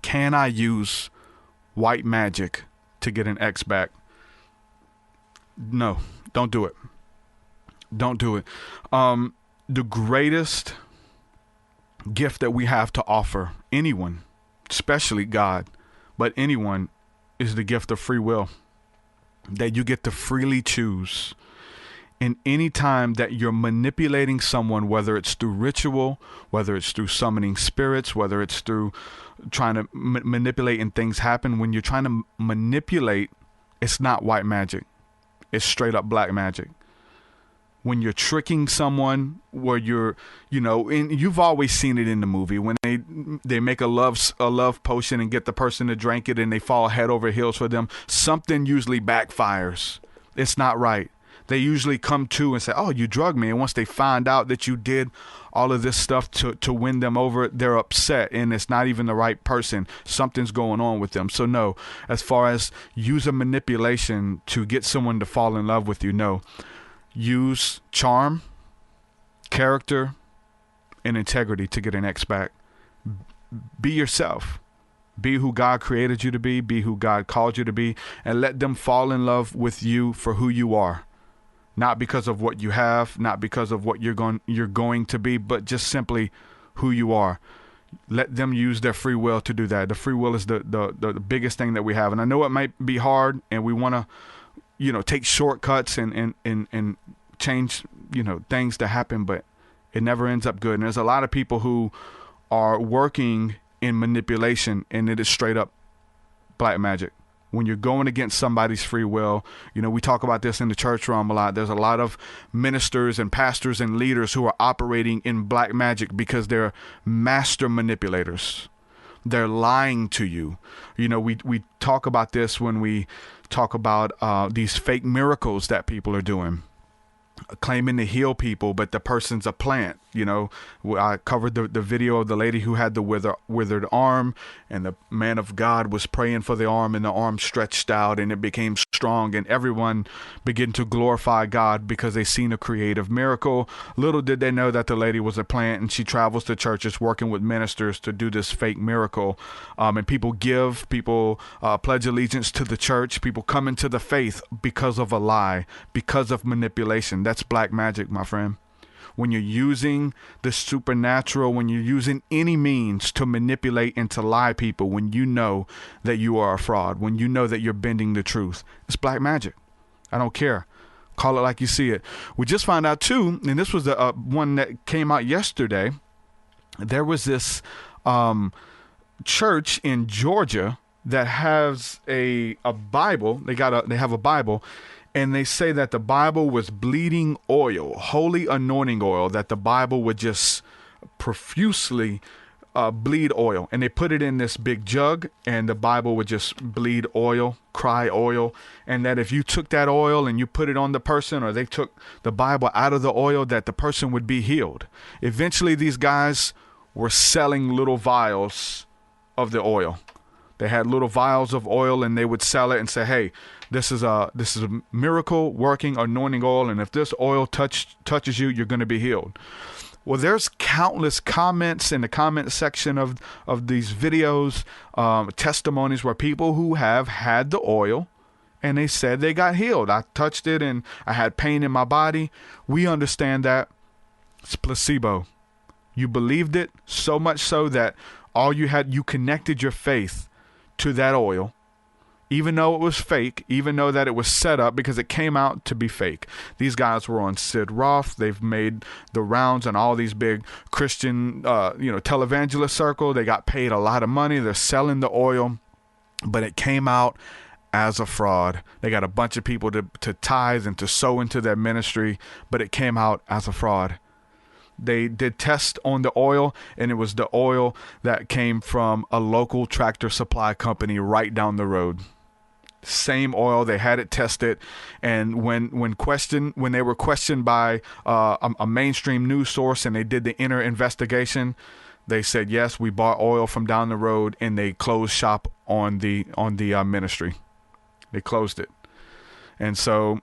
Speaker 6: Can I use white magic to get an ex back? No, don't do it. Don't do it. The greatest gift that we have to offer anyone, especially God, but anyone, is the gift of free will, that you get to freely choose. And any time that you're manipulating someone, whether it's through ritual, whether it's through summoning spirits, whether it's through trying to manipulate and things happen, when you're trying to manipulate, it's not white magic. It's straight up black magic. When you're tricking someone, where you're, and you've always seen it in the movie, when they make a love potion and get the person to drink it and they fall head over heels for them, something usually backfires. It's not right. They usually come to and say, oh, you drugged me. And once they find out that you did all of this stuff to win them over, they're upset and it's not even the right person. Something's going on with them. So no, as far as using manipulation to get someone to fall in love with you, no. Use charm, character, and integrity to get an ex back. Be yourself. Be who God created you to be who God called you to be, and let them fall in love with you for who you are. not because of what you have, not because of what you're going to be, but just simply who you are. Let them use their free will to do that. The free will is the biggest thing that we have. And I know it might be hard, and we want to, take shortcuts and change, things to happen, but it never ends up good. And there's a lot of people who are working in manipulation, and it is straight up black magic. When you're going against somebody's free will, we talk about this in the church realm a lot. There's a lot of ministers and pastors and leaders who are operating in black magic because they're master manipulators. They're lying to you. We talk about this when we talk about these fake miracles that people are doing, claiming to heal people, but the person's a plant. I covered the video of the lady who had the withered arm, and the man of God was praying for the arm, and the arm stretched out and it became strong, and everyone began to glorify God because they seen a creative miracle. Little did they know that the lady was a plant, and she travels to churches working with ministers to do this fake miracle. And people pledge allegiance to the church. People come into the faith because of a lie, because of manipulation. That's black magic, my friend. When you're using the supernatural, when you're using any means to manipulate and to lie people, when you know that you are a fraud, when you know that you're bending the truth, it's black magic. I don't care. Call it like you see it. We just found out too, and this was the one that came out yesterday. There was this church in Georgia that has a Bible. They have a Bible. And they say that the Bible was bleeding oil, holy anointing oil, that the Bible would just profusely bleed oil. And they put it in this big jug, and the Bible would just bleed oil, cry oil. And that if you took that oil and you put it on the person, or they took the Bible out of the oil, that the person would be healed. Eventually, these guys were selling little vials of the oil. They had little vials of oil, and they would sell it and say, hey, this is a miracle working anointing oil, and if this oil touches you, you're going to be healed. Well, there's countless comments in the comment section of these videos, testimonies where people who have had the oil and they said they got healed. I touched it and I had pain in my body. We understand that it's placebo. You believed it so much so that you connected your faith to that oil, even though it was fake, even though that it was set up, because it came out to be fake. These guys were on Sid Roth. They've made the rounds in all these big Christian, televangelist circle. They got paid a lot of money. They're selling the oil, but it came out as a fraud. They got a bunch of people to tithe and to sow into their ministry, but it came out as a fraud. They did tests on the oil, and it was the oil that came from a local tractor supply company right down the road. Same oil. They had it tested, and when they were questioned by a mainstream news source, and they did the inner investigation, they said, yes, we bought oil from down the road, and they closed shop on the ministry. They closed it, and so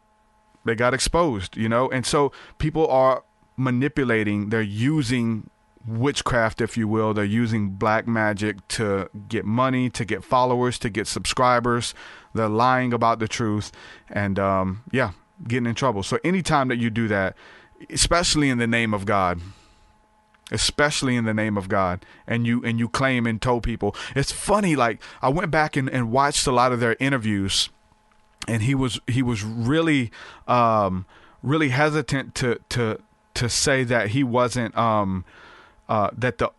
Speaker 6: they got exposed. And so people are manipulating. They're using witchcraft, if you will. They're using black magic to get money, to get followers, to get subscribers. They're lying about the truth, and getting in trouble. So anytime that you do that, especially in the name of God, and you claim and told people, it's funny. Like, I went back and watched a lot of their interviews, and he was really really hesitant to say that he wasn't that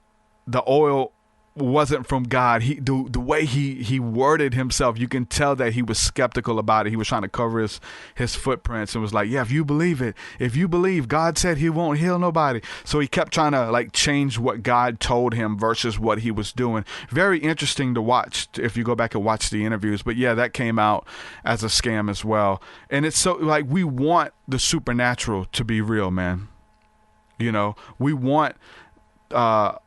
Speaker 6: the oil wasn't from God. The way he worded himself, you can tell that he was skeptical about it. He was trying to cover his footprints and was like, yeah, if you believe God said he won't heal nobody. So he kept trying to change what God told him versus what he was doing. Very interesting to watch if you go back and watch the interviews. But yeah, that came out as a scam as well. And it's so we want the supernatural to be real, man. We want God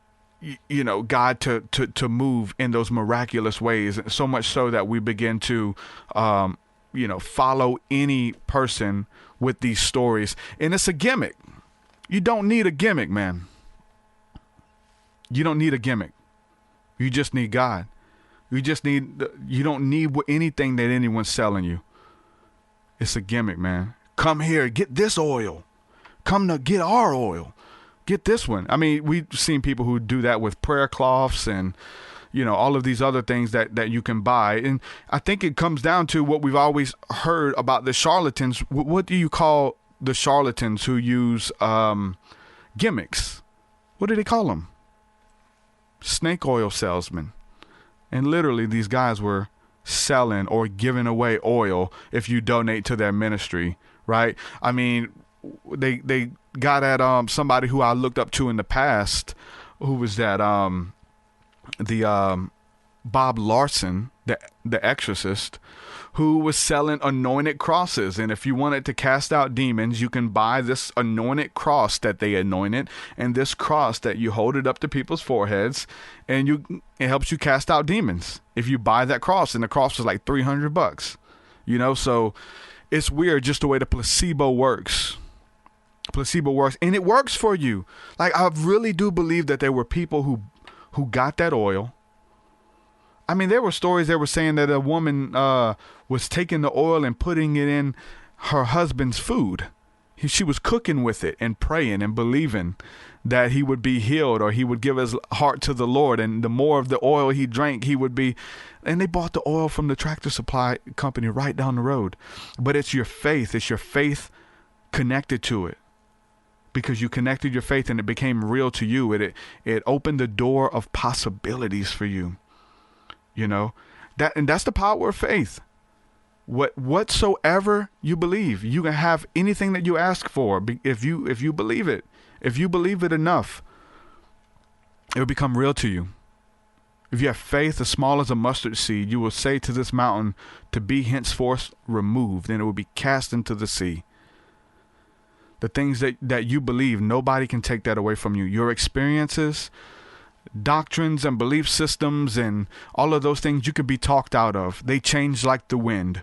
Speaker 6: to move in those miraculous ways, so much so that we begin to follow any person with these stories. And it's a gimmick. You don't need a gimmick, man. You don't need a gimmick. You just need God. You don't need anything that anyone's selling you. It's a gimmick, man. Come here, get this oil. Come to get our oil. Get this one. I mean, we've seen people who do that with prayer cloths and, all of these other things that you can buy. And I think it comes down to what we've always heard about the charlatans. What do you call the charlatans who use gimmicks? What do they call them? Snake oil salesmen. And literally these guys were selling or giving away oil if you donate to their ministry, right? I mean, they got at somebody who I looked up to in the past. Who was that? Bob Larson, the exorcist, who was selling anointed crosses. And if you wanted to cast out demons, you can buy this anointed cross that they anointed, and this cross that you hold it up to people's foreheads, and it helps you cast out demons if you buy that cross. And the cross was like $300, so it's weird just the way the placebo works. And it works for you. Like, I really do believe that there were people who got that oil. I mean, there were stories that were saying that a woman was taking the oil and putting it in her husband's food. She was cooking with it and praying and believing that he would be healed, or he would give his heart to the Lord. And the more of the oil he drank, he would be. And they bought the oil from the Tractor Supply Company right down the road. But it's your faith. It's your faith connected to it. Because you connected your faith and it became real to you. It opened the door of possibilities for you. That's the power of faith. Whatsoever you believe, you can have anything that you ask for. If you believe it, if you believe it enough, it will become real to you. If you have faith as small as a mustard seed, you will say to this mountain to be henceforth removed, and it will be cast into the sea. The things that you believe, nobody can take that away from you. Your experiences, doctrines and belief systems and all of those things, you could be talked out of. They change like the wind.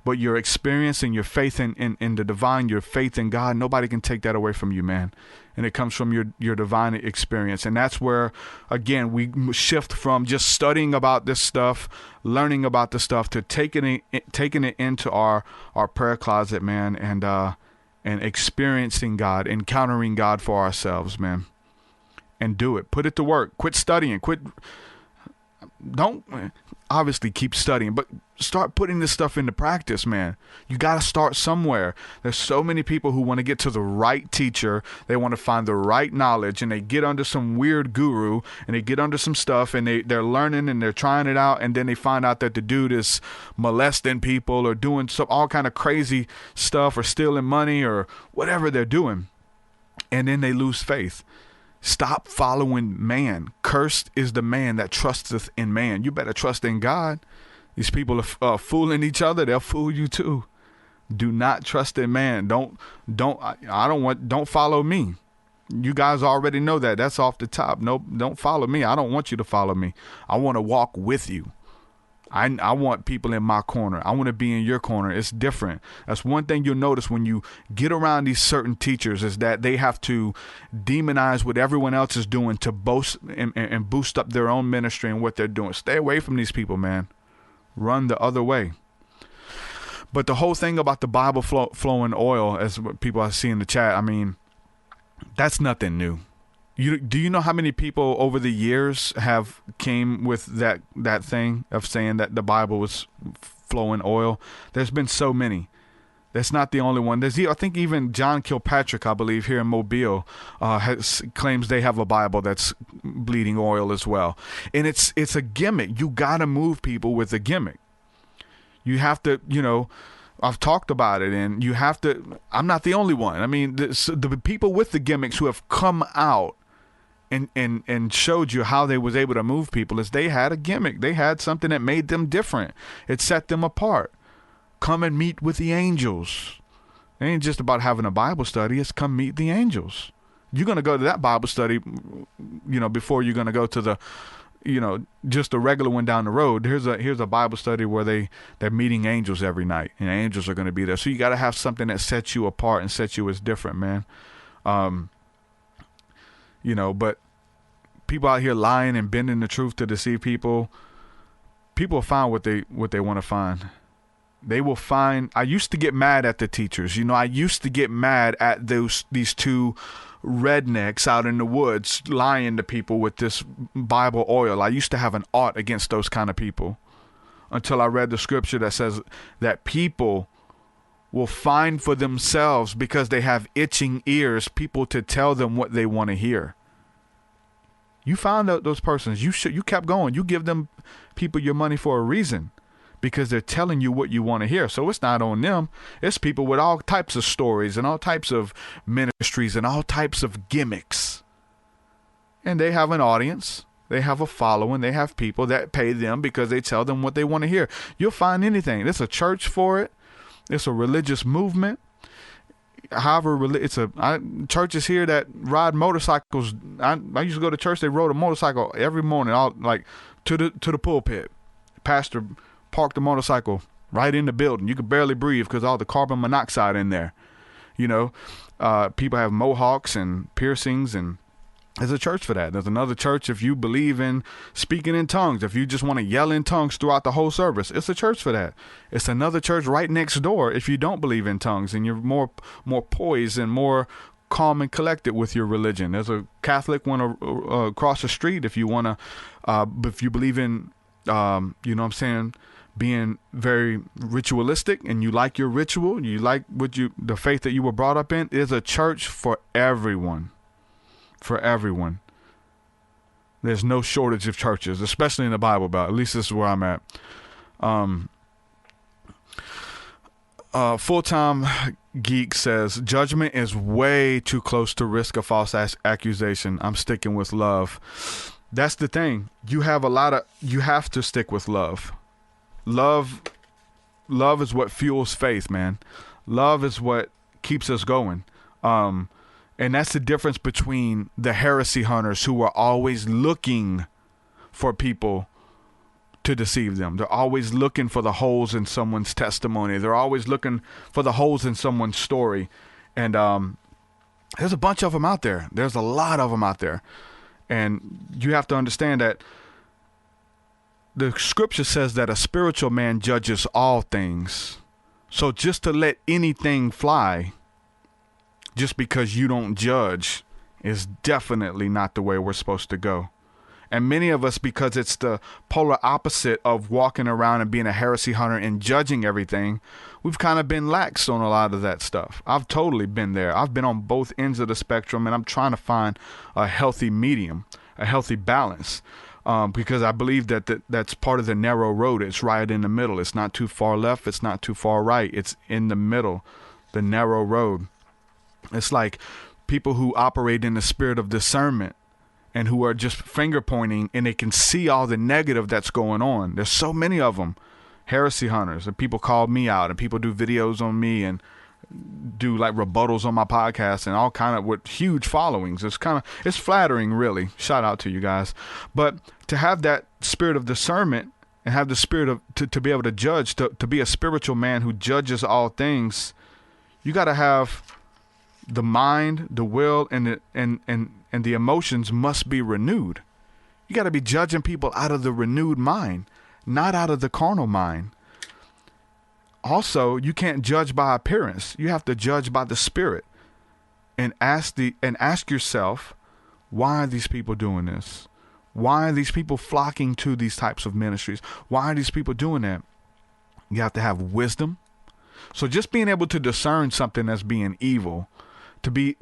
Speaker 6: But your experience and your faith in the divine, your faith in God, nobody can take that away from you, man. And it comes from your divine experience. And that's where, again, we shift from just studying about this stuff, learning about this stuff, to taking it into our prayer closet, man, and experiencing God, encountering God for ourselves, man. And do it. Put it to work. Quit studying. Don't obviously keep studying, but start putting this stuff into practice, man. You got to start somewhere. There's so many people who want to get to the right teacher. They want to find the right knowledge, and they get under some weird guru, and they get under some stuff, and they're learning and they're trying it out, and then they find out that the dude is molesting people or doing all kind of crazy stuff or stealing money or whatever they're doing. And then they lose faith. Stop following man. Cursed is the man that trusteth in man. You better trust in God. These people are fooling each other. They'll fool you too. Do not trust in man. Don't follow me. You guys already know that. That's off the top. No, don't follow me. I don't want you to follow me. I want to walk with you. I want people in my corner. I want to be in your corner. It's different. That's one thing you'll notice when you get around these certain teachers, is that they have to demonize what everyone else is doing to boast and boost up their own ministry and what they're doing. Stay away from these people, man. Run the other way. But the whole thing about the Bible flowing oil, as what people I see in the chat, I mean, that's nothing new. Do you know how many people over the years have came with that thing of saying that the Bible was flowing oil? There's been so many. That's not the only one. I think even John Kilpatrick, I believe, here in Mobile, claims they have a Bible that's bleeding oil as well. And it's a gimmick. You got to move people with a gimmick. You have to, I've talked about it, and you have to. I'm not the only one. I mean, the people with the gimmicks who have come out and showed you how they was able to move people, is they had a gimmick. They had something that made them different. It set them apart. Come and meet with the angels. It ain't just about having a Bible study. It's come meet the angels. You're going to go to that Bible study, before you're going to go to the, just a regular one down the road. Here's a Bible study where they're meeting angels every night, and angels are going to be there. So you got to have something that sets you apart and sets you as different, man. But people out here lying and bending the truth to deceive people. People find what they want to find. They will find, I used to get mad at the teachers. You know, I used to get mad at these two rednecks out in the woods lying to people with this Bible oil. I used to have an ought against those kind of people until I read the scripture that says that people will find for themselves, because they have itching ears, people to tell them what they want to hear. You found out those persons. You kept going. You give them people your money for a reason, because they're telling you what you want to hear. So it's not on them. It's people with all types of stories and all types of ministries and all types of gimmicks. And they have an audience. They have a following. They have people that pay them because they tell them what they want to hear. You'll find anything. There's a church for it. It's a religious movement. However, churches here that ride motorcycles. I used to go to church. They rode a motorcycle every morning, all like to the pulpit. Pastor parked the motorcycle right in the building. You could barely breathe because all the carbon monoxide in there. You know, people have mohawks and piercings, and there's a church for that. There's another church if you believe in speaking in tongues. If you just want to yell in tongues throughout the whole service, it's a church for that. It's another church right next door if you don't believe in tongues and you're more poised and more calm and collected with your religion. There's a Catholic one across the street if you want to, if you believe in, you know what I'm saying, being very ritualistic and you like your ritual, you like the faith that you were brought up in. There's a church for everyone. For everyone. There's no shortage of churches, especially in the Bible Belt. At least this is where I'm at. Full-time Geek says, judgment is way too close to risk a false accusation. I'm sticking with love. That's the thing. You have to stick with love. Love is what fuels faith, man. Love is what keeps us going. And that's the difference between the heresy hunters who are always looking for people to deceive them. They're always looking for the holes in someone's testimony. They're always looking for the holes in someone's story. And there's a bunch of them out there. There's a lot of them out there. And you have to understand that the scripture says that a spiritual man judges all things. So just to let anything fly just because you don't judge is definitely not the way we're supposed to go. And many of us, because it's the polar opposite of walking around and being a heresy hunter and judging everything, we've kind of been lax on a lot of that stuff. I've totally been there. I've been on both ends of the spectrum, and I'm trying to find a healthy medium, a healthy balance, because I believe that's part of the narrow road. It's right in the middle. It's not too far left. It's not too far right. It's in the middle, the narrow road. It's like people who operate in the spirit of discernment and who are just finger pointing, and they can see all the negative that's going on. There's so many of them, heresy hunters, and people call me out, and people do videos on me and do like rebuttals on my podcast and all kind of with huge followings. It's flattering, really. Shout out to you guys. But to have that spirit of discernment and have the spirit of to be able to judge, to be a spiritual man who judges all things, you got to have the mind, the will, and the emotions must be renewed. You got to be judging people out of the renewed mind, not out of the carnal mind. Also, you can't judge by appearance. You have to judge by the spirit, and ask yourself, why are these people doing this? Why are these people flocking to these types of ministries? Why are these people doing that? You have to have wisdom. So just being able to discern something as being evil, to be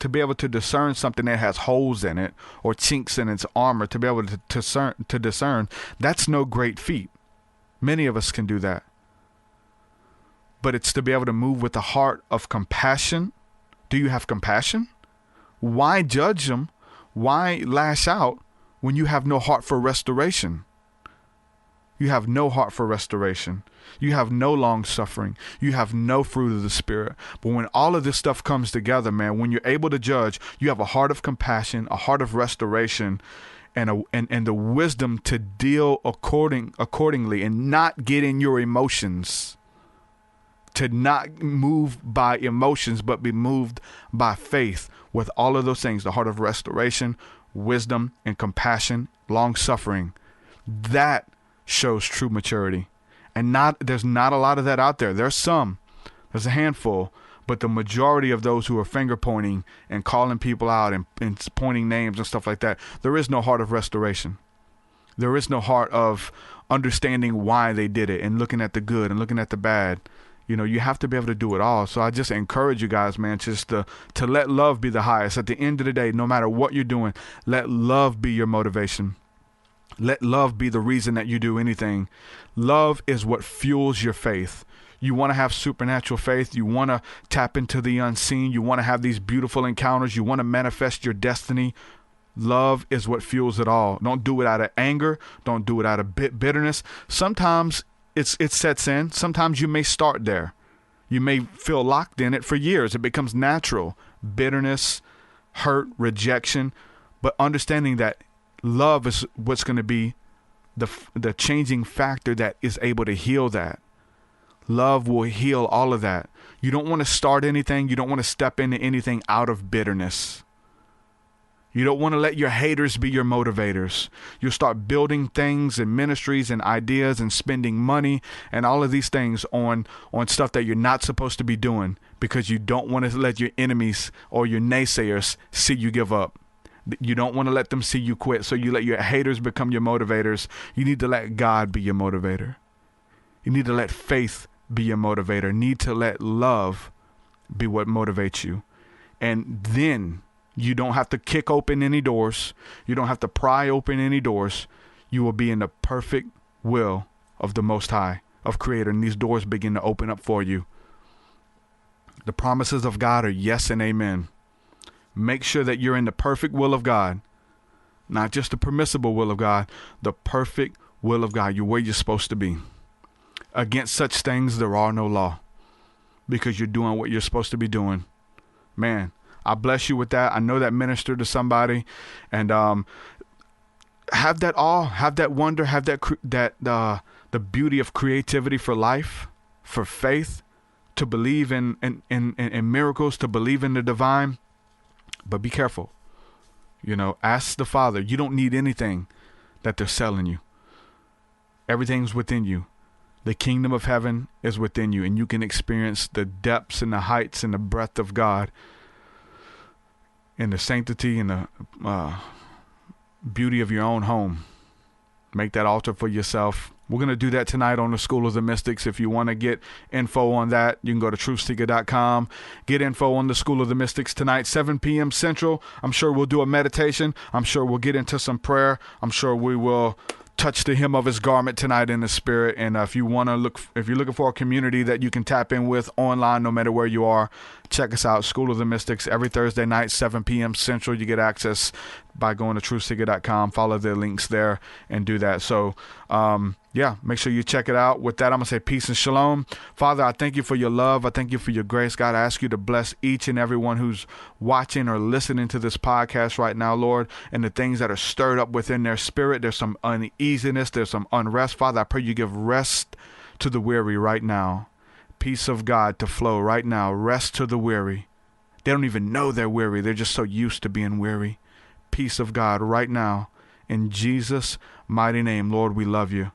Speaker 6: able to discern something that has holes in it or chinks in its armor, to be able to discern, that's no great feat. Many of us can do that. But it's to be able to move with a heart of compassion. Do you have compassion? Why judge them? Why lash out when you have no heart for restoration? You have no heart for restoration. You have no long suffering. You have no fruit of the Spirit. But when all of this stuff comes together, man, when you're able to judge, you have a heart of compassion, a heart of restoration, and the wisdom to deal accordingly and not get in your emotions. To not move by emotions, but be moved by faith with all of those things, the heart of restoration, wisdom, and compassion, long suffering. That shows true maturity. And there's not a lot of that out there. There's a handful, but the majority of those who are finger pointing and calling people out and pointing names and stuff like that, there is no heart of restoration. There is no heart of understanding why they did it and looking at the good and looking at the bad. You know, you have to be able to do it all. So I just encourage you guys, man, just to let love be the highest. At the end of the day, no matter what you're doing, let love be your motivation. Let love be the reason that you do anything. Love is what fuels your faith. You want to have supernatural faith. You want to tap into the unseen. You want to have these beautiful encounters. You want to manifest your destiny. Love is what fuels it all. Don't do it out of anger. Don't do it out of bitterness. Sometimes it sets in. Sometimes you may start there. You may feel locked in it for years. It becomes natural. Bitterness, hurt, rejection. But understanding that love is what's going to be the changing factor that is able to heal that. Love will heal all of that. You don't want to start anything. You don't want to step into anything out of bitterness. You don't want to let your haters be your motivators. You'll start building things and ministries and ideas and spending money and all of these things on stuff that you're not supposed to be doing because you don't want to let your enemies or your naysayers see you give up. You don't want to let them see you quit. So you let your haters become your motivators. You need to let God be your motivator. You need to let faith be your motivator. You need to let love be what motivates you. And then you don't have to kick open any doors. You don't have to pry open any doors. You will be in the perfect will of the Most High, of Creator. And these doors begin to open up for you. The promises of God are yes and amen. Make sure that you're in the perfect will of God, not just the permissible will of God, the perfect will of God. You're where you're supposed to be. Against such things, there are no law, because you're doing what you're supposed to be doing. Man, I bless you with that. I know that ministered to somebody, and have that awe, have that wonder, have the beauty of creativity for life, for faith, to believe in miracles, to believe in the divine. But be careful. You know, ask the Father. You don't need anything that they're selling you. Everything's within you. The kingdom of heaven is within you, and you can experience the depths and the heights and the breadth of God, and the sanctity and the beauty of your own home. Make that altar for yourself. We're going to do that tonight on the School of the Mystics. If you want to get info on that, you can go to TruthSeekah.com. Get info on the School of the Mystics tonight, 7 p.m. Central. I'm sure we'll do a meditation. I'm sure we'll get into some prayer. I'm sure we will touch the hem of his garment tonight in the spirit. And if you're looking for a community that you can tap in with online, no matter where you are, check us out. School of the Mystics, every Thursday night, 7 p.m. Central. You get access by going to TruthSeekah.com. Follow the links there and do that. So, make sure you check it out. With that, I'm going to say peace and shalom. Father, I thank you for your love. I thank you for your grace. God, I ask you to bless each and every one who's watching or listening to this podcast right now, Lord, and the things that are stirred up within their spirit. There's some uneasiness. There's some unrest. Father, I pray you give rest to the weary right now. Peace of God to flow right now. Rest to the weary. They don't even know they're weary. They're just so used to being weary. Peace of God right now. In Jesus' mighty name, Lord, we love you.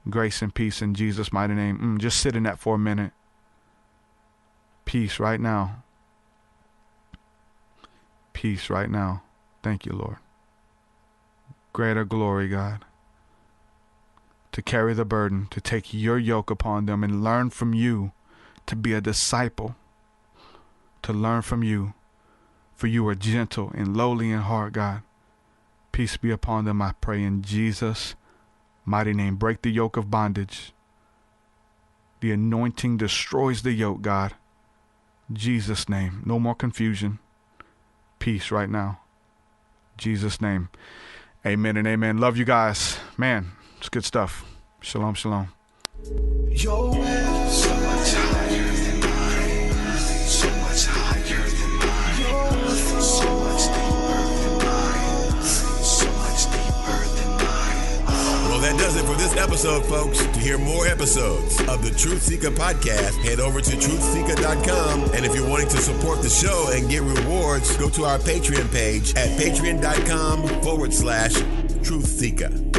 Speaker 6: Grace and peace in Jesus' mighty name. Just sit in that for a minute. Peace right now. Peace right now. Thank you, Lord. Greater glory, God. To carry the burden, to take your yoke upon them and learn from you, to be a disciple, to learn from you. For you are gentle and lowly in heart, God. Peace be upon them, I pray in Jesus' mighty name. Break the yoke of bondage. The anointing destroys the yoke, God. In Jesus' name. No more confusion. Peace right now. In Jesus' name. Amen and amen. Love you guys. Man, it's good stuff. Shalom, shalom.
Speaker 3: Your will is so much higher than mine. So much higher than mine. Your so much deeper than mine. So much deeper than mine.
Speaker 4: Well, that does it for this episode, folks. To hear more episodes of the TruthSeekah Podcast, head over to TruthSeekah.com. And if you're wanting to support the show and get rewards, go to our Patreon page at patreon.com/TruthSeekah.